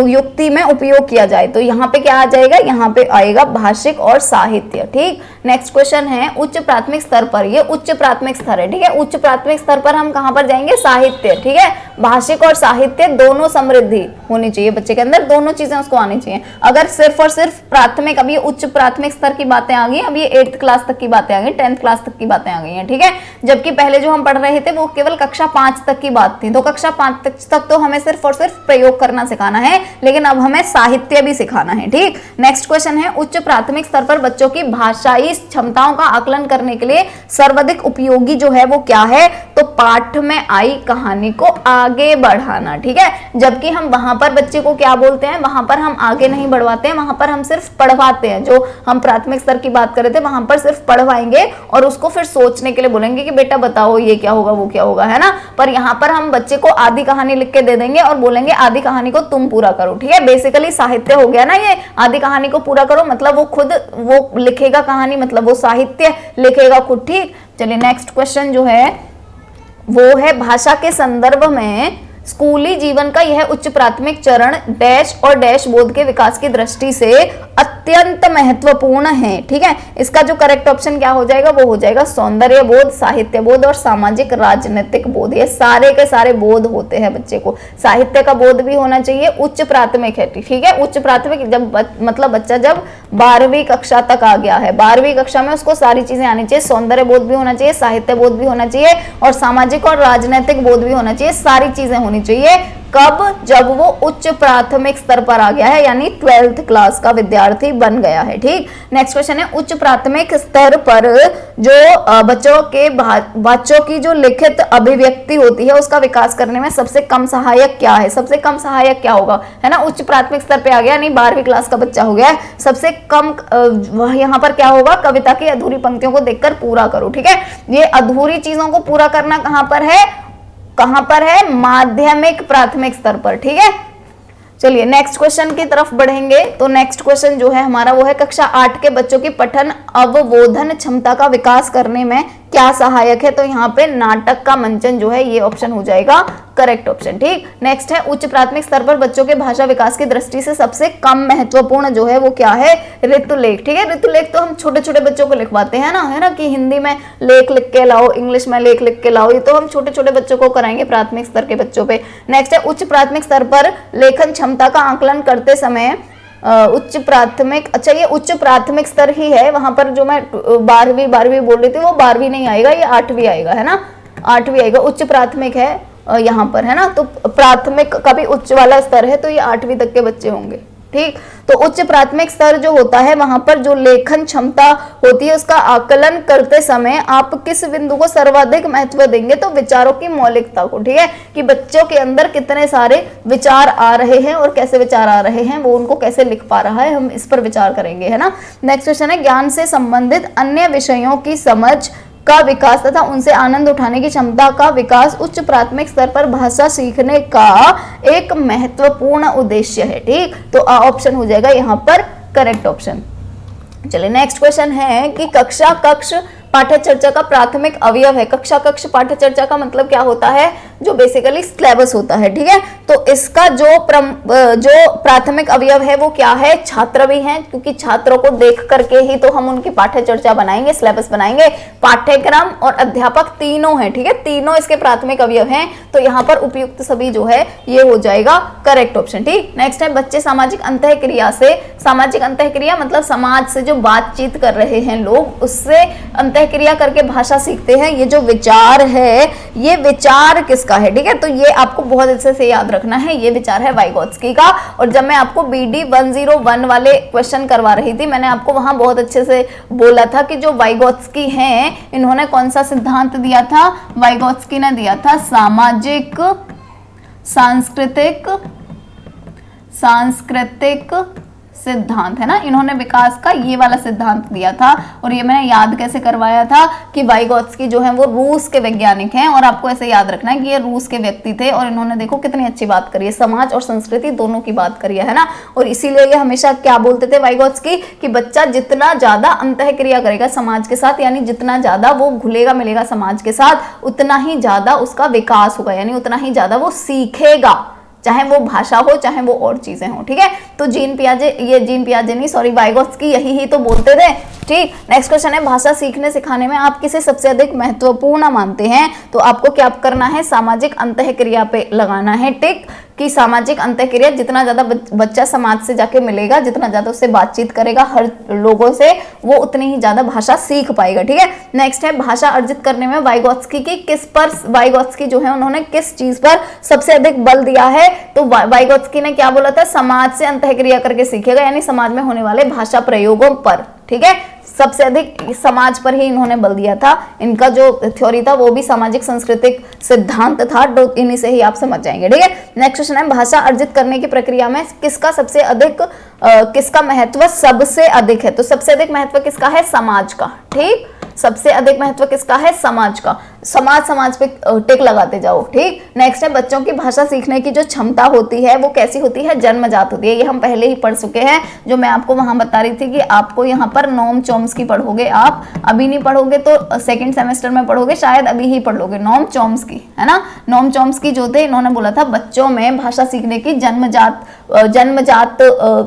युक्ति में उपयोग किया जाए। तो यहाँ पे क्या आ जाएगा, यहाँ पे आएगा भाषिक और साहित्य, ठीक। नेक्स्ट क्वेश्चन है, उच्च प्राथमिक स्तर पर, ये उच्च प्राथमिक स्तर है, ठीक है, उच्च प्राथमिक स्तर पर हम कहाँ पर जाएंगे, साहित्य, ठीक है। भाषिक और साहित्य दोनों समृद्धि होनी चाहिए बच्चे के अंदर, दोनों चीजें उसको आनी चाहिए। अगर सिर्फ और सिर्फ प्राथमिक, अब ये उच्च प्राथमिक स्तर की बातें आ गई, अब ये 8th क्लास तक की बातें आ गई, 10th क्लास तक की बातें आ गई हैं, ठीक है। जबकि पहले जो हम पढ़ रहे थे वो केवल कक्षा 5 तक की बात थी, तो कक्षा 5 तक तो हमें सिर्फ और सिर्फ प्रयोग करना सिखाना है, लेकिन अब हमें साहित्य भी सिखाना है, ठीक। नेक्स्ट क्वेश्चन है, उच्च प्राथमिक स्तर पर बच्चों की भाषाई क्षमताओं का आकलन करने के लिए सर्वाधिक उपयोगी जो है वो क्या है, तो पाठ में आई कहानी को आगे बढ़ाना, ठीक है। जबकि हम वहां पर बच्चे को क्या बोलते हैं, वहां पर हम आगे नहीं बढ़वाते हैं, वहां पर हम सिर्फ पढ़वाते हैं। जो हम प्राथमिक स्तर की बात कर रहे थे वहां पर सिर्फ पढ़वाएंगे और उसको फिर सोचने के लिए बोलेंगे कि बेटा बताओ ये क्या होगा, वो क्या होगा, है ना। पर यहाँ पर हम बच्चे को आधी कहानी लिख के दे देंगे और बोलेंगे आधी कहानी को तुम पूरा करो, ठीक है। बेसिकली साहित्य हो गया ना ये, आधी कहानी को पूरा करो मतलब वो खुद वो लिखेगा कहानी, मतलब वो साहित्य लिखेगा खुद, ठीक। चलिए नेक्स्ट क्वेश्चन जो है वो है, भाषा के संदर्भ में स्कूली जीवन का यह उच्च प्राथमिक चरण डैश और डैश बोध के विकास की दृष्टि से अत्यंत महत्वपूर्ण है, ठीक है। इसका जो करेक्ट ऑप्शन क्या हो जाएगा, वो हो जाएगा सौंदर्य बोध, साहित्य बोध और सामाजिक राजनीतिक बोध। ये सारे के सारे बोध होते हैं बच्चे को। साहित्य का बोध भी होना चाहिए, उच्च प्राथमिक है, ठीक है। उच्च प्राथमिक जब मतलब बच्चा जब 12वीं कक्षा तक आ गया है, 12वीं कक्षा में उसको सारी चीजें आनी चाहिए, सौंदर्य बोध भी होना चाहिए, साहित्य बोध भी होना चाहिए और सामाजिक और राजनीतिक बोध भी होना चाहिए, सारी चीजें होनी चाहिए। कब, जब वो उच्च प्राथमिक स्तर पर आ गया है, यानी 12th क्लास का विद्यार्थी बन गया है, ठीक। नेक्स्ट क्वेश्चन है, उच्च प्राथमिक स्तर पर जो बच्चों की जो लिखित अभिव्यक्ति होती है उसका विकास करने में सबसे कम सहायक क्या है, सबसे कम सहायक क्या होगा, है ना। उच्च प्राथमिक स्तर पे आ गया, यानी 12वीं क्लास का बच्चा हो गया है, सबसे कम यहाँ पर क्या होगा, कविता की अधूरी पंक्तियों को देखकर पूरा करो, ठीक है। ये अधूरी चीजों को पूरा करना कहां पर है, माध्यमिक प्राथमिक स्तर पर, ठीक है। चलिए नेक्स्ट क्वेश्चन की तरफ बढ़ेंगे। तो नेक्स्ट क्वेश्चन जो है हमारा वो है कक्षा 8 के बच्चों की पठन अवबोधन क्षमता का विकास करने में क्या सहायक है। तो यहाँ पे नाटक का मंचन जो है ये ऑप्शन हो जाएगा करेक्ट ऑप्शन। ठीक, नेक्स्ट है उच्च प्राथमिक स्तर पर बच्चों के भाषा विकास की दृष्टि से सबसे कम महत्वपूर्ण जो है वो क्या है, ऋतुलेख। ठीक है, ऋतुलेख तो हम छोटे छोटे बच्चों को लिखवाते हैं ना, है ना, कि हिंदी में लेख लिख के लाओ, इंग्लिश में लेख लिख के लाओ, ये तो हम छोटे छोटे बच्चों को कराएंगे प्राथमिक स्तर के बच्चों पे। नेक्स्ट है उच्च प्राथमिक स्तर पर लेखन क्षमता का आकलन करते समय उच्च प्राथमिक, अच्छा ये उच्च प्राथमिक स्तर ही है, वहां पर जो मैं 12वीं बोल रही थी वो 12वीं नहीं आएगा, ये 8वीं आएगा, है ना, 8वीं आएगा। उच्च प्राथमिक है यहाँ पर, है ना, तो प्राथमिक का भी उच्च वाला स्तर है, तो ये 8वीं तक के बच्चे होंगे। ठीक, तो उच्च प्राथमिक स्तर जो होता है वहां पर जो लेखन क्षमता होती है उसका आकलन करते समय आप किस बिंदु को सर्वाधिक महत्व देंगे, तो विचारों की मौलिकता को। ठीक है, कि बच्चों के अंदर कितने सारे विचार आ रहे हैं और कैसे विचार आ रहे हैं, वो उनको कैसे लिख पा रहा है, हम इस पर विचार करेंगे, है ना। नेक्स्ट क्वेश्चन है ज्ञान से संबंधित अन्य विषयों की समझ का विकास तथा उनसे आनंद उठाने की क्षमता का विकास उच्च प्राथमिक स्तर पर भाषा सीखने का एक महत्वपूर्ण उद्देश्य है। ठीक, तो ऑप्शन हो जाएगा यहाँ पर करेक्ट ऑप्शन। चलिए नेक्स्ट क्वेश्चन है कि कक्षा कक्ष पाठ्य चर्चा का प्राथमिक अवयव है। कक्षा कक्ष पाठ्य चर्चा का मतलब क्या होता है, जो बेसिकली सिलेबस होता है। ठीक है, तो इसका जो प्राथमिक अवयव है वो क्या है, छात्र भी हैं, क्योंकि छात्रों को देख करके ही तो हम उनकी पाठ्य चर्चा बनाएंगे, सिलेबस बनाएंगे। पाठ्यक्रम और अध्यापक तीनों हैं। ठीक है, तीनों इसके प्राथमिक अवयव हैं, तो यहाँ पर उपयुक्त सभी जो है ये हो जाएगा करेक्ट ऑप्शन। ठीक, नेक्स्ट है बच्चे सामाजिक अंतःक्रिया से, सामाजिक अंतःक्रिया मतलब समाज से जो बातचीत कर रहे हैं लोग, उससे अंतःक्रिया करके भाषा सीखते हैं। ये जो विचार है ये विचार किसका है, ठीक है, तो ये आपको बहुत अच्छे से याद रखना है, ये विचार है वाइगोत्स्की का। और जब मैं आपको BD 101 वाले क्वेश्चन करवा रही थी, मैंने आपको वहां बहुत अच्छे से बोला था कि जो वाइगोत्स्की हैं इन्होंने कौन सा सिद्धांत दिया था, वाइगोत्स्की ने दिया था सामाजिक सांस्कृतिक सिद्धांत, है ना, इन्होंने विकास का ये वाला सिद्धांत दिया था। और ये मैंने याद कैसे करवाया था कि वाइगोत्स्की जो है वो रूस के वैज्ञानिक हैं, और आपको ऐसे याद रखना है कि ये रूस के व्यक्ति थे, और इन्होंने देखो कितनी अच्छी बात करी है, समाज और संस्कृति दोनों की बात करी है ना। और इसीलिए ये हमेशा क्या बोलते थे वाइगोत्स्की कि बच्चा जितना ज्यादा अंतःक्रिया करेगा समाज के साथ, यानी जितना ज्यादा वो घुलेगा मिलेगा समाज के साथ, उतना ही ज्यादा उसका विकास होगा, यानी उतना ही ज्यादा वो सीखेगा, चाहे वो भाषा हो चाहे वो और चीजें हो। ठीक है, तो जीन पियाजे नहीं, सॉरी, वाइगोत्स्की यही ही तो बोलते थे। ठीक, नेक्स्ट क्वेश्चन है भाषा सीखने सिखाने में आप किसे सबसे अधिक महत्वपूर्ण मानते हैं। तो आपको क्या करना है, सामाजिक अंतःक्रिया पे लगाना है टिक, कि सामाजिक अंतःक्रिया जितना ज्यादा बच्चा समाज से जाके मिलेगा, जितना ज्यादा उससे बातचीत करेगा हर लोगों से, वो उतनी ही ज्यादा भाषा सीख पाएगा। ठीक है, नेक्स्ट है भाषा अर्जित करने में वाइगोत्स्की की किस पर, वाइगोत्स्की जो है उन्होंने किस चीज पर सबसे अधिक बल दिया है। तो वाइगोत्स्की ने क्या बोला था, समाज से अंतःक्रिया करके सीखेगा, यानी समाज में होने वाले भाषा प्रयोगों पर। ठीक है, सबसे अधिक समाज पर ही इन्होंने बल दिया था। इनका जो थ्योरी था वो भी सामाजिक सांस्कृतिक सिद्धांत था, तो इन्हीं से ही आप समझ जाएंगे। ठीक है, नेक्स्ट क्वेश्चन है भाषा अर्जित करने की प्रक्रिया में किसका सबसे अधिक किसका महत्व सबसे अधिक है। तो सबसे अधिक महत्व किसका है, समाज का। ठीक, सबसे अधिक महत्व किसका है, समाज का। समाज पे टिक लगाते जाओ। ठीक, नेक्स्ट है बच्चों की भाषा सीखने की जो क्षमता होती है वो कैसी होती है, जन्मजात होती है। ये हम पहले ही पढ़ चुके हैं, जो मैं आपको वहां बता रही थी कि आपको यहाँ पर नोम चॉम्स्की पढ़ोगे, आप अभी नहीं पढ़ोगे तो सेकंड सेमेस्टर में पढ़ोगे, शायद अभी ही पढ़ लोगे, नोम चॉम्स्की, है ना। नोम चॉम्स्की जो थे इन्होंने बोला था बच्चों में भाषा सीखने की जन्मजात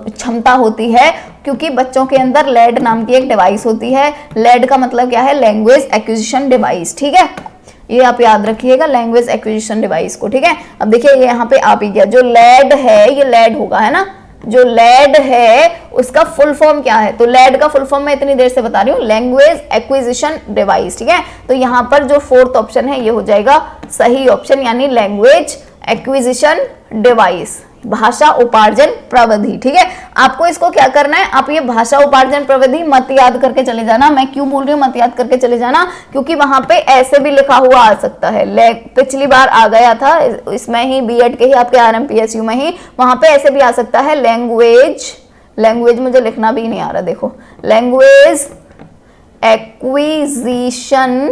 क्षमता होती है, क्योंकि बच्चों के अंदर लैड नाम की एक डिवाइस होती है। लैड का मतलब क्या है, लैंग्वेज एक्विजिशन डिवाइस। ठीक है, ये आप याद रखिएगा, लैंग्वेज एक्विजिशन डिवाइस को। ठीक है, अब देखिए ये यहाँ पे आप ही गया, जो लैड है ये लैड होगा, है ना, जो लैड है उसका फुल फॉर्म क्या है, तो लैड का फुल फॉर्म मैं इतनी देर से बता रही हूँ, लैंग्वेज एक्विजिशन डिवाइस। ठीक है, तो यहाँ पर जो फोर्थ ऑप्शन है ये हो जाएगा सही ऑप्शन, यानी लैंग्वेज एक्विजिशन डिवाइस, भाषा उपार्जन प्रविधि। ठीक है, आपको इसको क्या करना है, आप ये भाषा उपार्जन प्रविधि मत याद करके चले जाना। मैं क्यों बोल रही हूँ मत याद करके चले जाना, क्योंकि वहां पे ऐसे भी लिखा हुआ आ सकता है, पिछली बार आ गया था इसमें ही, बीएड के ही आपके RMPSU में ही, वहां पे ऐसे भी आ सकता है लैंग्वेज मुझे लिखना भी नहीं आ रहा, देखो, लैंग्वेज एक्विजिशन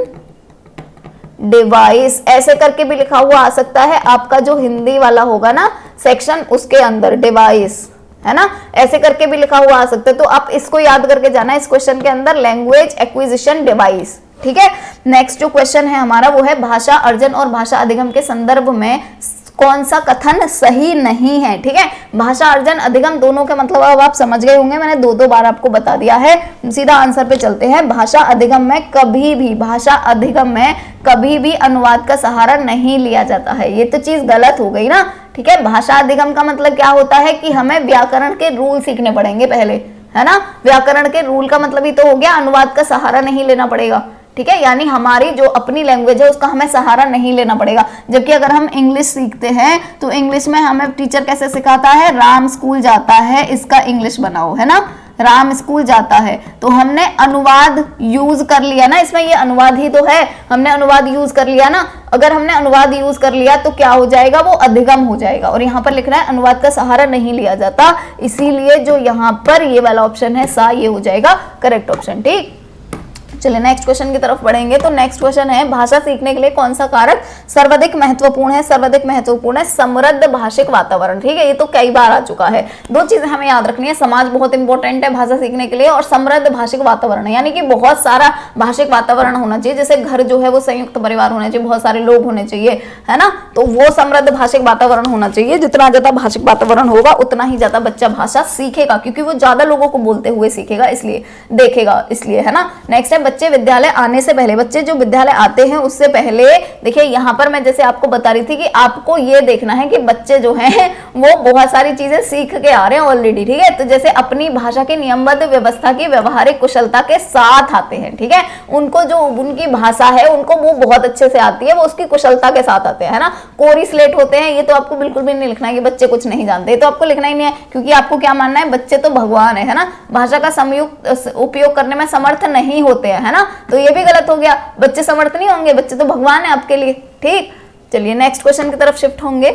डिवाइस, ऐसे करके भी लिखा हुआ आ सकता है आपका जो हिंदी वाला होगा ना सेक्शन, उसके अंदर डिवाइस है ना, ऐसे करके भी लिखा हुआ आ सकता है। तो आप इसको याद करके जाना इस क्वेश्चन के अंदर, लैंग्वेज एक्विजिशन डिवाइस। ठीक है, नेक्स्ट जो क्वेश्चन है हमारा वो है भाषा अर्जन और भाषा अधिगम के संदर्भ में कौन सा कथन सही नहीं है। ठीक है, भाषा अर्जन अधिगम दोनों के मतलब अब आप समझ गए होंगे, मैंने दो बार आपको बता दिया है। सीधा आंसर पे चलते हैं। भाषा अधिगम में कभी भी, भाषा अधिगम में कभी भी अनुवाद का सहारा नहीं लिया जाता है, ये तो चीज गलत हो गई ना। ठीक है, भाषा अधिगम का मतलब क्या होता है कि हमें व्याकरण के रूल सीखने पड़ेंगे पहले, है ना। व्याकरण के रूल का मतलब ही तो हो गया अनुवाद का सहारा नहीं लेना पड़ेगा। ठीक है, यानी हमारी जो अपनी लैंग्वेज है उसका हमें सहारा नहीं लेना पड़ेगा। जबकि अगर हम इंग्लिश सीखते हैं तो इंग्लिश में हमें टीचर कैसे सिखाता है, राम स्कूल जाता है, इसका इंग्लिश बनाओ, है ना, राम स्कूल जाता है। तो हमने अनुवाद यूज कर लिया ना, इसमें ये अनुवाद ही तो है, हमने अनुवाद यूज कर लिया ना। अगर हमने अनुवाद यूज कर लिया तो क्या हो जाएगा, वो अधिगम हो जाएगा। और यहाँ पर लिख रहा है अनुवाद का सहारा नहीं लिया जाता, इसीलिए जो यहाँ पर ये वाला ऑप्शन है सा, ये हो जाएगा करेक्ट ऑप्शन। ठीक, चलिए नेक्स्ट क्वेश्चन की तरफ बढ़ेंगे। तो नेक्स्ट क्वेश्चन है भाषा सीखने के लिए कौन सा कारक सर्वाधिक महत्वपूर्ण है। सर्वाधिक महत्वपूर्ण है समृद्ध भाषिक वातावरण। ठीक है, ये तो कई बार आ चुका है। दो चीजें हमें याद रखनी है, समाज बहुत इंपॉर्टेंट है भाषा सीखने के लिए, और समृद्ध भाषिक वातावरण, यानी कि बहुत सारा भाषिक वातावरण होना चाहिए। जैसे घर जो है वो संयुक्त परिवार होना चाहिए, बहुत सारे लोग होने चाहिए, है ना, तो वो समृद्ध भाषिक वातावरण होना चाहिए। जितना ज्यादा भाषिक वातावरण होगा उतना ही ज्यादा बच्चा भाषा सीखेगा, क्योंकि वो ज्यादा लोगों को बोलते हुए सीखेगा, इसलिए देखेगा, इसलिए, है ना। नेक्स्ट है बच्चे विद्यालय आने से पहले, बच्चे जो विद्यालय आते हैं उससे पहले, देखिए यहाँ पर मैं जैसे आपको बता रही थी कि आपको ये देखना है कि बच्चे जो हैं वो बहुत सारी चीजें सीख के आ रहे हैं ऑलरेडी। ठीक है, तो जैसे अपनी भाषा की नियमबद्ध व्यवस्था की व्यवहारिक कुशलता के साथ आते हैं। ठीक है, उनको जो उनकी भाषा है उनको वो बहुत अच्छे से आती है, वो उसकी कुशलता के साथ आते हैं, है ना। कोरी स्लेट होते हैं, ये तो आपको बिल्कुल भी नहीं लिखना है कि बच्चे कुछ नहीं जानते, तो आपको लिखना ही नहीं है, क्योंकि आपको क्या मानना है, बच्चे तो भगवान है ना, भाषा का संयुक्त उपयोग करने में समर्थ नहीं होते हैं, है ना। तो ये भी गलत हो गया, बच्चे समर्थ नहीं होंगे, बच्चे तो भगवान है आपके लिए। ठीक, चलिए नेक्स्ट क्वेश्चन की तरफ शिफ्ट होंगे।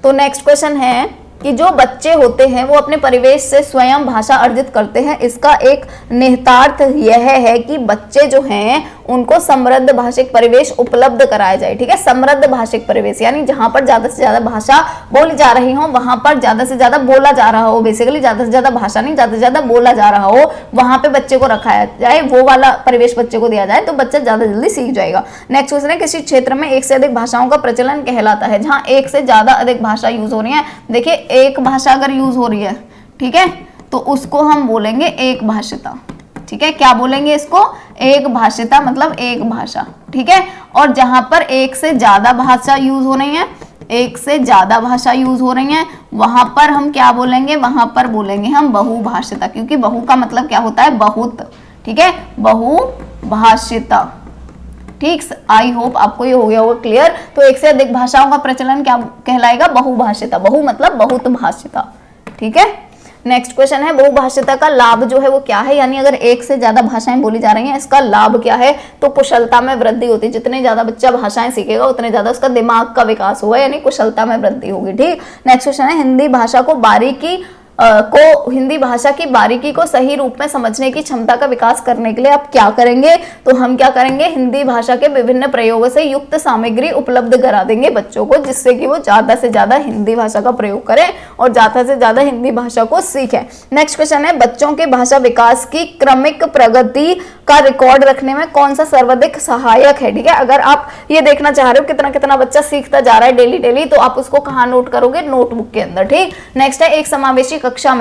तो नेक्स्ट क्वेश्चन है कि जो बच्चे होते हैं वो अपने परिवेश से स्वयं भाषा अर्जित करते हैं। इसका एक निहितार्थ यह है कि बच्चे जो हैं उनको समृद्ध भाषिक परिवेश उपलब्ध कराया जाए। ठीक है, समृद्ध भाषिक परिवेश यानी जहां पर ज्यादा से ज्यादा भाषा बोली जा रही हो, वहां पर ज्यादा से ज्यादा बोला जा रहा हो, बेसिकली ज्यादा से ज्यादा भाषा नहीं, ज्यादा से ज्यादा बोला जा रहा हो, वहां पे बच्चे को रखाया जाए, वो वाला परिवेश बच्चे को दिया जाए, तो बच्चा ज्यादा जल्दी सीख जाएगा। नेक्स्ट क्वेश्चन है किसी क्षेत्र में एक से अधिक भाषाओं का प्रचलन कहलाता है। जहां एक से ज्यादा अधिक भाषा यूज हो रही है, देखिए एक भाषा अगर यूज हो रही है, ठीक है, तो उसको हम बोलेंगे एक भाषिता। ठीक है, क्या बोलेंगे इसको, एक भाषिता, मतलब एक भाषा। ठीक है, और जहां पर एक से ज्यादा भाषा यूज हो रही है, एक से ज्यादा भाषा यूज हो रही है, वहां पर हम क्या बोलेंगे, वहां पर बोलेंगे हम बहुभाषिता, क्योंकि बहु का मतलब क्या होता है, बहुत। ठीक है, बहुभाषिता। ठीक, आई होप आपको ये हो गया होगा क्लियर। तो एक से अधिक भाषाओं का प्रचलन क्या कहलाएगा, बहुभाषिता। बहु मतलब बहुत भाषिता। ठीक है, नेक्स्ट क्वेश्चन है बहुभाषिता का लाभ जो है वो क्या है, यानी अगर एक से ज्यादा भाषाएं बोली जा रही हैं इसका लाभ क्या है, तो कुशलता में वृद्धि होती है। जितने ज्यादा बच्चा भाषाएं सीखेगा उतने ज्यादा उसका दिमाग का विकास होगा, यानी कुशलता में वृद्धि होगी। ठीक, नेक्स्ट क्वेश्चन है हिंदी भाषा की बारीकी को सही रूप में समझने की क्षमता का विकास करने के लिए आप क्या करेंगे, तो हम क्या करेंगे, हिंदी भाषा के विभिन्न प्रयोगों से युक्त सामग्री उपलब्ध करा देंगे बच्चों को, जिससे कि वो ज्यादा से ज्यादा हिंदी भाषा का प्रयोग करें और ज्यादा से ज्यादा हिंदी भाषा को सीखें। नेक्स्ट क्वेश्चन है बच्चों के भाषा विकास की क्रमिक प्रगति का रिकॉर्ड रखने में कौन सा सर्वाधिक सहायक है। ठीक है, अगर आप ये देखना चाह रहे हो कितना कितना बच्चा सीखता जा रहा है डेली डेली, तो आप उसको कहाँ नोट करोगे, नोटबुक के अंदर। ठीक, नेक्स्ट है एक समावेशी कक्षा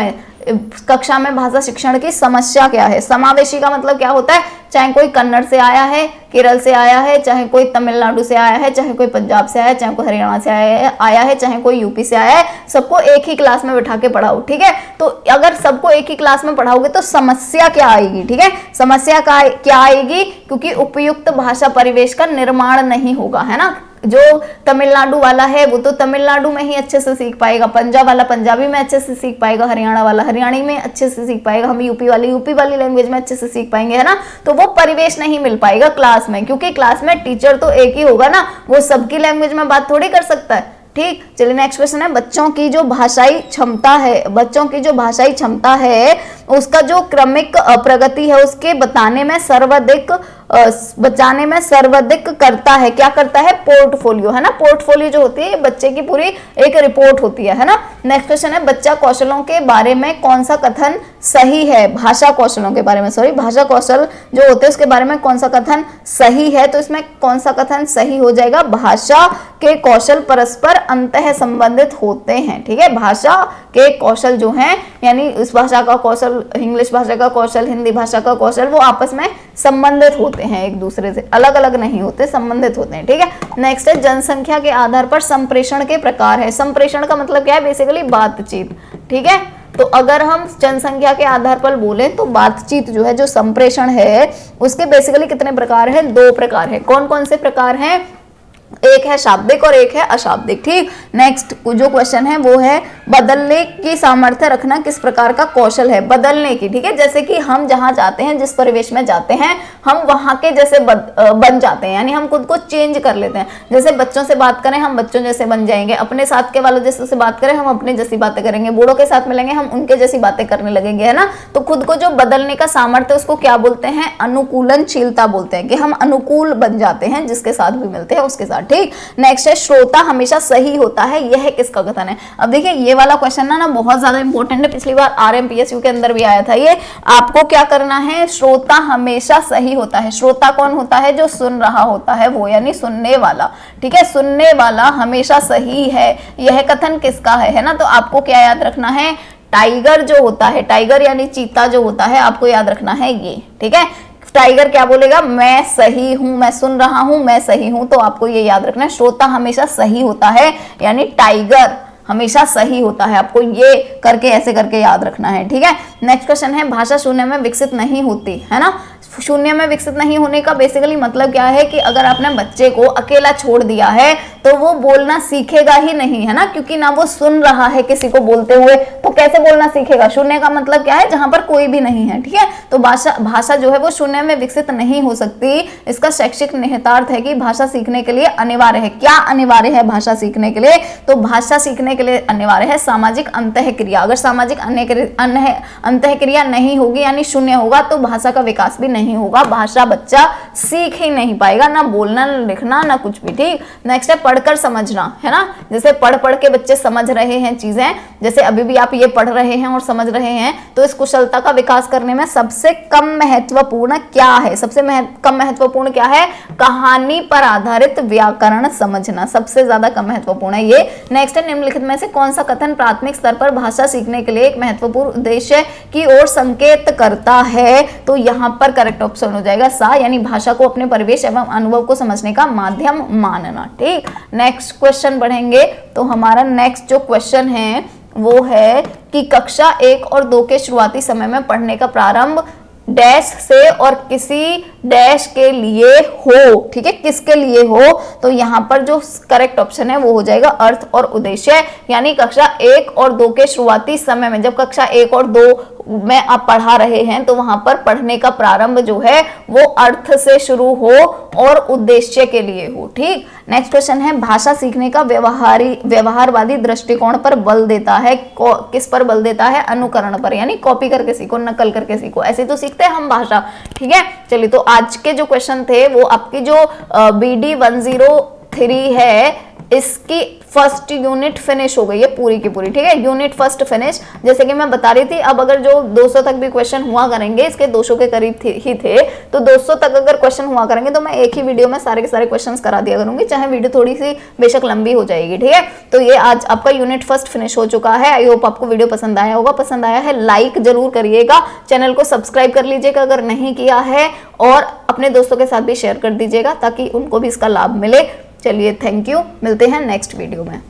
में भाषा शिक्षण की समस्या क्या है। समावेशी का मतलब क्या होता है, चाहे कोई कन्नड़ से आया है, केरल से आया है, चाहे कोई तमिलनाडु से आया है, चाहे कोई पंजाब से आया है, चाहे कोई हरियाणा से आया है, चाहे कोई यूपी से आया है, सबको एक ही क्लास में बैठा के पढ़ाओ। ठीक है, तो अगर सबको एक ही क्लास में पढ़ाओगे तो समस्या क्या आएगी। ठीक है, समस्या क्या आएगी, क्योंकि उपयुक्त भाषा परिवेश का निर्माण नहीं होगा, है ना। जो तमिलनाडु वाला है वो तो तमिलनाडु में ही अच्छे से सीख पाएगा, पंजाब वाला पंजाबी में अच्छे से सीख पाएगा, हरियाणा वाला हरियाणी में अच्छे से सीख पाएगा, हम यूपी वाली लैंग्वेज में अच्छे से सीख पाएंगे, है ना। तो वो परिवेश नहीं मिल पाएगा क्लास में, क्योंकि क्लास में टीचर तो एक ही होगा ना, वो सबकी लैंग्वेज में बात थोड़ी कर सकता है। ठीक, चलिए नेक्स्ट क्वेश्चन है बच्चों की जो भाषाई क्षमता है उसका जो क्रमिक प्रगति है उसके बताने में सर्वाधिक बचाने में सर्वाधिक करता है, क्या करता है, पोर्टफोलियो, है ना। पोर्टफोलियो जो होती है बच्चे की पूरी एक रिपोर्ट होती है ना। नेक्स्ट क्वेश्चन है बच्चा कौशलों के बारे में कौन सा कथन सही है, भाषा कौशलों के बारे में, सॉरी भाषा कौशल जो होते हैं उसके बारे में कौन सा कथन सही है, तो इसमें कौन सा कथन सही हो जाएगा, भाषा के कौशल परस्पर अंतः संबंधित होते हैं, ठीक है। भाषा के कौशल जो हैं यानी इस भाषा का कौशल, इंग्लिश भाषा का कौशल, हिंदी भाषा का कौशल, वो आपस में संबंधित होते हैं, एक दूसरे से अलग अलग नहीं होते, संबंधित होते हैं, ठीक है। नेक्स्ट है जनसंख्या के आधार पर संप्रेषण के प्रकार है। संप्रेषण का मतलब क्या है, बेसिकली बातचीत, ठीक है। तो अगर हम जनसंख्या के आधार पर बोले तो बातचीत जो है, जो संप्रेषण है, उसके बेसिकली कितने प्रकार हैं, 2 प्रकार है। कौन कौन से प्रकार हैं, एक है शाब्दिक और एक है अशाब्दिक, ठीक। नेक्स्ट जो क्वेश्चन है वो है बदलने की सामर्थ्य रखना किस प्रकार का कौशल है, बदलने की, ठीक है। जैसे कि हम जहां जाते हैं, जिस परिवेश में जाते हैं, हम वहां के जैसे बन जाते हैं, यानी हम खुद को चेंज कर लेते हैं। जैसे बच्चों से बात करें, हम बच्चों जैसे बन जाएंगे, अपने साथ के वालों जैसे से बात करें, हम अपने जैसी बातें करेंगे, बूढ़ों के साथ मिलेंगे, हम उनके जैसी बातें करने लगेंगे, है ना। तो खुद को जो बदलने का सामर्थ्य उसको क्या बोलते हैं, अनुकूलनशीलता बोलते हैं, कि हम अनुकूल बन जाते हैं जिसके साथ भी मिलते हैं उसके साथ, ठीक। नेक्स्ट है श्रोता हमेशा सही होता है, यह किसका कथन है। अब देखिए ये वाला क्वेश्चन ना बहुत ज्यादा इंपॉर्टेंट है, पिछली बार आरएमपीएसयू के अंदर भी आया था ये। आपको क्या करना है, श्रोता हमेशा सही होता है। श्रोता कौन होता है, जो सुन रहा होता है वो, यानी सुनने वाला, ठीक है। सुनने वाला हमेशा सही है, यह कथन किसका है ना। तो आपको क्या याद रखना है, टाइगर जो होता है, टाइगर यानी चीता जो होता है, आपको याद रखना है ये, ठीक है। टाइगर क्या बोलेगा, मैं सही हूं, मैं सुन रहा हूं, मैं सही हूं। तो आपको ये याद रखना है, श्रोता हमेशा सही होता है, यानी टाइगर हमेशा सही होता है। आपको ये करके ऐसे करके याद रखना है, ठीक है। नेक्स्ट क्वेश्चन है भाषा शून्य में विकसित नहीं होती, है ना। शून्य में विकसित नहीं होने का बेसिकली मतलब क्या है कि अगर आपने बच्चे को अकेला छोड़ दिया है तो वो बोलना सीखेगा ही नहीं, है ना, क्योंकि ना वो सुन रहा है किसी को बोलते हुए, तो कैसे बोलना सीखेगा। शून्य का मतलब क्या है, जहां पर कोई भी नहीं है, ठीक है। तो भाषा जो है वो शून्य में विकसित नहीं हो सकती। इसका शैक्षिक निहितार्थ है कि भाषा सीखने के लिए अनिवार्य है, क्या अनिवार्य है भाषा सीखने के लिए, तो भाषा सीखने के लिए अनिवार्य है सामाजिक अंतःक्रिया। अगर सामाजिक अंतःक्रिया नहीं होगी यानी शून्य होगा तो भाषा का विकास भी नहीं होगा, भाषा बच्चा सीख ही नहीं पाएगा, ना बोलना, ना लिखना, ना कुछ भी, ठीक। नेक्स्ट है पढ़कर समझना, है ना। जैसे पढ़ पढ़ के बच्चे समझ रहे हैं चीजें, जैसे अभी भी आप ये पढ़ रहे हैं और समझ रहे हैं, तो इस कुशलता का विकास करने में सबसे कम महत्वपूर्ण क्या है, सबसे कम महत्वपूर्ण क्या है, कहानी पर आधारित व्याकरण समझना सबसे ज्यादा कम महत्वपूर्ण है ये। नेक्स्ट है निम्नलिखित में से कौन सा कथन प्राथमिक स्तर पर भाषा सीखने के लिए एक महत्वपूर्ण उद्देश्य की ओर संकेत करता है, तो यहाँ पर करेक्ट ऑप्शन हो जाएगा सा, यानी भाषा को अपने परिवेश एवं अनुभव को समझने का माध्यम मानना, ठीक। नेक्स्ट क्वेश्चन बढ़ेंगे तो हमारा नेक्स्ट जो क्वेश्चन है वो है कि कक्षा 1 और 2 के शुरुआती समय में पढ़ने का प्रारंभ डैश से और किसी डैश के लिए हो, ठीक है, किसके लिए हो, तो यहाँ पर जो करेक्ट ऑप्शन है वो हो जाएगा अर्थ और उद्देश्य, यानी कक्षा 1 और 2 के शुरुआती समय में, जब कक्षा 1 और 2 में आप पढ़ा रहे हैं तो वहां पर पढ़ने का प्रारंभ जो है वो अर्थ से शुरू हो और उद्देश्य के लिए हो, ठीक। नेक्स्ट क्वेश्चन है भाषा सीखने का व्यवहारवादी दृष्टिकोण पर बल देता है, किस पर बल देता है, अनुकरण पर, यानी कॉपी करके सीखो, नकल करके सीखो, ऐसे तो सीखते हैं हम भाषा, ठीक है। चलिए तो आज के जो क्वेश्चन थे वो आपकी जो BD 103 है इसकी फर्स्ट यूनिट फिनिश हो गई है पूरी की पूरी, ठीक है, यूनिट फर्स्ट फिनिश। जैसे कि मैं बता रही थी, अब अगर जो 200 तक भी क्वेश्चन हुआ करेंगे, इसके 200 के करीब ही थे, तो 200 तक अगर क्वेश्चन हुआ करेंगे तो मैं एक ही वीडियो में सारे के सारे क्वेश्चंस करा दिया करूंगी, चाहे वीडियो थोड़ी सी बेशक लंबी हो जाएगी, ठीक है। तो ये आज आपका यूनिट फर्स्ट फिनिश हो चुका है। आई होप आपको वीडियो पसंद आया होगा, पसंद आया है लाइक जरूर करिएगा, चैनल को सब्सक्राइब कर लीजिएगा अगर नहीं किया है, और अपने दोस्तों के साथ भी शेयर कर दीजिएगा ताकि उनको भी इसका लाभ मिले। चलिए थैंक यू, मिलते हैं नेक्स्ट वीडियो में।